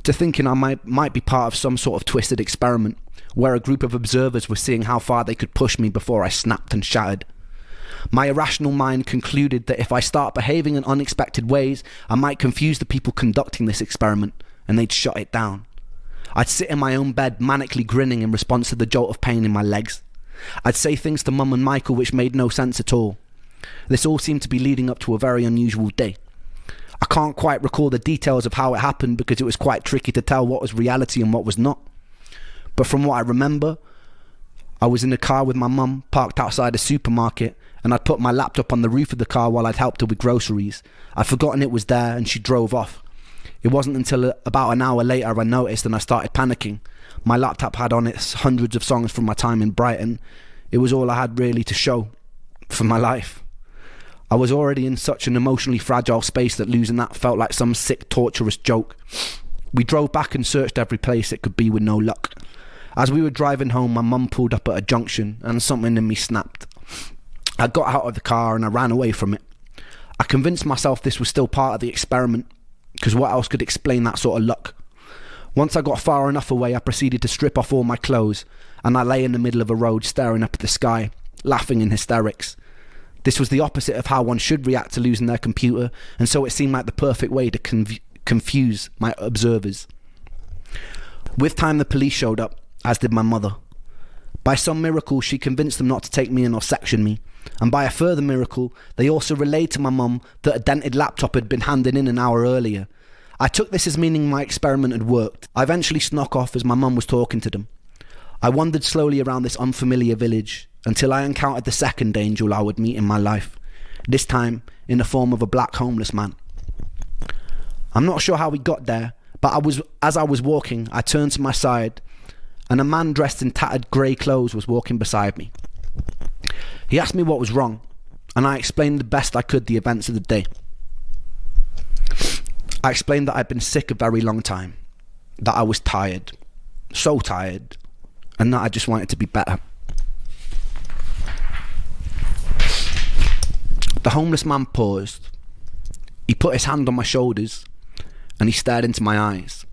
to thinking I might be part of some sort of twisted experiment, where a group of observers were seeing how far they could push me before I snapped and shattered. My irrational mind concluded that if I start behaving in unexpected ways, I might confuse the people conducting this experiment, and they'd shut it down. I'd sit in my own bed manically grinning in response to the jolt of pain in my legs. I'd say things to Mum and Michael which made no sense at all. This all seemed to be leading up to a very unusual day. I can't quite recall the details of how it happened because it was quite tricky to tell what was reality and what was not. But from what I remember, I was in the car with my mum, parked outside a supermarket, and I'd put my laptop on the roof of the car while I'd helped her with groceries. I'd forgotten it was there and she drove off. It wasn't until about an hour later I noticed and I started panicking. My laptop had on it hundreds of songs from my time in Brighton. It was all I had really to show for my life. I was already in such an emotionally fragile space that losing that felt like some sick, torturous joke. We drove back and searched every place it could be with no luck. As we were driving home, my mum pulled up at a junction and something in me snapped. I got out of the car and I ran away from it. I convinced myself this was still part of the experiment, because what else could explain that sort of luck? Once I got far enough away, I proceeded to strip off all my clothes, and I lay in the middle of a road staring up at the sky, laughing in hysterics. This was the opposite of how one should react to losing their computer, and so it seemed like the perfect way to confuse my observers. With time, the police showed up, as did my mother. By some miracle, she convinced them not to take me in or section me, and by a further miracle, they also relayed to my mum that a dented laptop had been handed in an hour earlier. I took this as meaning my experiment had worked. I eventually snuck off as my mum was talking to them. I wandered slowly around this unfamiliar village until I encountered the second angel I would meet in my life, this time in the form of a black homeless man. I'm not sure how we got there, but as I was walking, I turned to my side and a man dressed in tattered grey clothes was walking beside me. He asked me what was wrong, and I explained the best I could the events of the day. I explained that I'd been sick a very long time, that I was tired, so tired, and that I just wanted to be better. The homeless man paused. He put his hand on my shoulders and he stared into my eyes.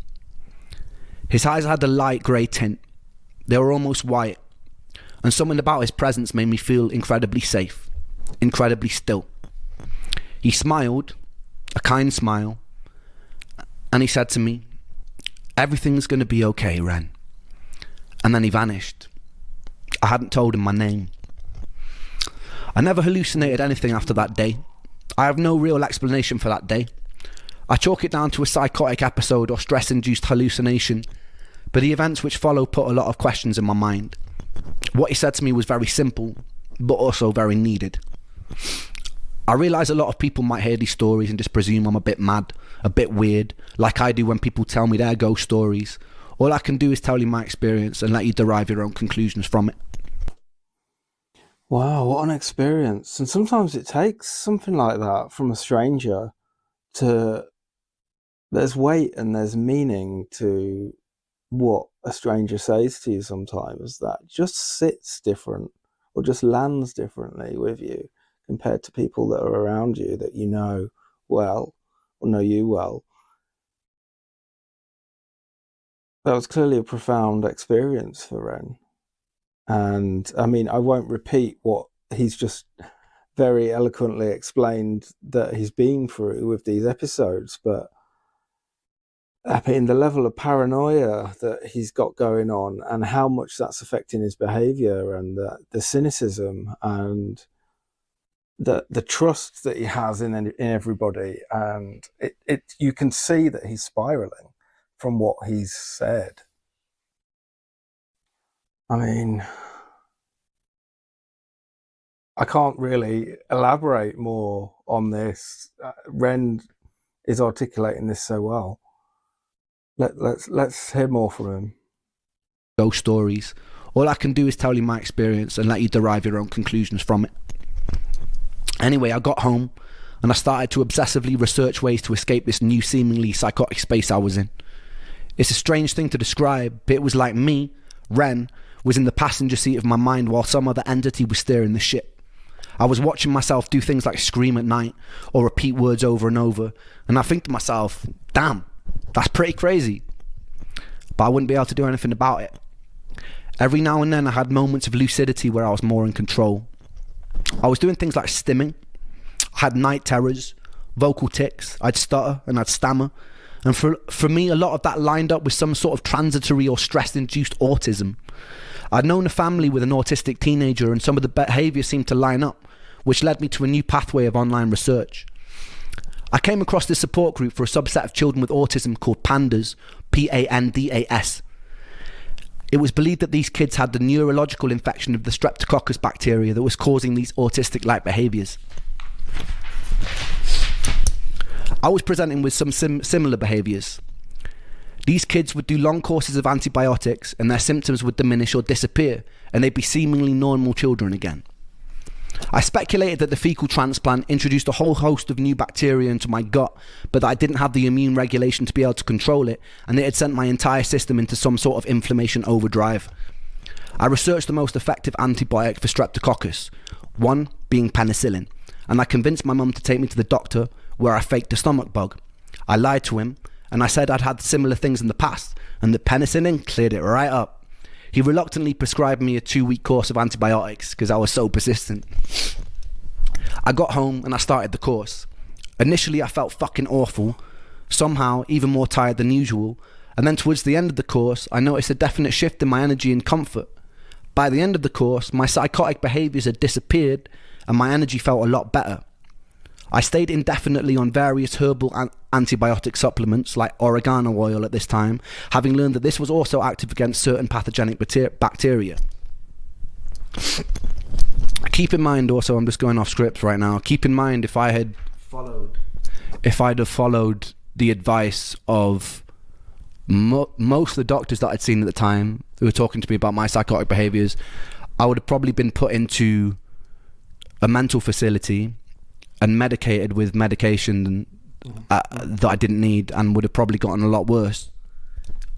His eyes had a light grey tint. They were almost white, and something about his presence made me feel incredibly safe, incredibly still. He smiled, a kind smile, and he said to me, "Everything's going to be okay, Ren." And then he vanished. I hadn't told him my name. I never hallucinated anything after that day. I have no real explanation for that day. I chalk it down to a psychotic episode or stress-induced hallucination, but the events which follow put a lot of questions in my mind. What he said to me was very simple, but also very needed. I realise a lot of people might hear these stories and just presume I'm a bit mad, a bit weird, like I do when people tell me their ghost stories. All I can do is tell you my experience and let you derive your own conclusions from it.
Wow, what an experience. And sometimes it takes something like that from a stranger to... There's weight and there's meaning to what a stranger says to you sometimes that just sits different or just lands differently with you compared to people that are around you that you know well or know you well. That was clearly a profound experience for Ren. And I mean, I won't repeat what he's just very eloquently explained that he's been through with these episodes, but I mean, the level of paranoia that he's got going on and how much that's affecting his behavior and the cynicism and the trust that he has in everybody. And you can see that he's spiraling from what he's said. I mean, I can't really elaborate more on this. Ren is articulating this so well. Let's hear more from him.
Ghost stories. All I can do is tell you my experience and let you derive your own conclusions from it. Anyway, I got home and I started to obsessively research ways to escape this new seemingly psychotic space I was in. It's a strange thing to describe, but it was like me, Ren, was in the passenger seat of my mind while some other entity was steering the ship. I was watching myself do things like scream at night or repeat words over and over, and I think to myself, damn, that's pretty crazy. But I wouldn't be able to do anything about it. Every now and then I had moments of lucidity where I was more in control. I was doing things like stimming. I had night terrors, vocal tics, I'd stutter and I'd stammer. And for me, a lot of that lined up with some sort of transitory or stress-induced autism. I'd known a family with an autistic teenager and some of the behaviour seemed to line up, which led me to a new pathway of online research. I came across this support group for a subset of children with autism called PANDAS, P-A-N-D-A-S. It was believed that these kids had the neurological infection of the streptococcus bacteria that was causing these autistic-like behaviours. I was presenting with some similar behaviours. These kids would do long courses of antibiotics and their symptoms would diminish or disappear and they'd be seemingly normal children again. I speculated that the fecal transplant introduced a whole host of new bacteria into my gut, but that I didn't have the immune regulation to be able to control it, and it had sent my entire system into some sort of inflammation overdrive. I researched the most effective antibiotic for streptococcus, one being penicillin, and I convinced my mum to take me to the doctor, where I faked a stomach bug. I lied to him, and I said I'd had similar things in the past, and the penicillin cleared it right up. He reluctantly prescribed me a 2-week course of antibiotics because I was so persistent. I got home and I started the course. Initially I felt fucking awful, somehow even more tired than usual, and then towards the end of the course I noticed a definite shift in my energy and comfort. By the end of the course, my psychotic behaviours had disappeared and my energy felt a lot better. I stayed indefinitely on various herbal antibiotic supplements like oregano oil at this time, having learned that this was also active against certain pathogenic bacteria. Keep in mind also, I'm just going off script right now, keep in mind if I'd have followed the advice of most of the doctors that I'd seen at the time who were talking to me about my psychotic behaviours, I would have probably been put into a mental facility and medicated with medication that I didn't need, and would have probably gotten a lot worse.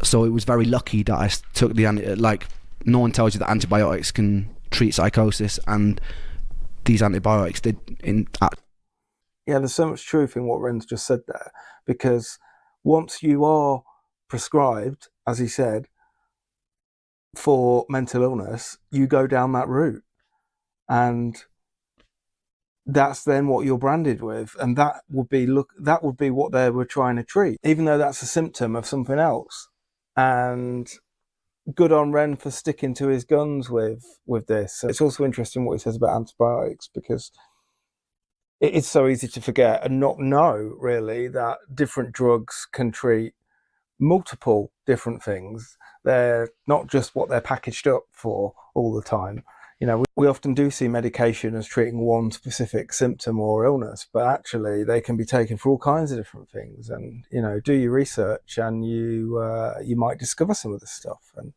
So it was very lucky that I took no one tells you that antibiotics can treat psychosis, and these antibiotics did.
Yeah, there's so much truth in what Ren's just said there, because once you are prescribed, as he said, for mental illness, you go down that route, and that's then what you're branded with, and that would be what they were trying to treat, even though that's a symptom of something else. And good on Ren for sticking to his guns with this. It's also interesting what he says about antibiotics, because it is so easy to forget and not know really that different drugs can treat multiple different things. They're not just what they're packaged up for all the time. You know, we often do see medication as treating one specific symptom or illness, but actually they can be taken for all kinds of different things. And, you know, do your research and you might discover some of this stuff. And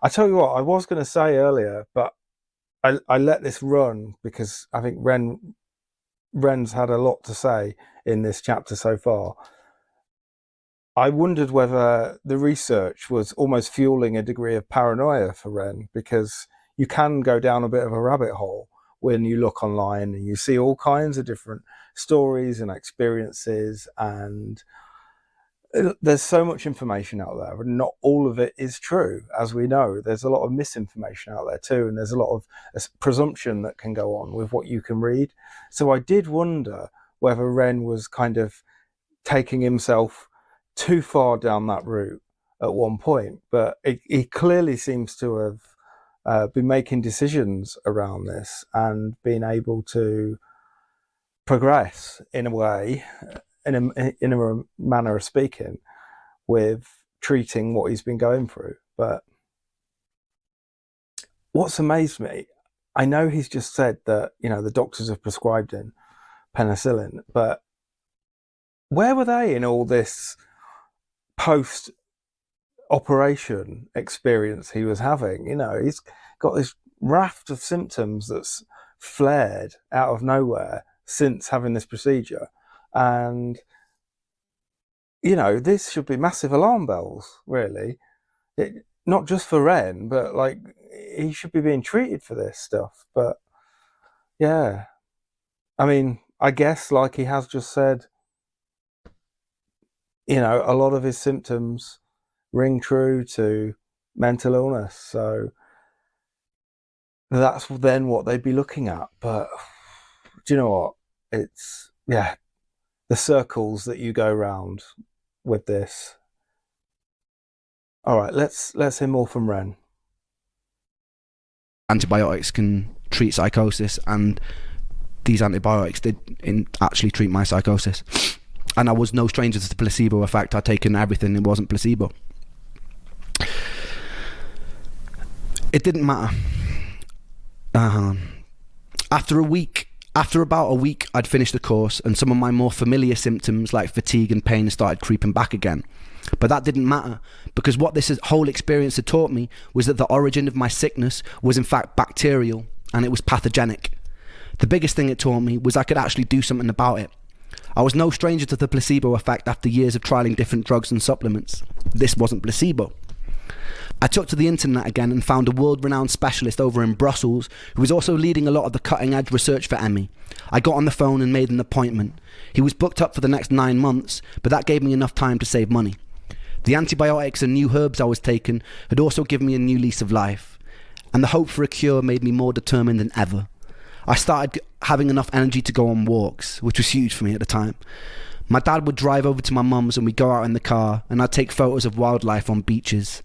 I tell you what, I was going to say earlier, but I let this run because I think Ren's had a lot to say in this chapter so far. I wondered whether the research was almost fueling a degree of paranoia for Ren, because you can go down a bit of a rabbit hole when you look online and you see all kinds of different stories and experiences, and there's so much information out there, and not all of it is true. As we know, there's a lot of misinformation out there too, and there's a lot of presumption that can go on with what you can read. So I did wonder whether Ren was kind of taking himself too far down that route at one point, but he clearly seems to have been making decisions around this and being able to progress in a way, in a manner of speaking, with treating what he's been going through. But what's amazed me, I know he's just said that, you know, the doctors have prescribed him penicillin, but where were they in all this post operation experience he was having? You know, he's got this raft of symptoms that's flared out of nowhere since having this procedure, and you know, this should be massive alarm bells, really. Not just for Ren, but like, he should be being treated for this stuff. But yeah, I mean, I guess like he has just said, you know, a lot of his symptoms ring true to mental illness. So that's then what they'd be looking at. But do you know what? It's, yeah, the circles that you go round with this. All right, let's hear more from Ren.
Antibiotics can treat psychosis, and these antibiotics did actually treat my psychosis. And I was no stranger to the placebo effect. I'd taken everything, it wasn't placebo. It didn't matter. After about a week, I'd finished the course, and some of my more familiar symptoms like fatigue and pain started creeping back again. But that didn't matter, because what this whole experience had taught me was that the origin of my sickness was in fact bacterial, and it was pathogenic. The biggest thing it taught me was I could actually do something about it. I was no stranger to the placebo effect after years of trialing different drugs and supplements. This wasn't placebo. I took to the internet again and found a world-renowned specialist over in Brussels who was also leading a lot of the cutting-edge research for ME. I got on the phone and made an appointment. He was booked up for the next 9 months, but that gave me enough time to save money. The antibiotics and new herbs I was taking had also given me a new lease of life, and the hope for a cure made me more determined than ever. I started having enough energy to go on walks, which was huge for me at the time. My dad would drive over to my mum's and we'd go out in the car, and I'd take photos of wildlife on beaches.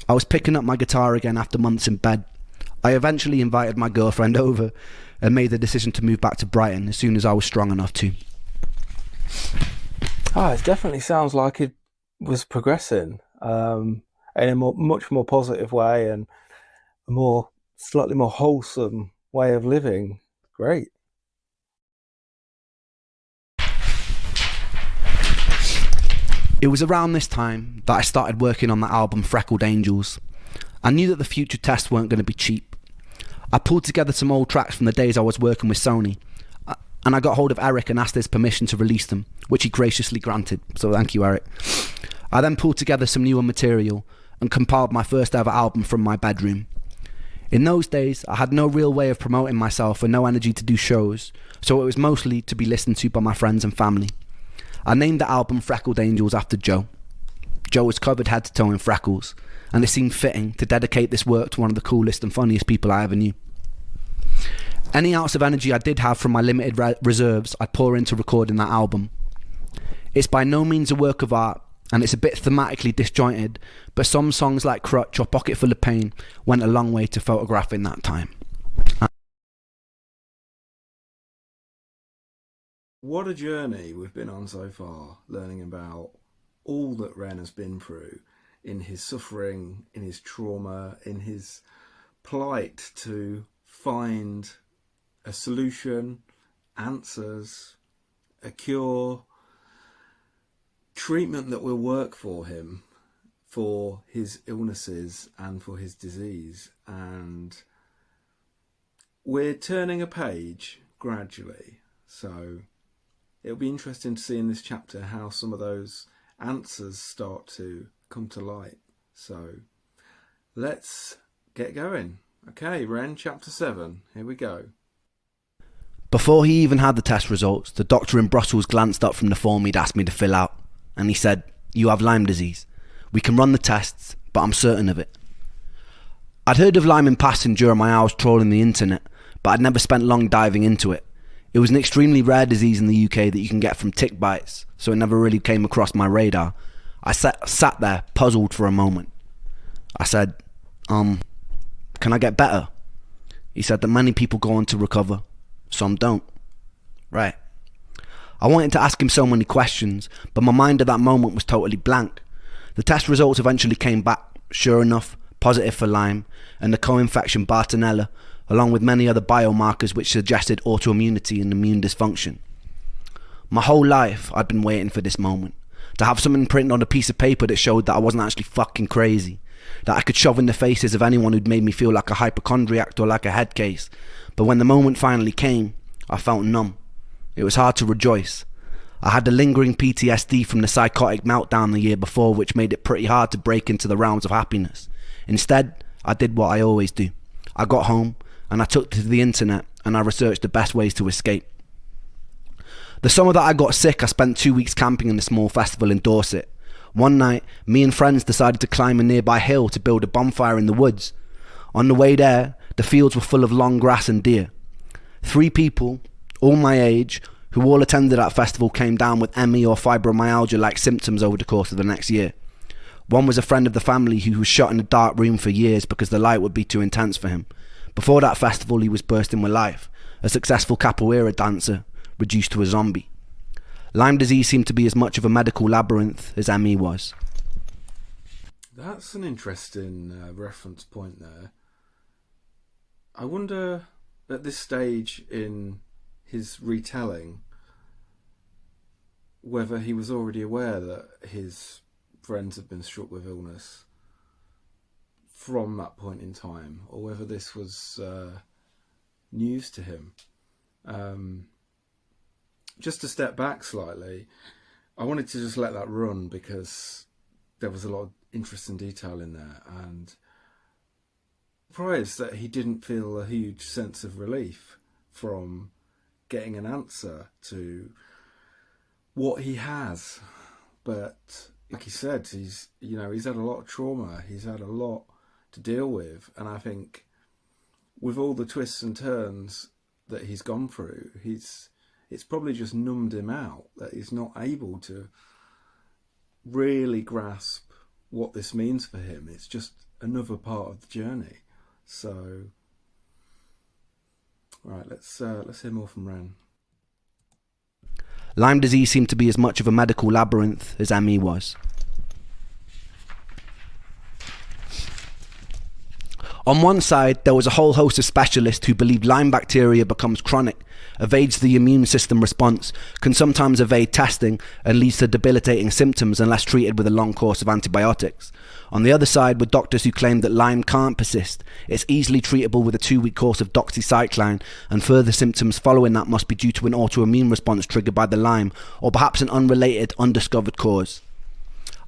I was picking up my guitar again after months in bed. I eventually invited my girlfriend over and made the decision to move back to Brighton as soon as I was strong enough to.
It definitely sounds like it was progressing in a much more positive way, and a slightly more wholesome way of living. Great.
It was around this time that I started working on the album Freckled Angels. I knew that the future tests weren't going to be cheap. I pulled together some old tracks from the days I was working with Sony, and I got hold of Eric and asked his permission to release them, which he graciously granted, so thank you, Eric. I then pulled together some newer material and compiled my first ever album from my bedroom. In those days, I had no real way of promoting myself and no energy to do shows, so it was mostly to be listened to by my friends and family. I named the album Freckled Angels after Joe. Joe was covered head to toe in freckles, and it seemed fitting to dedicate this work to one of the coolest and funniest people I ever knew. Any ounce of energy I did have from my limited reserves, I'd pour into recording that album. It's by no means a work of art, and it's a bit thematically disjointed, but some songs like Crutch or Pocket Full of Pain went a long way to photographing that time.
What a journey we've been on so far, learning about all that Ren has been through in his suffering, in his trauma, in his plight to find a solution, answers, a cure, treatment that will work for him, for his illnesses and for his disease. And we're turning a page gradually, so it'll be interesting to see in this chapter how some of those answers start to come to light. So let's get going. Okay, Ren Chapter 7, here we go.
Before he even had the test results, the doctor in Brussels glanced up from the form he'd asked me to fill out, and he said, "You have Lyme disease. We can run the tests, but I'm certain of it." I'd heard of Lyme in passing during my hours trawling the internet, but I'd never spent long diving into it. It was an extremely rare disease in the UK that you can get from tick bites, so it never really came across my radar. I sat there, puzzled for a moment. I said, can I get better? He said that many people go on to recover, some don't. Right. I wanted to ask him so many questions, but my mind at that moment was totally blank. The test results eventually came back, sure enough, positive for Lyme, and the co-infection Bartonella, along with many other biomarkers which suggested autoimmunity and immune dysfunction. My whole life I'd been waiting for this moment, to have something printed on a piece of paper that showed that I wasn't actually fucking crazy, that I could shove in the faces of anyone who'd made me feel like a hypochondriac or like a head case. But when the moment finally came, I felt numb. It was hard to rejoice. I had the lingering PTSD from the psychotic meltdown the year before, which made it pretty hard to break into the realms of happiness. Instead, I did what I always do. I got home, and I took to the internet, and I researched the best ways to escape. The summer that I got sick, I spent 2 weeks camping in a small festival in Dorset. One night, me and friends decided to climb a nearby hill to build a bonfire in the woods. On the way there, the fields were full of long grass and deer. 3 people, all my age, who all attended that festival, came down with ME or fibromyalgia-like symptoms over the course of the next year. One was a friend of the family who was shut in a dark room for years because the light would be too intense for him. Before that festival, he was bursting with life, a successful capoeira dancer, reduced to a zombie. Lyme disease seemed to be as much of a medical labyrinth as ME was.
That's an interesting reference point there. I wonder, at this stage in his retelling, whether he was already aware that his friends had been struck with illness from that point in time, or whether this was news to him. Just to step back slightly, I wanted to just let that run because there was a lot of interesting detail in there, and surprised that he didn't feel a huge sense of relief from getting an answer to what he has. But like he said, he's had a lot of trauma, he's had a lot to deal with, and I think with all the twists and turns that he's gone through, it's probably just numbed him out, that he's not able to really grasp what this means for him. It's just another part of the journey. So, right, let's hear more from Ren.
Lyme disease seemed to be as much of a medical labyrinth as ME was. On one side, there was a whole host of specialists who believed Lyme bacteria becomes chronic, evades the immune system response, can sometimes evade testing, and leads to debilitating symptoms unless treated with a long course of antibiotics. On the other side were doctors who claimed that Lyme can't persist. It's easily treatable with a 2-week course of doxycycline, and further symptoms following that must be due to an autoimmune response triggered by the Lyme, or perhaps an unrelated, undiscovered cause.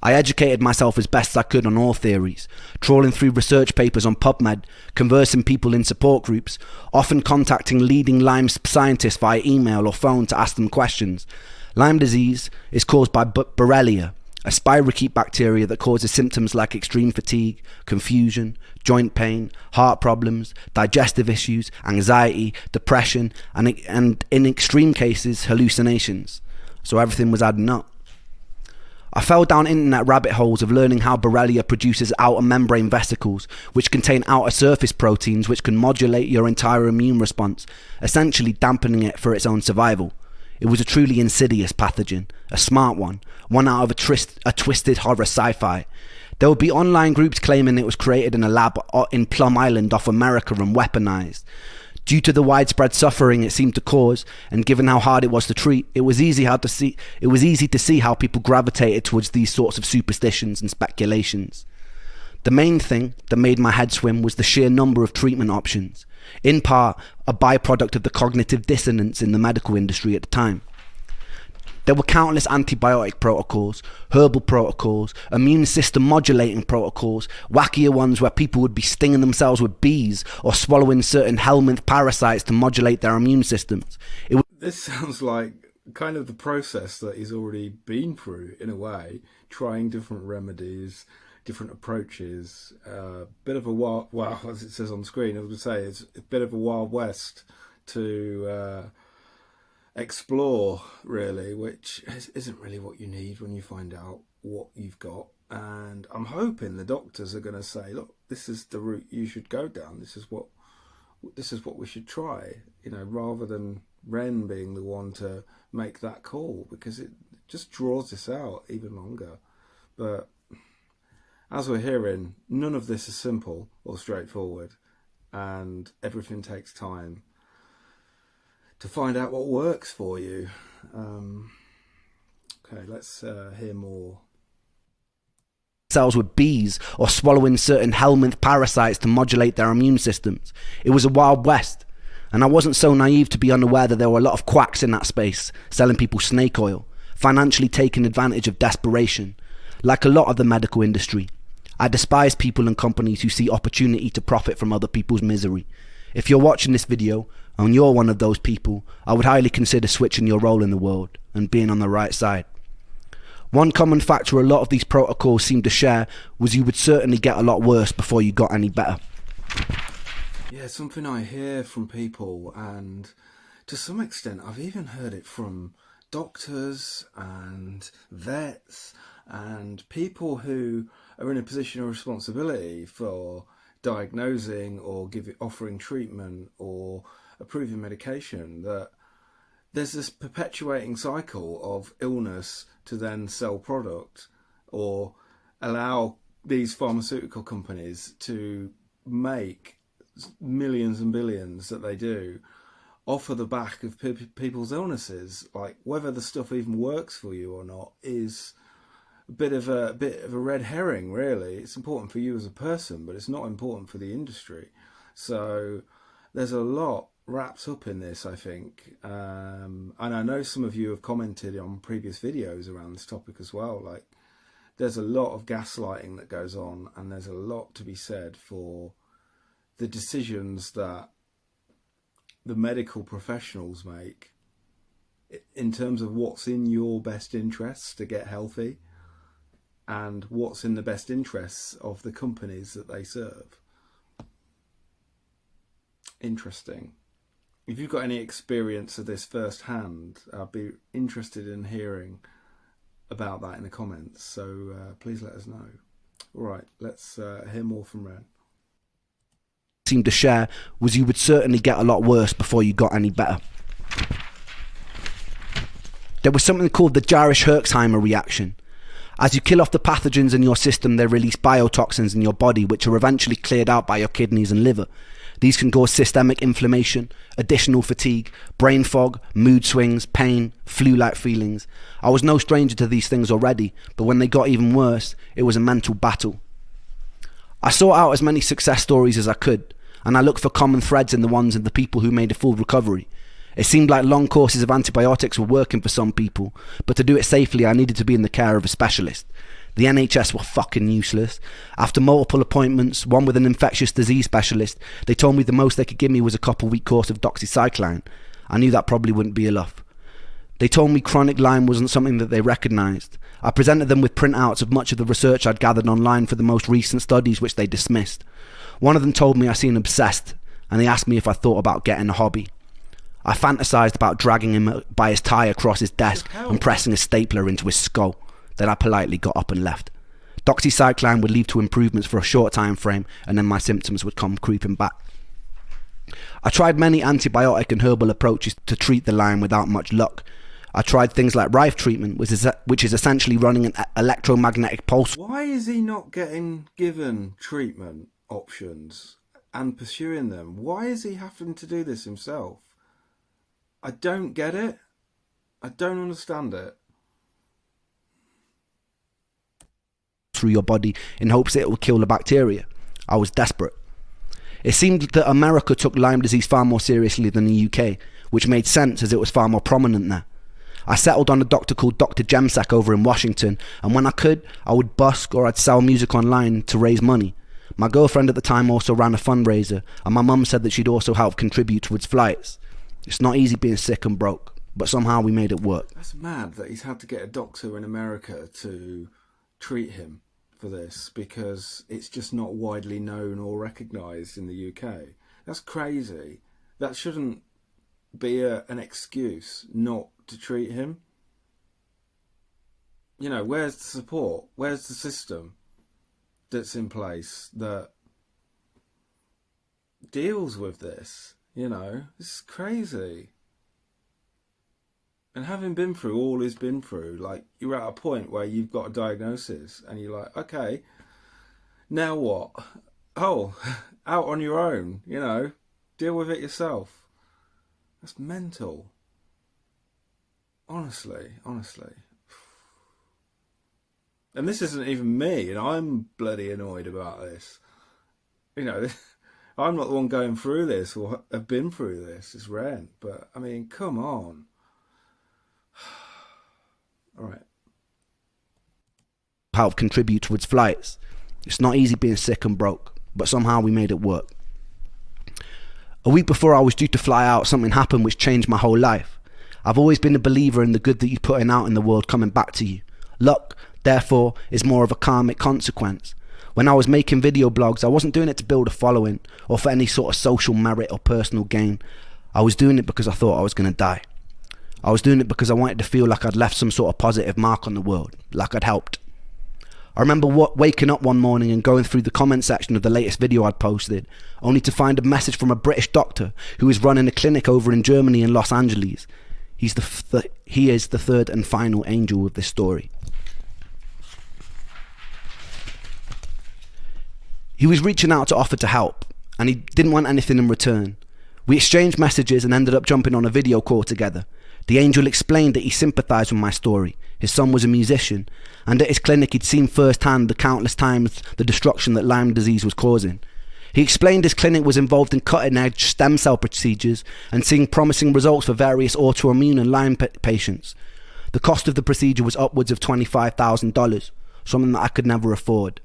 I educated myself as best I could on all theories, trawling through research papers on PubMed, conversing people in support groups, often contacting leading Lyme scientists via email or phone to ask them questions. Lyme disease is caused by Borrelia, a spirochete bacteria that causes symptoms like extreme fatigue, confusion, joint pain, heart problems, digestive issues, anxiety, depression, and in extreme cases, hallucinations. So everything was adding up. I fell down internet rabbit holes of learning how Borrelia produces outer membrane vesicles, which contain outer surface proteins which can modulate your entire immune response, essentially dampening it for its own survival. It was a truly insidious pathogen, a smart one out of a twisted horror sci-fi. There would be online groups claiming it was created in a lab in Plum Island off America and weaponized. Due to the widespread suffering it seemed to cause, and given how hard it was to treat, it was easy to see how people gravitated towards these sorts of superstitions and speculations. The main thing that made my head swim was the sheer number of treatment options, in part a byproduct of the cognitive dissonance in the medical industry at the time. There were countless antibiotic protocols, herbal protocols, immune system modulating protocols, wackier ones where people would be stinging themselves with bees or swallowing certain helminth parasites to modulate their immune systems.
This sounds like kind of the process that he's already been through, in a way, trying different remedies, different approaches. Bit of a wild, well, as it says on the screen, I would say it's a bit of a wild west to explore, really, which isn't really what you need when you find out what you've got. And I'm hoping the doctors are going to say, look, this is the route you should go down, this is what we should try, rather than Ren being the one to make that call, because it just draws this out even longer. But as we're hearing, none of this is simple or straightforward, and everything takes time to find out what works for you. Okay, let's hear more.
Cells with bees or swallowing certain helminth parasites to modulate their immune systems. It was a wild west, and I wasn't so naive to be unaware that there were a lot of quacks in that space, selling people snake oil, financially taking advantage of desperation. Like a lot of the medical industry, I despise people and companies who see opportunity to profit from other people's misery. If you're watching this video and you're one of those people, I would highly consider switching your role in the world and being on the right side. One common factor a lot of these protocols seem to share was you would certainly get a lot worse before you got any better.
Yeah, something I hear from people, and to some extent I've even heard it from doctors and vets and people who are in a position of responsibility for diagnosing or offering treatment or approving medication, that there's this perpetuating cycle of illness to then sell product or allow these pharmaceutical companies to make millions and billions that they do off of the back of people's illnesses. Like, whether the stuff even works for you or not is a bit of a red herring, really. It's important for you as a person, but it's not important for the industry. So there's a lot wrapped up in this, I think, and I know some of you have commented on previous videos around this topic as well. Like, there's a lot of gaslighting that goes on, and there's a lot to be said for the decisions that the medical professionals make in terms of what's in your best interests to get healthy and what's in the best interests of the companies that they serve. Interesting. If you've got any experience of this firsthand, I'd be interested in hearing about that in the comments. So please let us know. All right, let's hear more from Ren.
Seemed to share was you would certainly get a lot worse before you got any better. There was something called the Jarisch-Herxheimer reaction. As you kill off the pathogens in your system, they release biotoxins in your body, which are eventually cleared out by your kidneys and liver. These can cause systemic inflammation, additional fatigue, brain fog, mood swings, pain, flu-like feelings. I was no stranger to these things already, but when they got even worse, it was a mental battle. I sought out as many success stories as I could, and I looked for common threads in the ones of the people who made a full recovery. It seemed like long courses of antibiotics were working for some people, but to do it safely I needed to be in the care of a specialist. The NHS were fucking useless. After multiple appointments, one with an infectious disease specialist, they told me the most they could give me was a couple-week course of doxycycline. I knew that probably wouldn't be enough. They told me chronic Lyme wasn't something that they recognised. I presented them with printouts of much of the research I'd gathered online for the most recent studies, which they dismissed. One of them told me I seemed obsessed, and they asked me if I thought about getting a hobby. I fantasised about dragging him by his tie across his desk and pressing a stapler into his skull. Then I politely got up and left. Doxycycline would lead to improvements for a short time frame, and then my symptoms would come creeping back. I tried many antibiotic and herbal approaches to treat the Lyme without much luck. I tried things like Rife treatment, which is essentially running an electromagnetic pulse.
Why is he not getting given treatment options and pursuing them? Why is he having to do this himself? I don't get it. I don't understand it.
Through your body in hopes that it will kill the bacteria. I was desperate. It seemed that America took Lyme disease far more seriously than the UK, which made sense as it was far more prominent there. I settled on a doctor called Dr. Gemsack over in Washington, and when I could, I would busk or I'd sell music online to raise money. My girlfriend at the time also ran a fundraiser, and my mum said that she'd also help contribute towards flights. It's not easy being sick and broke, but somehow we made it work.
That's mad that he's had to get a doctor in America to treat him for this because it's just not widely known or recognised in the UK. That's crazy. That shouldn't be an excuse not to treat him. You know, where's the support? Where's the system that's in place that deals with this? You know, this is crazy. And having been through all he's been through, like, you're at a point where you've got a diagnosis and you're like, okay, now what? Oh, out on your own, you know, deal with it yourself. That's mental. Honestly. And this isn't even me, and I'm bloody annoyed about this. You know, I'm not the one going through this or have been through this. It's Ren. But, I mean, come on. All right.
Help contribute towards flights. It's not easy being sick and broke, but somehow we made it work. A week before I was due to fly out, something happened which changed my whole life. I've always been a believer in the good that you're putting out in the world coming back to you. Luck, therefore, is more of a karmic consequence. When I was making video blogs, I wasn't doing it to build a following or for any sort of social merit or personal gain. I was doing it because I thought I was going to die. I was doing it because I wanted to feel like I'd left some sort of positive mark on the world, like I'd helped. I remember waking up one morning and going through the comment section of the latest video I'd posted, only to find a message from a British doctor who is running a clinic over in Germany in Los Angeles. He is the third and final angel of this story. He was reaching out to offer to help, and he didn't want anything in return. We exchanged messages and ended up jumping on a video call together. The angel explained that he sympathised with my story. His son was a musician, and at his clinic he'd seen firsthand the countless times the destruction that Lyme disease was causing. He explained his clinic was involved in cutting-edge stem cell procedures and seeing promising results for various autoimmune and Lyme patients. The cost of the procedure was upwards of $25,000, something that I could never afford.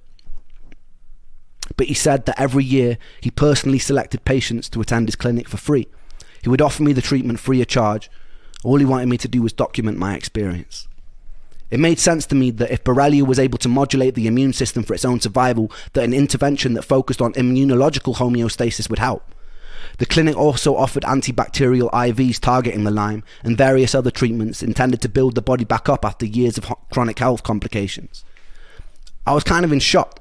But he said that every year he personally selected patients to attend his clinic for free. He would offer me the treatment free of charge. All he wanted me to do was document my experience. It made sense to me that if Borrelia was able to modulate the immune system for its own survival, that an intervention that focused on immunological homeostasis would help. The clinic also offered antibacterial IVs targeting the Lyme and various other treatments intended to build the body back up after years of chronic health complications. I was kind of in shock.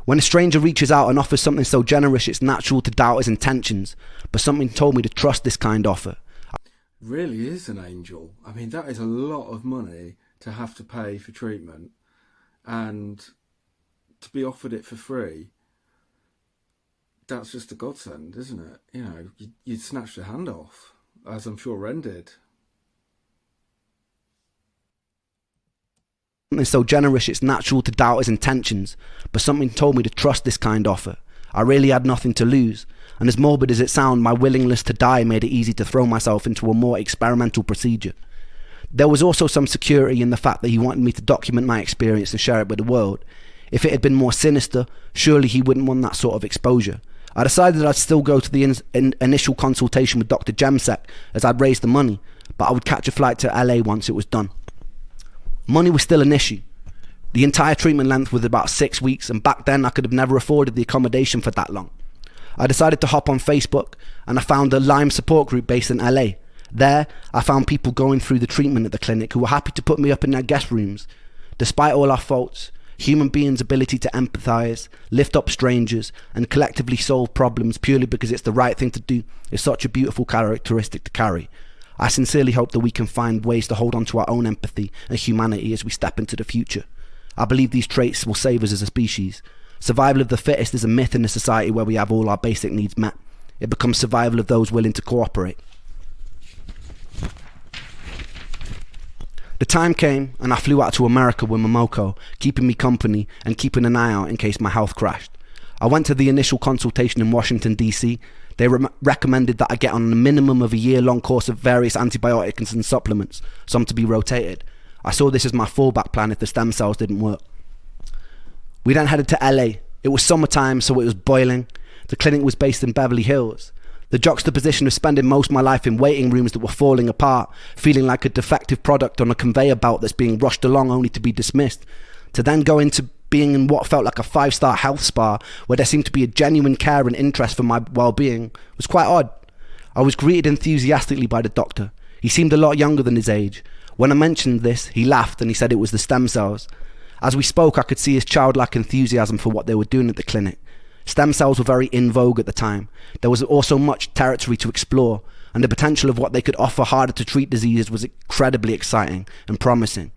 When a stranger reaches out and offers something so generous, it's natural to doubt his intentions, but something told me to trust this kind offer.
Really is an angel. I mean, that is a lot of money to have to pay for treatment. and to be offered it for free, that's just a godsend, isn't it? You know, you'd snatch your hand off, as I'm sure Ren did.
Something so generous it's natural to doubt his intentions, but something told me to trust this kind offer. I really had nothing to lose, and as morbid as it sounded, my willingness to die made it easy to throw myself into a more experimental procedure. There was also some security in the fact that he wanted me to document my experience and share it with the world. If it had been more sinister, surely he wouldn't want that sort of exposure. I decided I'd still go to the initial consultation with Dr. Jemsek as I'd raised the money, but I would catch a flight to LA once it was done. Money was still an issue. The entire treatment length was about 6 weeks, and back then I could have never afforded the accommodation for that long. I decided to hop on Facebook, and I found a Lyme support group based in LA. There, I found people going through the treatment at the clinic who were happy to put me up in their guest rooms. Despite all our faults, human beings' ability to empathize, lift up strangers, and collectively solve problems purely because it's the right thing to do is such a beautiful characteristic to carry. I sincerely hope that we can find ways to hold on to our own empathy and humanity as we step into the future. I believe these traits will save us as a species. Survival of the fittest is a myth in a society where we have all our basic needs met. It becomes survival of those willing to cooperate. The time came and I flew out to America with Momoko, keeping me company and keeping an eye out in case my health crashed. I went to the initial consultation in Washington, D.C. They recommended that I get on a minimum of a year-long course of various antibiotics and supplements, some to be rotated. I saw this as my fallback plan if the stem cells didn't work. We then headed to LA. It was summertime, so it was boiling. The clinic was based in Beverly Hills. The juxtaposition of spending most of my life in waiting rooms that were falling apart, feeling like a defective product on a conveyor belt that's being rushed along only to be dismissed, to then go into being in what felt like a 5-star health spa where there seemed to be a genuine care and interest for my well-being, was quite odd. I was greeted enthusiastically by the doctor. He seemed a lot younger than his age. When I mentioned this, he laughed and he said it was the stem cells. As we spoke, I could see his childlike enthusiasm for what they were doing at the clinic. Stem cells were very in vogue at the time. There was also much territory to explore, and the potential of what they could offer harder to treat diseases was incredibly exciting and promising.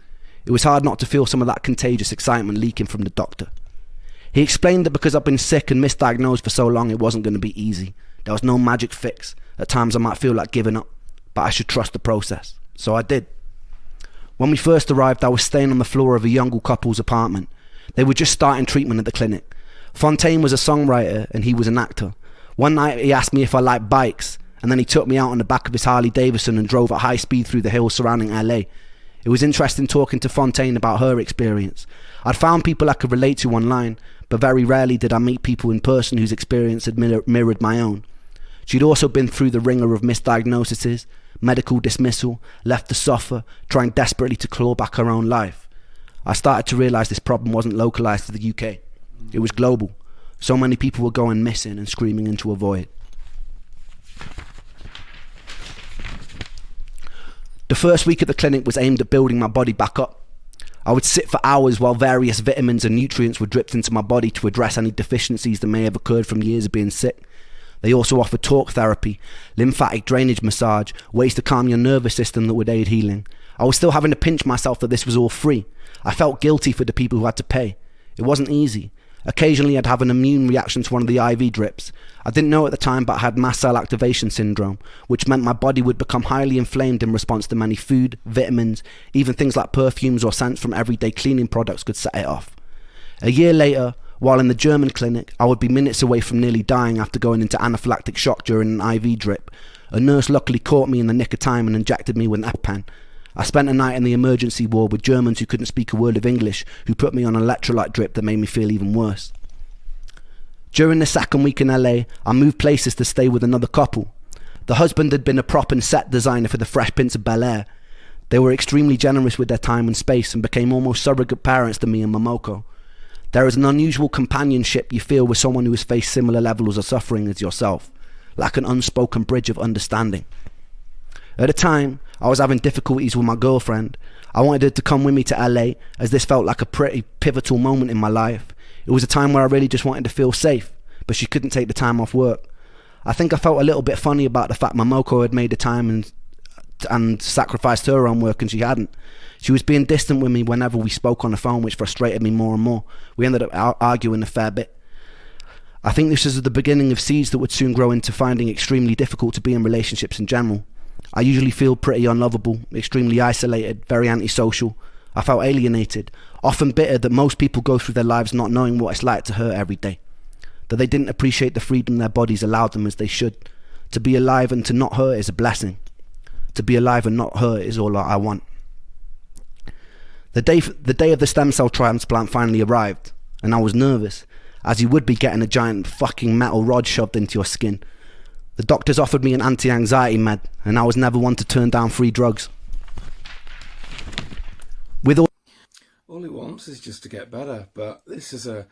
It was hard not to feel some of that contagious excitement leaking from the doctor. He explained that because I've been sick and misdiagnosed for so long, it wasn't going to be easy. There was no magic fix. At times I might feel like giving up, but I should trust the process. So I did. When we first arrived, I was staying on the floor of a young couple's apartment. They were just starting treatment at the clinic. Fontaine was a songwriter and he was an actor. One night he asked me if I liked bikes, and then he took me out on the back of his Harley Davidson and drove at high speed through the hills surrounding LA. It was interesting talking to Fontaine about her experience. I'd found people I could relate to online, but very rarely did I meet people in person whose experience had mirrored my own. She'd also been through the ringer of misdiagnoses, medical dismissal, left to suffer, trying desperately to claw back her own life. I started to realise this problem wasn't localised to the UK. It was global. So many people were going missing and screaming into a void. The first week at the clinic was aimed at building my body back up. I would sit for hours while various vitamins and nutrients were dripped into my body to address any deficiencies that may have occurred from years of being sick. They also offered talk therapy, lymphatic drainage massage, ways to calm your nervous system that would aid healing. I was still having to pinch myself that this was all free. I felt guilty for the people who had to pay. It wasn't easy. Occasionally I'd have an immune reaction to one of the IV drips. I didn't know at the time, but I had mast cell activation syndrome, which meant my body would become highly inflamed in response to many food, vitamins, even things like perfumes or scents from everyday cleaning products could set it off. A year later, while in the German clinic, I would be minutes away from nearly dying after going into anaphylactic shock during an IV drip. A nurse luckily caught me in the nick of time and injected me with an EpiPen. I spent a night in the emergency ward with Germans who couldn't speak a word of English, who put me on an electrolyte drip that made me feel even worse. During the second week in LA, I moved places to stay with another couple. The husband had been a prop and set designer for the Fresh Prince of Bel-Air. They were extremely generous with their time and space and became almost surrogate parents to me and Momoko. There is an unusual companionship you feel with someone who has faced similar levels of suffering as yourself, like an unspoken bridge of understanding. At the time, I was having difficulties with my girlfriend. I wanted her to come with me to LA, as this felt like a pretty pivotal moment in my life. It was a time where I really just wanted to feel safe, but she couldn't take the time off work. I think I felt a little bit funny about the fact Momoko had made the time and and sacrificed her own work and she hadn't. She was being distant with me whenever we spoke on the phone, which frustrated me more and more. We ended up arguing a fair bit. I think this is the beginning of seeds that would soon grow into finding extremely difficult to be in relationships in general. I usually feel pretty unlovable, extremely isolated, very antisocial. I felt alienated, often bitter that most people go through their lives not knowing what it's like to hurt every day, that they didn't appreciate the freedom their bodies allowed them as they should. To be alive and to not hurt is a blessing. To be alive and not hurt is all I want. The day of the stem cell transplant finally arrived, and I was nervous, as you would be getting a giant fucking metal rod shoved into your skin. The doctors offered me an anti-anxiety med, and I was never one to turn down free drugs.
All he wants is just to get better, but this is a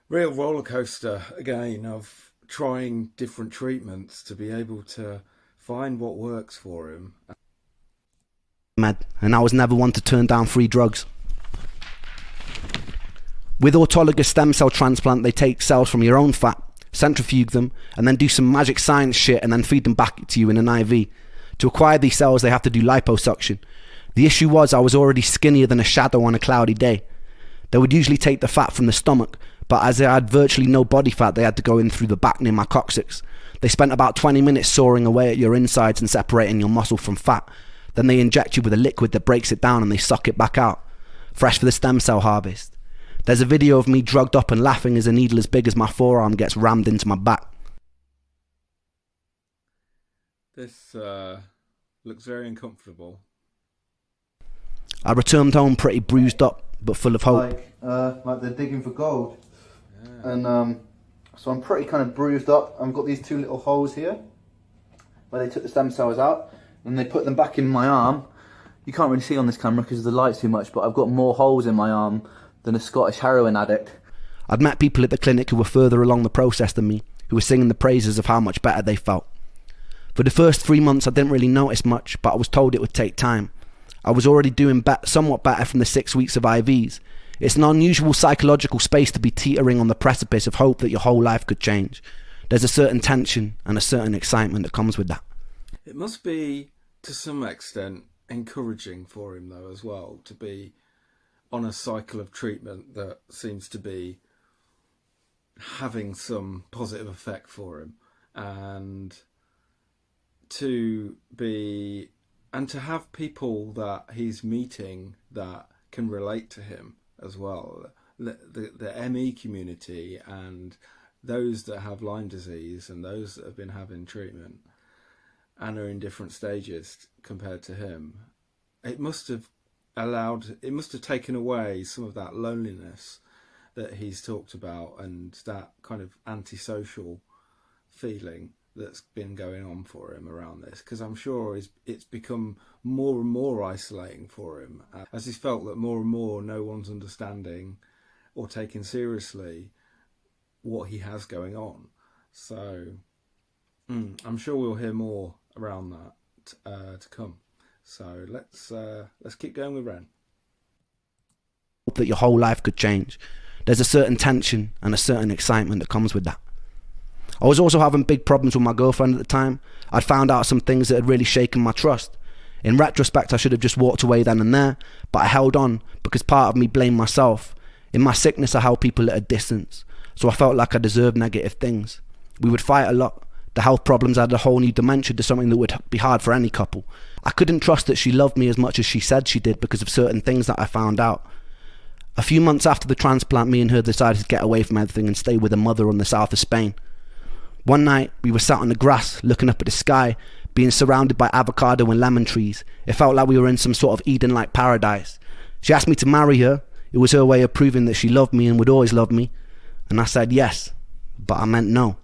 real roller coaster again of trying different treatments to be able to find what works for him.
And I was never one to turn down free drugs. With autologous stem cell transplant, they take cells from your own fat, centrifuge them, and then do some magic science shit and then feed them back to you in an IV. To acquire these cells, they have to do liposuction. The issue was I was already skinnier than a shadow on a cloudy day. They would usually take the fat from the stomach, but as I had virtually no body fat, they had to go in through the back near my coccyx. They spent about 20 minutes sawing away at your insides and separating your muscle from fat. Then they inject you with a liquid that breaks it down and they suck it back out, fresh for the stem cell harvest. There's a video of me drugged up and laughing as a needle as big as my forearm gets rammed into my back.
This looks very uncomfortable.
I returned home pretty bruised up, but full of hope.
Like they're digging for gold. Yeah. And so I'm pretty kind of bruised up. I've got these two little holes here where they took the stem cells out and they put them back in my arm. You can't really see on this camera because the light's too much, but I've got more holes in my arm than a Scottish heroin addict.
I'd met people at the clinic who were further along the process than me, who were singing the praises of how much better they felt. For the first 3 months I didn't really notice much, but I was told it would take time. I was already doing somewhat better from the 6 weeks of IVs. It's an unusual psychological space to be teetering on the precipice of hope that your whole life could change. There's a certain tension and a certain excitement that comes with that.
It must be, to some extent, encouraging for him, though, as well, to be on a cycle of treatment that seems to be having some positive effect for him. And to have people that he's meeting that can relate to him as well. The ME community and those that have Lyme disease and those that have been having treatment and are in different stages compared to him. It must have taken away some of that loneliness that he's talked about and that kind of antisocial feeling that's been going on for him around this, because I'm sure it's become more and more isolating for him as he's felt that more and more no one's understanding or taking seriously what he has going on. So I'm sure we'll hear more around that to come. So let's keep going with Ren.
That your whole life could change. There's a certain tension and a certain excitement that comes with that. I was also having big problems with my girlfriend at the time. I'd found out some things that had really shaken my trust. In retrospect, I should have just walked away then and there, but I held on because part of me blamed myself. In my sickness, I held people at a distance, so I felt like I deserved negative things. We would fight a lot. The health problems added a whole new dimension to something that would be hard for any couple. I couldn't trust that she loved me as much as she said she did because of certain things that I found out. A few months after the transplant, me and her decided to get away from everything and stay with her mother on the south of Spain. One night, we were sat on the grass, looking up at the sky, being surrounded by avocado and lemon trees. It felt like we were in some sort of Eden-like paradise. She asked me to marry her. It was her way of proving that she loved me and would always love me. And I said yes, but I meant no.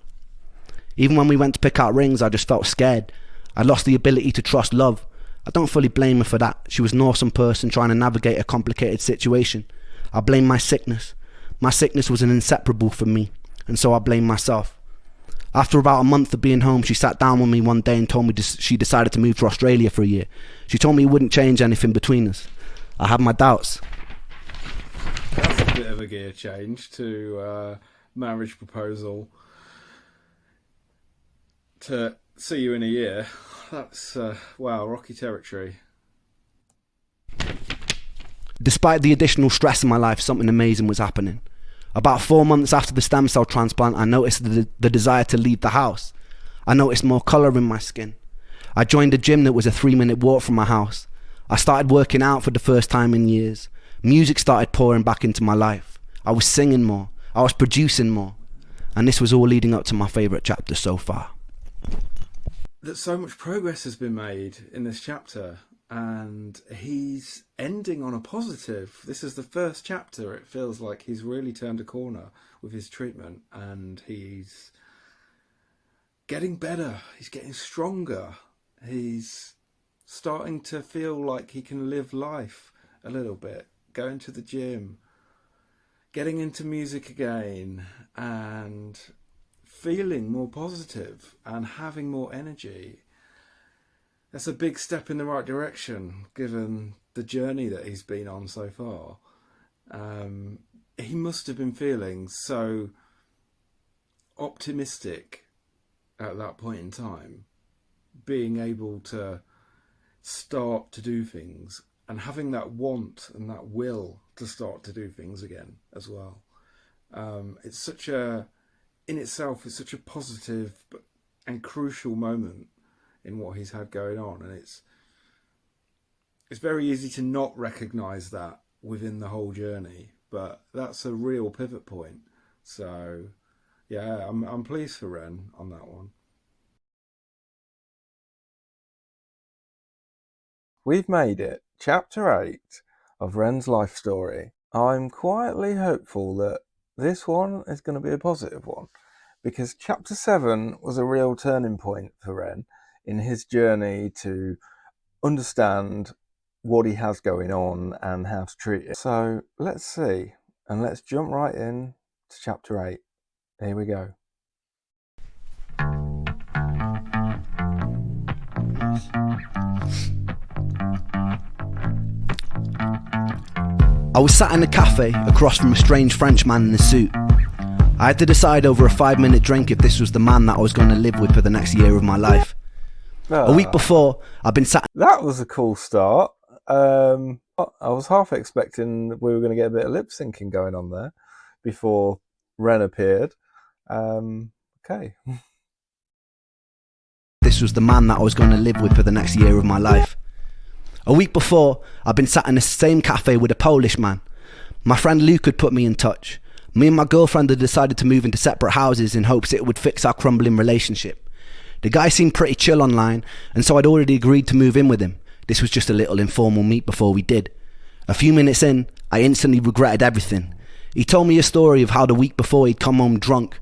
Even when we went to pick out rings, I just felt scared. I lost the ability to trust love. I don't fully blame her for that. She was an awesome person trying to navigate a complicated situation. I blame my sickness. My sickness was an inseparable from me, and so I blame myself. After about a month of being home, she sat down with me one day and told me she decided to move to Australia for a year. She told me it wouldn't change anything between us. I had my doubts.
That's a bit of a gear change to marriage proposal to see you in a year. That's, wow, rocky territory.
Despite the additional stress in my life, something amazing was happening. About 4 months after the stem cell transplant, I noticed the desire to leave the house. I noticed more colour in my skin. I joined a gym that was a 3-minute walk from my house. I started working out for the first time in years. Music started pouring back into my life. I was singing more. I was producing more. And this was all leading up to my favourite chapter so far.
That so much progress has been made in this chapter, and he's ending on a positive. This is the first chapter. It feels like he's really turned a corner with his treatment, and he's getting better. He's getting stronger. He's starting to feel like he can live life a little bit, going to the gym, getting into music again, and feeling more positive and having more energy. That's a big step in the right direction, given the journey that he's been on so far. He must have been feeling so optimistic at that point in time, being able to start to do things and having that want and that will to start to do things again as well. It's such a, in itself, it's such a positive and crucial moment in what he's had going on, and it's very easy to not recognise that within the whole journey, but that's a real pivot point. So yeah, I'm pleased for Ren on that one. We've made it, Chapter 8 of Ren's life story. I'm quietly hopeful that this one is going to be a positive one, because Chapter 7 was a real turning point for Ren in his journey to understand what he has going on and how to treat it. So let's see, and let's jump right in to Chapter 8. Here we go.
I was sat in a cafe across from a strange French man in a suit. I had to decide over a 5-minute drink if this was the man that I was going to live with for the next year of my life. A week before, I'd been sat...
That was a cool start. I was half expecting we were going to get a bit of lip syncing going on there before Ren appeared. Okay.
This was the man that I was going to live with for the next year of my life. A week before, I'd been sat in the same cafe with a Polish man. My friend Luke had put me in touch. Me and my girlfriend had decided to move into separate houses in hopes it would fix our crumbling relationship. The guy seemed pretty chill online, and so I'd already agreed to move in with him. This was just a little informal meet before we did. A few minutes in, I instantly regretted everything. He told me a story of how the week before he'd come home drunk,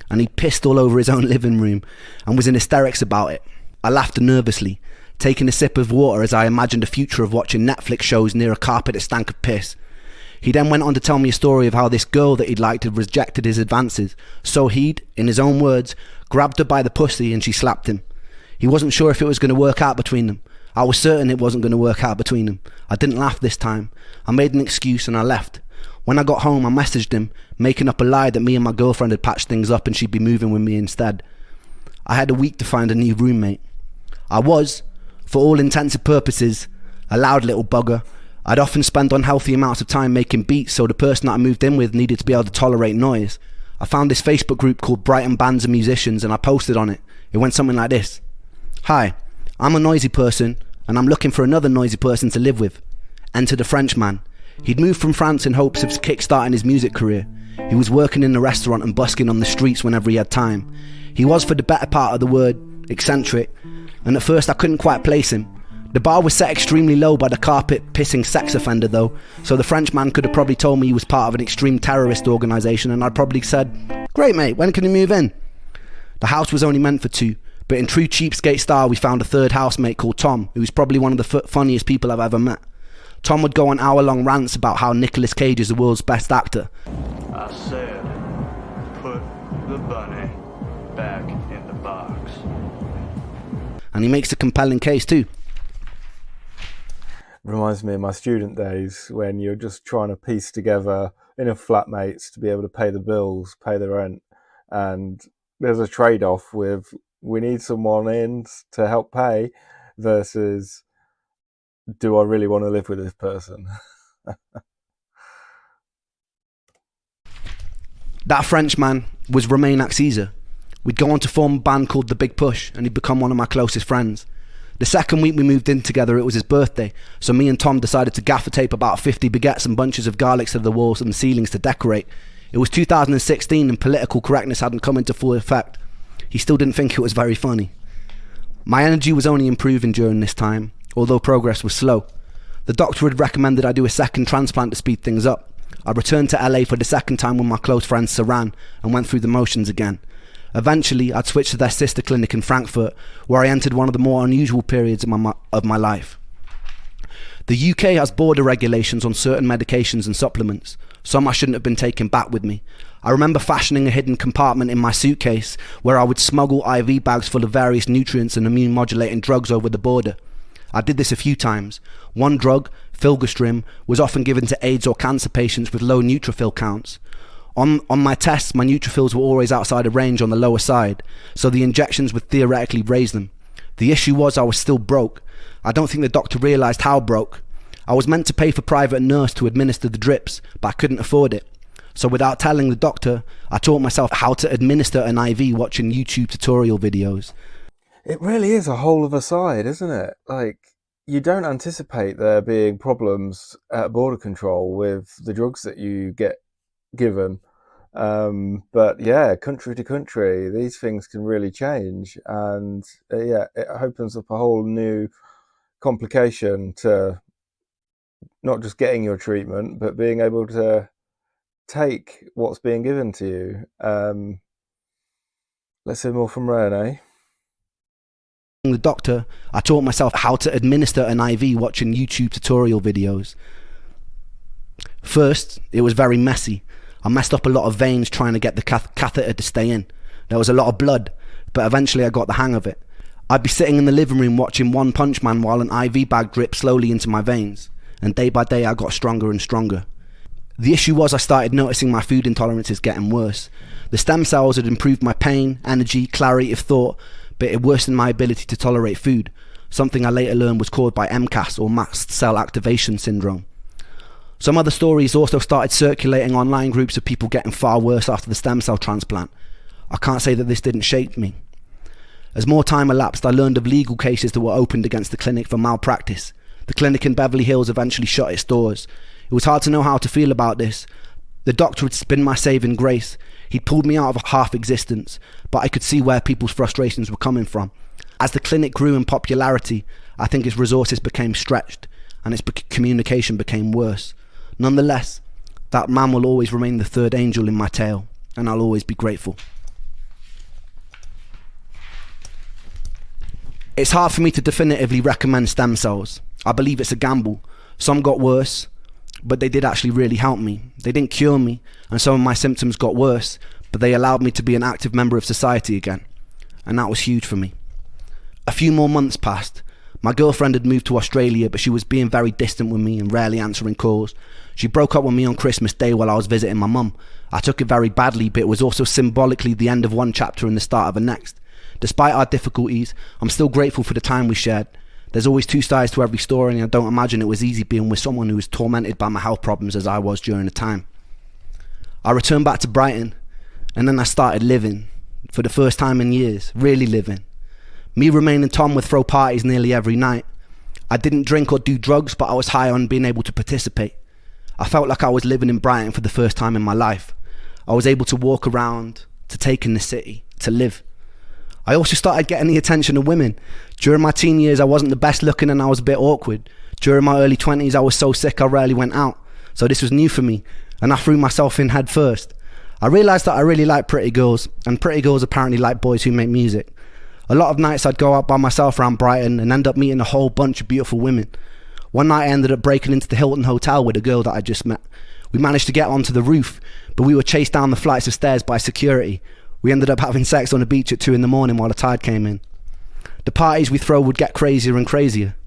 and he'd pissed all over his own living room, and was in hysterics about it. I laughed nervously, taking a sip of water as I imagined a future of watching Netflix shows near a carpet that stank of piss. He then went on to tell me a story of how this girl that he'd liked had rejected his advances, so he'd, in his own words, grabbed her by the pussy and she slapped him. He wasn't sure if it was going to work out between them. I was certain it wasn't going to work out between them. I didn't laugh this time. I made an excuse and I left. When I got home, I messaged him, making up a lie that me and my girlfriend had patched things up and she'd be moving with me instead. I had a week to find a new roommate. I was, for all intents and purposes, a loud little bugger. I'd often spend unhealthy amounts of time making beats, so the person that I moved in with needed to be able to tolerate noise. I found this Facebook group called Brighton Bands of Musicians and I posted on it. It went something like this. Hi, I'm a noisy person and I'm looking for another noisy person to live with. Enter the Frenchman. He'd moved from France in hopes of kick-starting his music career. He was working in the restaurant and busking on the streets whenever he had time. He was, for the better part of the word, eccentric, and at first I couldn't quite place him. The bar was set extremely low by the carpet-pissing sex offender though, so the Frenchman could have probably told me he was part of an extreme terrorist organisation, and I'd probably said, "Great mate, when can you move in?" The house was only meant for two, but in true cheapskate style we found a third housemate called Tom, who was probably one of the funniest people I've ever met. Tom would go on hour-long rants about how Nicolas Cage is the world's best actor.
I said, put the bunny back in the box.
And he makes a compelling case too.
Reminds me of my student days when you're just trying to piece together enough flatmates to be able to pay the bills, pay the rent, and there's a trade-off with we need someone in to help pay, versus do I really want to live with this person?
That Frenchman was Romain Caesar. We'd go on to form a band called The Big Push, and he'd become one of my closest friends. The second week we moved in together, it was his birthday, so me and Tom decided to gaffer tape about 50 baguettes and bunches of garlics to the walls and the ceilings to decorate. It was 2016 and political correctness hadn't come into full effect. He still didn't think it was very funny. My energy was only improving during this time, although progress was slow. The doctor had recommended I do a second transplant to speed things up. I returned to LA for the second time with my close friend Saran and went through the motions again. Eventually, I'd switched to their sister clinic in Frankfurt, where I entered one of the more unusual periods of my life. The UK has border regulations on certain medications and supplements. Some I shouldn't have been taking back with me. I remember fashioning a hidden compartment in my suitcase where I would smuggle IV bags full of various nutrients and immune modulating drugs over the border. I did this a few times. One drug, Filgrastim, was often given to AIDS or cancer patients with low neutrophil counts. On my tests, my neutrophils were always outside of range on the lower side, so the injections would theoretically raise them. The issue was I was still broke. I don't think the doctor realised how broke. I was meant to pay for a private nurse to administer the drips, but I couldn't afford it. So without telling the doctor, I taught myself how to administer an IV watching YouTube tutorial videos.
It really is a whole other side, isn't it? Like, you don't anticipate there being problems at border control with the drugs that you get given. But yeah, country to country, these things can really change. And yeah, it opens up a whole new complication to not just getting your treatment, but being able to take what's being given to you. Let's hear more from Ren, eh?
The doctor, I taught myself how to administer an IV watching YouTube tutorial videos. First, it was very messy. I messed up a lot of veins trying to get the catheter to stay in. There was a lot of blood, but eventually I got the hang of it. I'd be sitting in the living room watching One Punch Man while an IV bag dripped slowly into my veins, and day by day I got stronger and stronger. The issue was I started noticing my food intolerances getting worse. The stem cells had improved my pain, energy, clarity of thought, but it worsened my ability to tolerate food, something I later learned was caused by MCAS, or mast cell activation syndrome. Some other stories also started circulating online groups of people getting far worse after the stem cell transplant. I can't say that this didn't shape me. As more time elapsed, I learned of legal cases that were opened against the clinic for malpractice. The clinic in Beverly Hills eventually shut its doors. It was hard to know how to feel about this. The doctor had been my saving grace. He'd pulled me out of a half existence, but I could see where people's frustrations were coming from. As the clinic grew in popularity, I think its resources became stretched and its communication became worse. Nonetheless, that man will always remain the third angel in my tale, and I'll always be grateful. It's hard for me to definitively recommend stem cells. I believe it's a gamble. Some got worse, but they did actually really help me. They didn't cure me, and some of my symptoms got worse, but they allowed me to be an active member of society again, and that was huge for me. A few more months passed. My girlfriend had moved to Australia, but she was being very distant with me and rarely answering calls. She broke up with me on Christmas Day while I was visiting my mum. I took it very badly, but it was also symbolically the end of one chapter and the start of the next. Despite our difficulties, I'm still grateful for the time we shared. There's always two sides to every story, and I don't imagine it was easy being with someone who was tormented by my health problems as I was during the time. I returned back to Brighton, and then I started living. For the first time in years, really living. Me, Romain and Tom would throw parties nearly every night. I didn't drink or do drugs, but I was high on being able to participate. I felt like I was living in Brighton for the first time in my life. I was able to walk around, to take in the city, to live. I also started getting the attention of women. During my teen years, I wasn't the best looking and I was a bit awkward. During my early 20s, I was so sick I rarely went out. So this was new for me, and I threw myself in head first. I realised that I really like pretty girls, and pretty girls apparently like boys who make music. A lot of nights I'd go out by myself around Brighton and end up meeting a whole bunch of beautiful women. One night I ended up breaking into the Hilton Hotel with a girl that I just met. We managed to get onto the roof, but we were chased down the flights of stairs by security. We ended up having sex on the beach at 2 a.m. while the tide came in. The parties we throw would get crazier and crazier.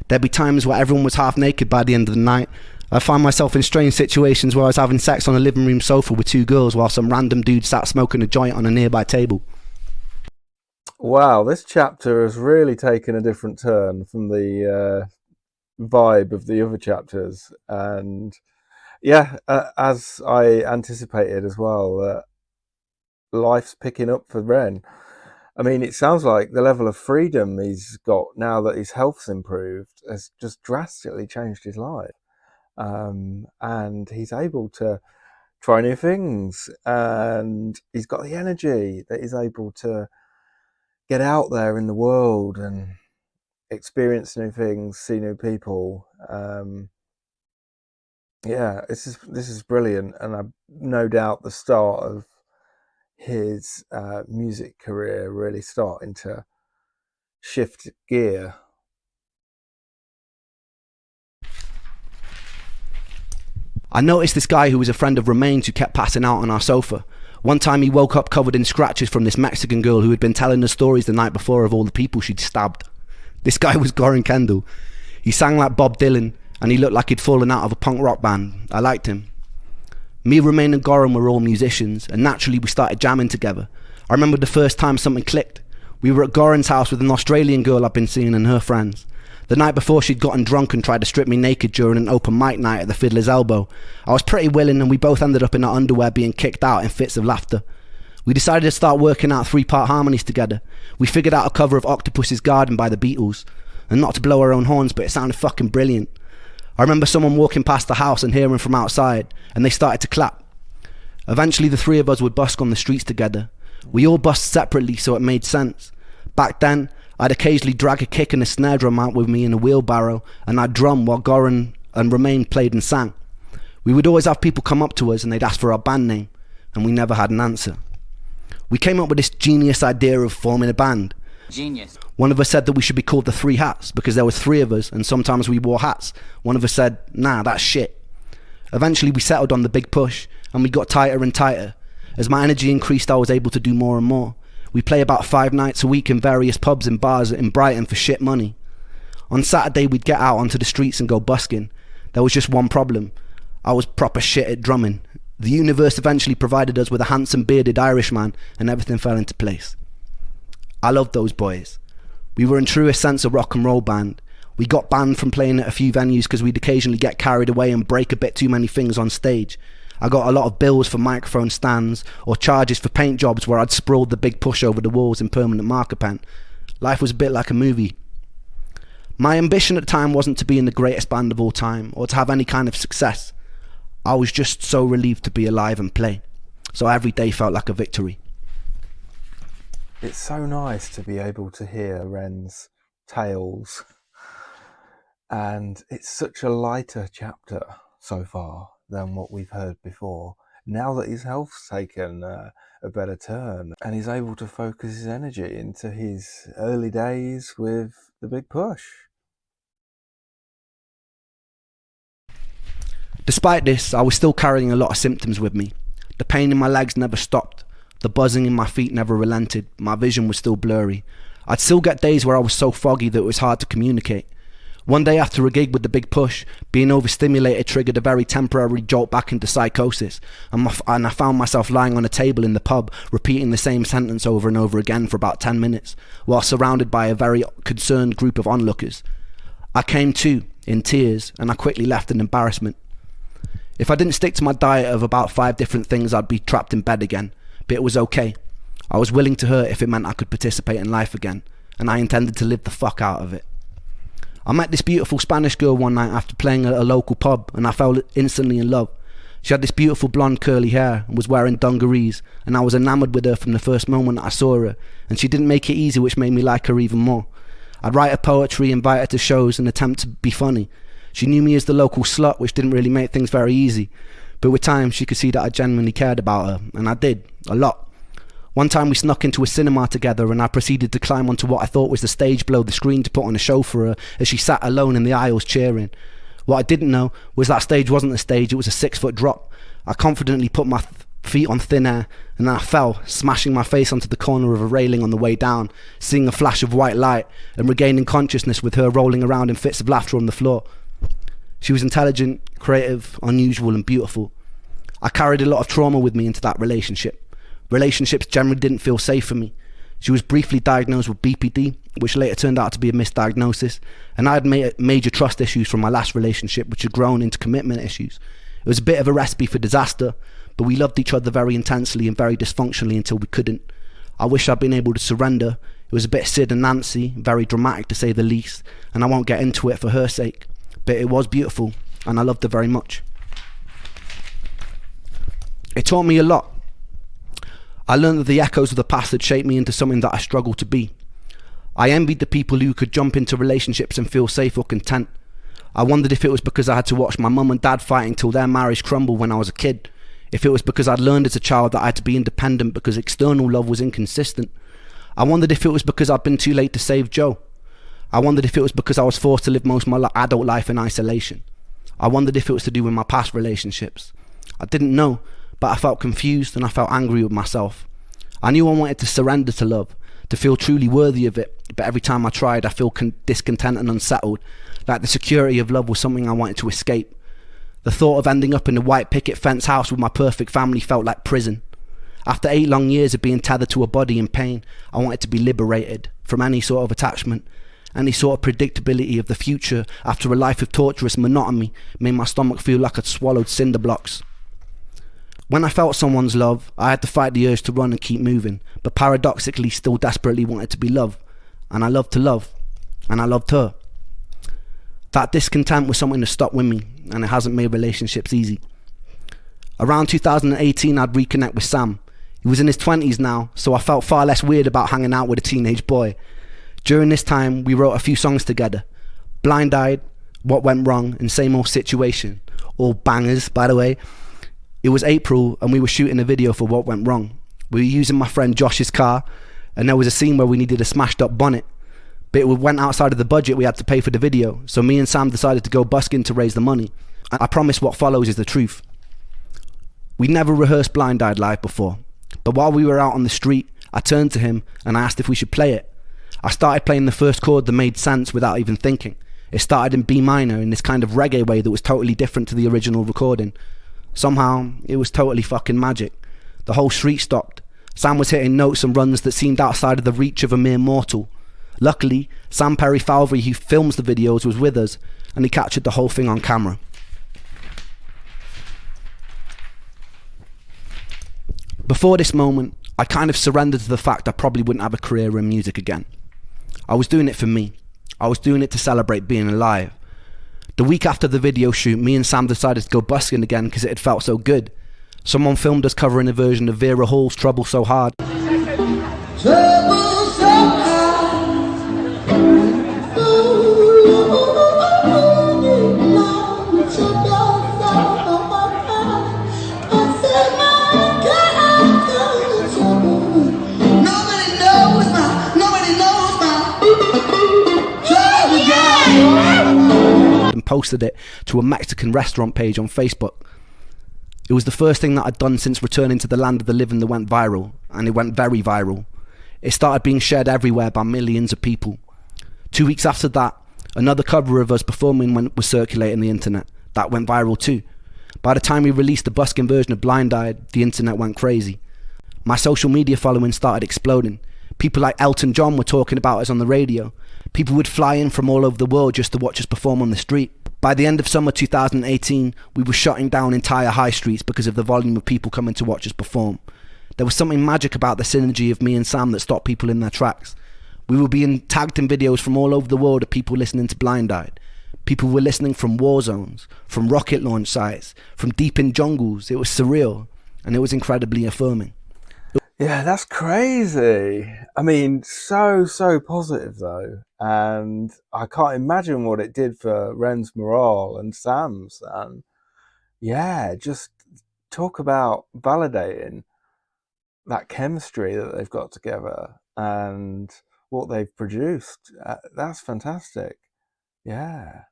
There'd be times where everyone was half naked by the end of the night. I'd find myself in strange situations where I was having sex on a living room sofa with two girls while some random dude sat smoking a joint on a nearby table.
Wow, this chapter has really taken a different turn from the vibe of the other chapters, and yeah, as I anticipated as well, life's picking up for Ren. I mean, it sounds like the level of freedom he's got now that his health's improved has just drastically changed his life. And he's able to try new things, and he's got the energy that he's able to get out there in the world and experience new things, see new people. Yeah, this is brilliant, and I no doubt the start of his music career really starting to shift gear.
I noticed this guy who was a friend of Romain's who kept passing out on our sofa. One time he woke up covered in scratches from this Mexican girl who had been telling us stories the night before of all the people she'd stabbed. This guy was Goran Kendall. He sang like Bob Dylan, and he looked like he'd fallen out of a punk rock band. I liked him. Me, Romain and Goran were all musicians, and naturally we started jamming together. I remember the first time something clicked. We were at Goran's house with an Australian girl I'd been seeing and her friends. The night before, she'd gotten drunk and tried to strip me naked during an open mic night at the Fiddler's Elbow. I was pretty willing, and we both ended up in our underwear being kicked out in fits of laughter. We decided to start working out 3-part harmonies together. We figured out a cover of Octopus's Garden by the Beatles. And not to blow our own horns, but it sounded fucking brilliant. I remember someone walking past the house and hearing from outside, and they started to clap. Eventually the three of us would busk on the streets together. We all busked separately, so it made sense. Back then, I'd occasionally drag a kick and a snare drum out with me in a wheelbarrow, and I'd drum while Goran and Romain played and sang. We would always have people come up to us and they'd ask for our band name, and we never had an answer. We came up with this genius idea of forming a band.
Genius.
One of us said that we should be called the Three Hats because there was 3 of us and sometimes we wore hats. One of us said, nah, that's shit. Eventually we settled on the Big Push, and we got tighter and tighter. As my energy increased, I was able to do more and more. We play about 5 nights a week in various pubs and bars in Brighton for shit money. On Saturday we'd get out onto the streets and go busking. There was just one problem. I was proper shit at drumming. The universe eventually provided us with a handsome bearded Irishman, and everything fell into place. I loved those boys. We were in truest sense a rock and roll band. We got banned from playing at a few venues because we'd occasionally get carried away and break a bit too many things on stage. I got a lot of bills for microphone stands or charges for paint jobs where I'd sprawled the Big Push over the walls in permanent marker pen. Life was a bit like a movie. My ambition at the time wasn't to be in the greatest band of all time or to have any kind of success. I was just so relieved to be alive and play. So every day felt like a victory.
It's so nice to be able to hear Ren's tales, and it's such a lighter chapter so far than what we've heard before. Now that his health's taken a better turn and he's able to focus his energy into his early days with the Big Push.
Despite this, I was still carrying a lot of symptoms with me. The pain in my legs never stopped. The buzzing in my feet never relented. My vision was still blurry. I'd still get days where I was so foggy that it was hard to communicate. One day after a gig with the Big Push, being overstimulated triggered a very temporary jolt back into psychosis, and I found myself lying on a table in the pub, repeating the same sentence over and over again for about 10 minutes, while surrounded by a very concerned group of onlookers. I came to, in tears, and I quickly left in embarrassment. If I didn't stick to my diet of about 5 different things, I'd be trapped in bed again, but it was okay. I was willing to hurt if it meant I could participate in life again, and I intended to live the fuck out of it. I met this beautiful Spanish girl one night after playing at a local pub, and I fell instantly in love. She had this beautiful blonde curly hair and was wearing dungarees, and I was enamoured with her from the first moment I saw her, and she didn't make it easy, which made me like her even more. I'd write her poetry, invite her to shows and attempt to be funny. She knew me as the local slut, which didn't really make things very easy, but with time she could see that I genuinely cared about her, and I did, a lot. One time we snuck into a cinema together, and I proceeded to climb onto what I thought was the stage below the screen to put on a show for her as she sat alone in the aisles cheering. What I didn't know was that stage wasn't a stage, it was a 6-foot drop. I confidently put my feet on thin air, and then I fell, smashing my face onto the corner of a railing on the way down, seeing a flash of white light and regaining consciousness with her rolling around in fits of laughter on the floor. She was intelligent, creative, unusual and beautiful. I carried a lot of trauma with me into that relationship. Relationships generally didn't feel safe for me. She was briefly diagnosed with BPD, which later turned out to be a misdiagnosis, and I had major trust issues from my last relationship, which had grown into commitment issues. It was a bit of a recipe for disaster, but we loved each other very intensely and very dysfunctionally until we couldn't. I wish I'd been able to surrender. It was a bit Sid and Nancy, very dramatic to say the least, and I won't get into it for her sake, but it was beautiful, and I loved her very much. It taught me a lot. I learned that the echoes of the past had shaped me into something that I struggled to be. I envied the people who could jump into relationships and feel safe or content. I wondered if it was because I had to watch my mum and dad fighting till their marriage crumbled when I was a kid. If it was because I'd learned as a child that I had to be independent because external love was inconsistent. I wondered if it was because I'd been too late to save Joe. I wondered if it was because I was forced to live most of my adult life in isolation. I wondered if it was to do with my past relationships. I didn't know, but I felt confused and I felt angry with myself. I knew I wanted to surrender to love, to feel truly worthy of it, but every time I tried I feel discontent and unsettled, like the security of love was something I wanted to escape. The thought of ending up in a white picket fence house with my perfect family felt like prison. After 8 long years of being tethered to a body in pain, I wanted to be liberated from any sort of attachment. Any sort of predictability of the future after a life of torturous monotony made my stomach feel like I'd swallowed cinder blocks. When I felt someone's love, I had to fight the urge to run and keep moving, but paradoxically still desperately wanted to be loved. And I loved to love, and I loved her. That discontent was something that stuck with me, and it hasn't made relationships easy. Around 2018, I'd reconnect with Sam. He was in his 20s now, so I felt far less weird about hanging out with a teenage boy. During this time, we wrote a few songs together. Blind Eyed, What Went Wrong, and Same Old Situation. All bangers, by the way. It was April, and we were shooting a video for What Went Wrong. We were using my friend Josh's car, and there was a scene where we needed a smashed up bonnet. But it went outside of the budget we had to pay for the video, so me and Sam decided to go busking to raise the money. I promise what follows is the truth. We never rehearsed Blind Eyed live before, but while we were out on the street, I turned to him and I asked if we should play it. I started playing the first chord that made sense without even thinking. It started in B minor in this kind of reggae way that was totally different to the original recording. Somehow, it was totally fucking magic. The whole street stopped. Sam was hitting notes and runs that seemed outside of the reach of a mere mortal. Luckily, Sam Perry Falvey, who films the videos, was with us, and he captured the whole thing on camera. Before this moment, I kind of surrendered to the fact I probably wouldn't have a career in music again. I was doing it for me. I was doing it to celebrate being alive. The week after the video shoot, me and Sam decided to go busking again because it had felt so good. Someone filmed us covering a version of Vera Hall's Trouble So Hard.
Trouble so hard.
And posted it to a Mexican restaurant page on Facebook. It was the first thing that I'd done since returning to the land of the living that went viral, and it went very viral. It started being shared everywhere by millions of people. 2 weeks after that, another cover of us performing was circulating the internet. That went viral too. By the time we released the busking version of Blind Eyed, the internet went crazy. My social media following started exploding. People like Elton John were talking about us on the radio. People would fly in from all over the world just to watch us perform on the street. By the end of summer 2018, we were shutting down entire high streets because of the volume of people coming to watch us perform. There was something magic about the synergy of me and Sam that stopped people in their tracks. We were being tagged in videos from all over the world of people listening to Blind Eyed. People were listening from war zones, from rocket launch sites, from deepen jungles. It was surreal, and it was incredibly affirming.
Yeah, that's crazy. I mean, so positive though. And I can't imagine what it did for Ren's morale and Sam's. And yeah, just talk about validating that chemistry that they've got together and what they've produced. That's fantastic. Yeah.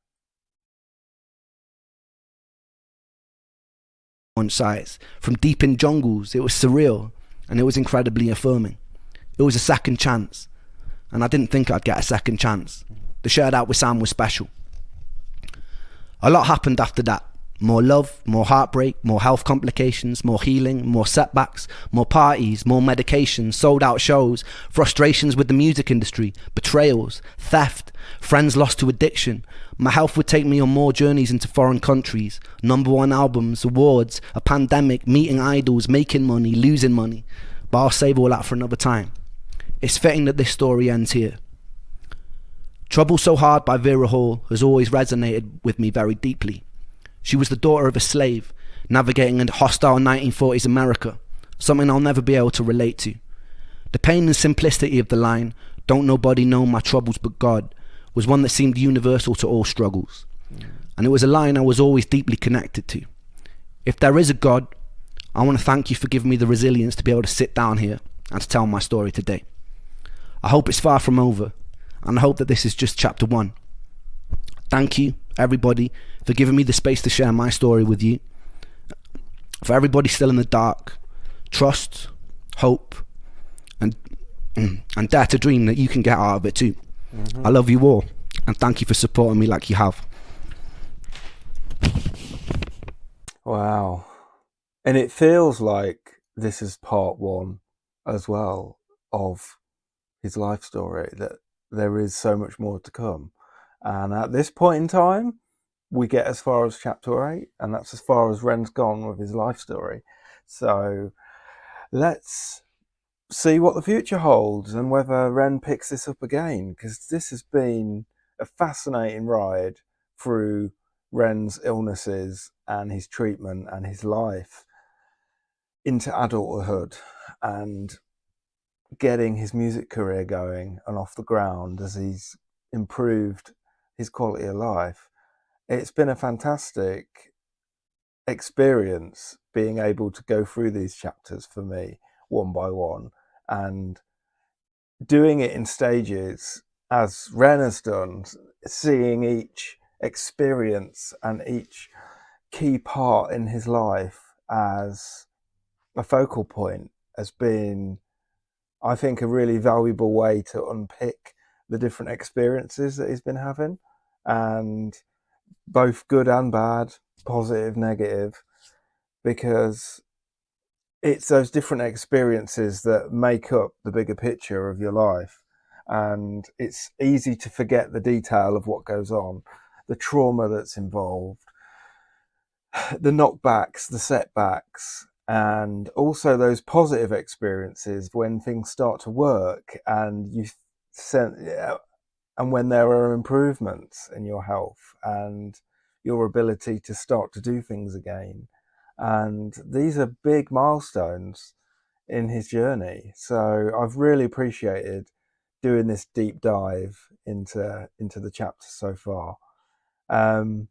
On sites, from deep in jungles, it was surreal, and it was incredibly affirming. It was a second chance, and I didn't think I'd get a second chance. The shared out with Sam was special. A lot happened after that. More love, more heartbreak, more health complications, more healing, more setbacks, more parties, more medications, sold out shows, frustrations with the music industry, betrayals, theft, friends lost to addiction. My health would take me on more journeys into foreign countries, #1 albums, awards, a pandemic, meeting idols, making money, losing money. But I'll save all that for another time. It's fitting that this story ends here. Trouble So Hard by Vera Hall has always resonated with me very deeply. She was the daughter of a slave, navigating a hostile 1940s America, something I'll never be able to relate to. The pain and simplicity of the line, "Don't nobody know my troubles but God," was one that seemed universal to all struggles. And it was a line I was always deeply connected to. If there is a God, I want to thank you for giving me the resilience to be able to sit down here and to tell my story today. I hope it's far from over, and I hope that this is just chapter 1. Thank you, everybody, for giving me the space to share my story with you. For everybody still in the dark, trust, hope, and dare to dream that you can get out of it too. I love you all, and thank you for supporting me like you have.
Wow. And it feels like this is part 1 as well of his life story, that there is so much more to come. And at this point in time, we get as far as chapter 8, and that's as far as Ren's gone with his life story. So let's see what the future holds and whether Ren picks this up again, because this has been a fascinating ride through Ren's illnesses and his treatment and his life into adulthood and getting his music career going and off the ground as he's improved his quality of life. It's been a fantastic experience being able to go through these chapters for me one by one, and doing it in stages as Ren has done, seeing each experience and each key part in his life as a focal point has been, I think, a really valuable way to unpick the different experiences that he's been having, and both good and bad, positive, negative, because it's those different experiences that make up the bigger picture of your life. And it's easy to forget the detail of what goes on, the trauma that's involved, the knockbacks, the setbacks, and also those positive experiences when things start to work and and when there are improvements in your health and your ability to start to do things again. And these are big milestones in his journey. So I've really appreciated doing this deep dive into the chapter so far. I'm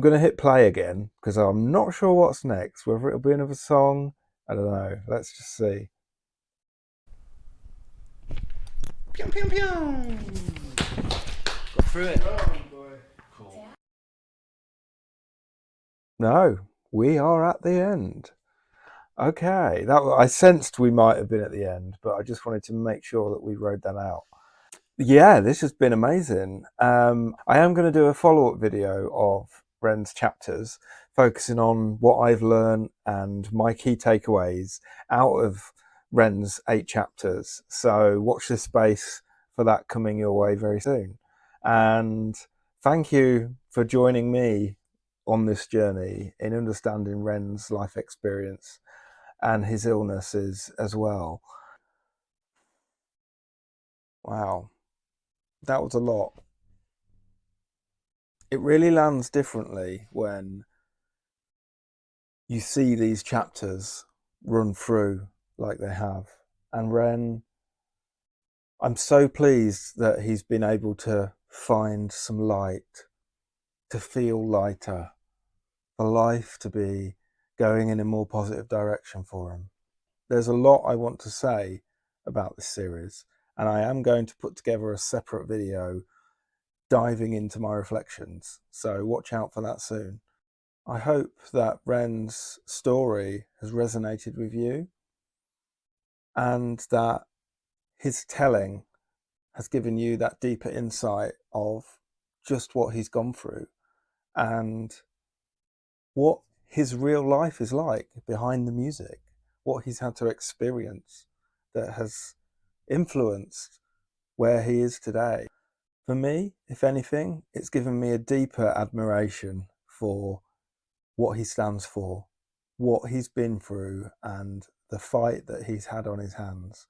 going to hit play again because I'm not sure what's next, whether it'll be another song. I don't know. Let's just see.
Pew, pew, pew. Got through it. Cool.
No, we are at the end. Okay, I sensed we might have been at the end, but I just wanted to make sure that we rode that out. Yeah, this has been amazing. I am going to do a follow-up video of Ren's chapters, focusing on what I've learned and my key takeaways out of Ren's 8 chapters. So watch this space for that coming your way very soon. And thank you for joining me on this journey in understanding Ren's life experience and his illnesses as well. Wow, that was a lot. It really lands differently when you see these chapters run through like they have. And Ren, I'm so pleased that he's been able to find some light, to feel lighter, for life to be going in a more positive direction for him. There's a lot I want to say about this series, and I am going to put together a separate video diving into my reflections, so watch out for that soon. I hope that Ren's story has resonated with you and that his telling has given you that deeper insight of just what he's gone through and what his real life is like behind the music, what he's had to experience that has influenced where he is today. For me, if anything, it's given me a deeper admiration for what he stands for, what he's been through, and the fight that he's had on his hands,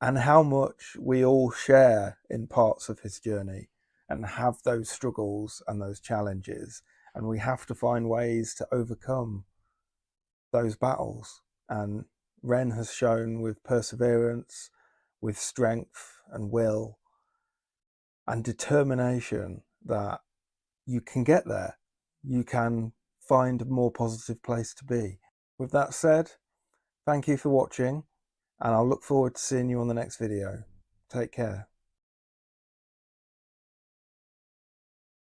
and how much we all share in parts of his journey and have those struggles and those challenges, and we have to find ways to overcome those battles. And Ren has shown with perseverance, with strength and will and determination that you can get there. You can find a more positive place to be. With that said, thank you for watching, and I'll look forward to seeing you on the next video. Take care.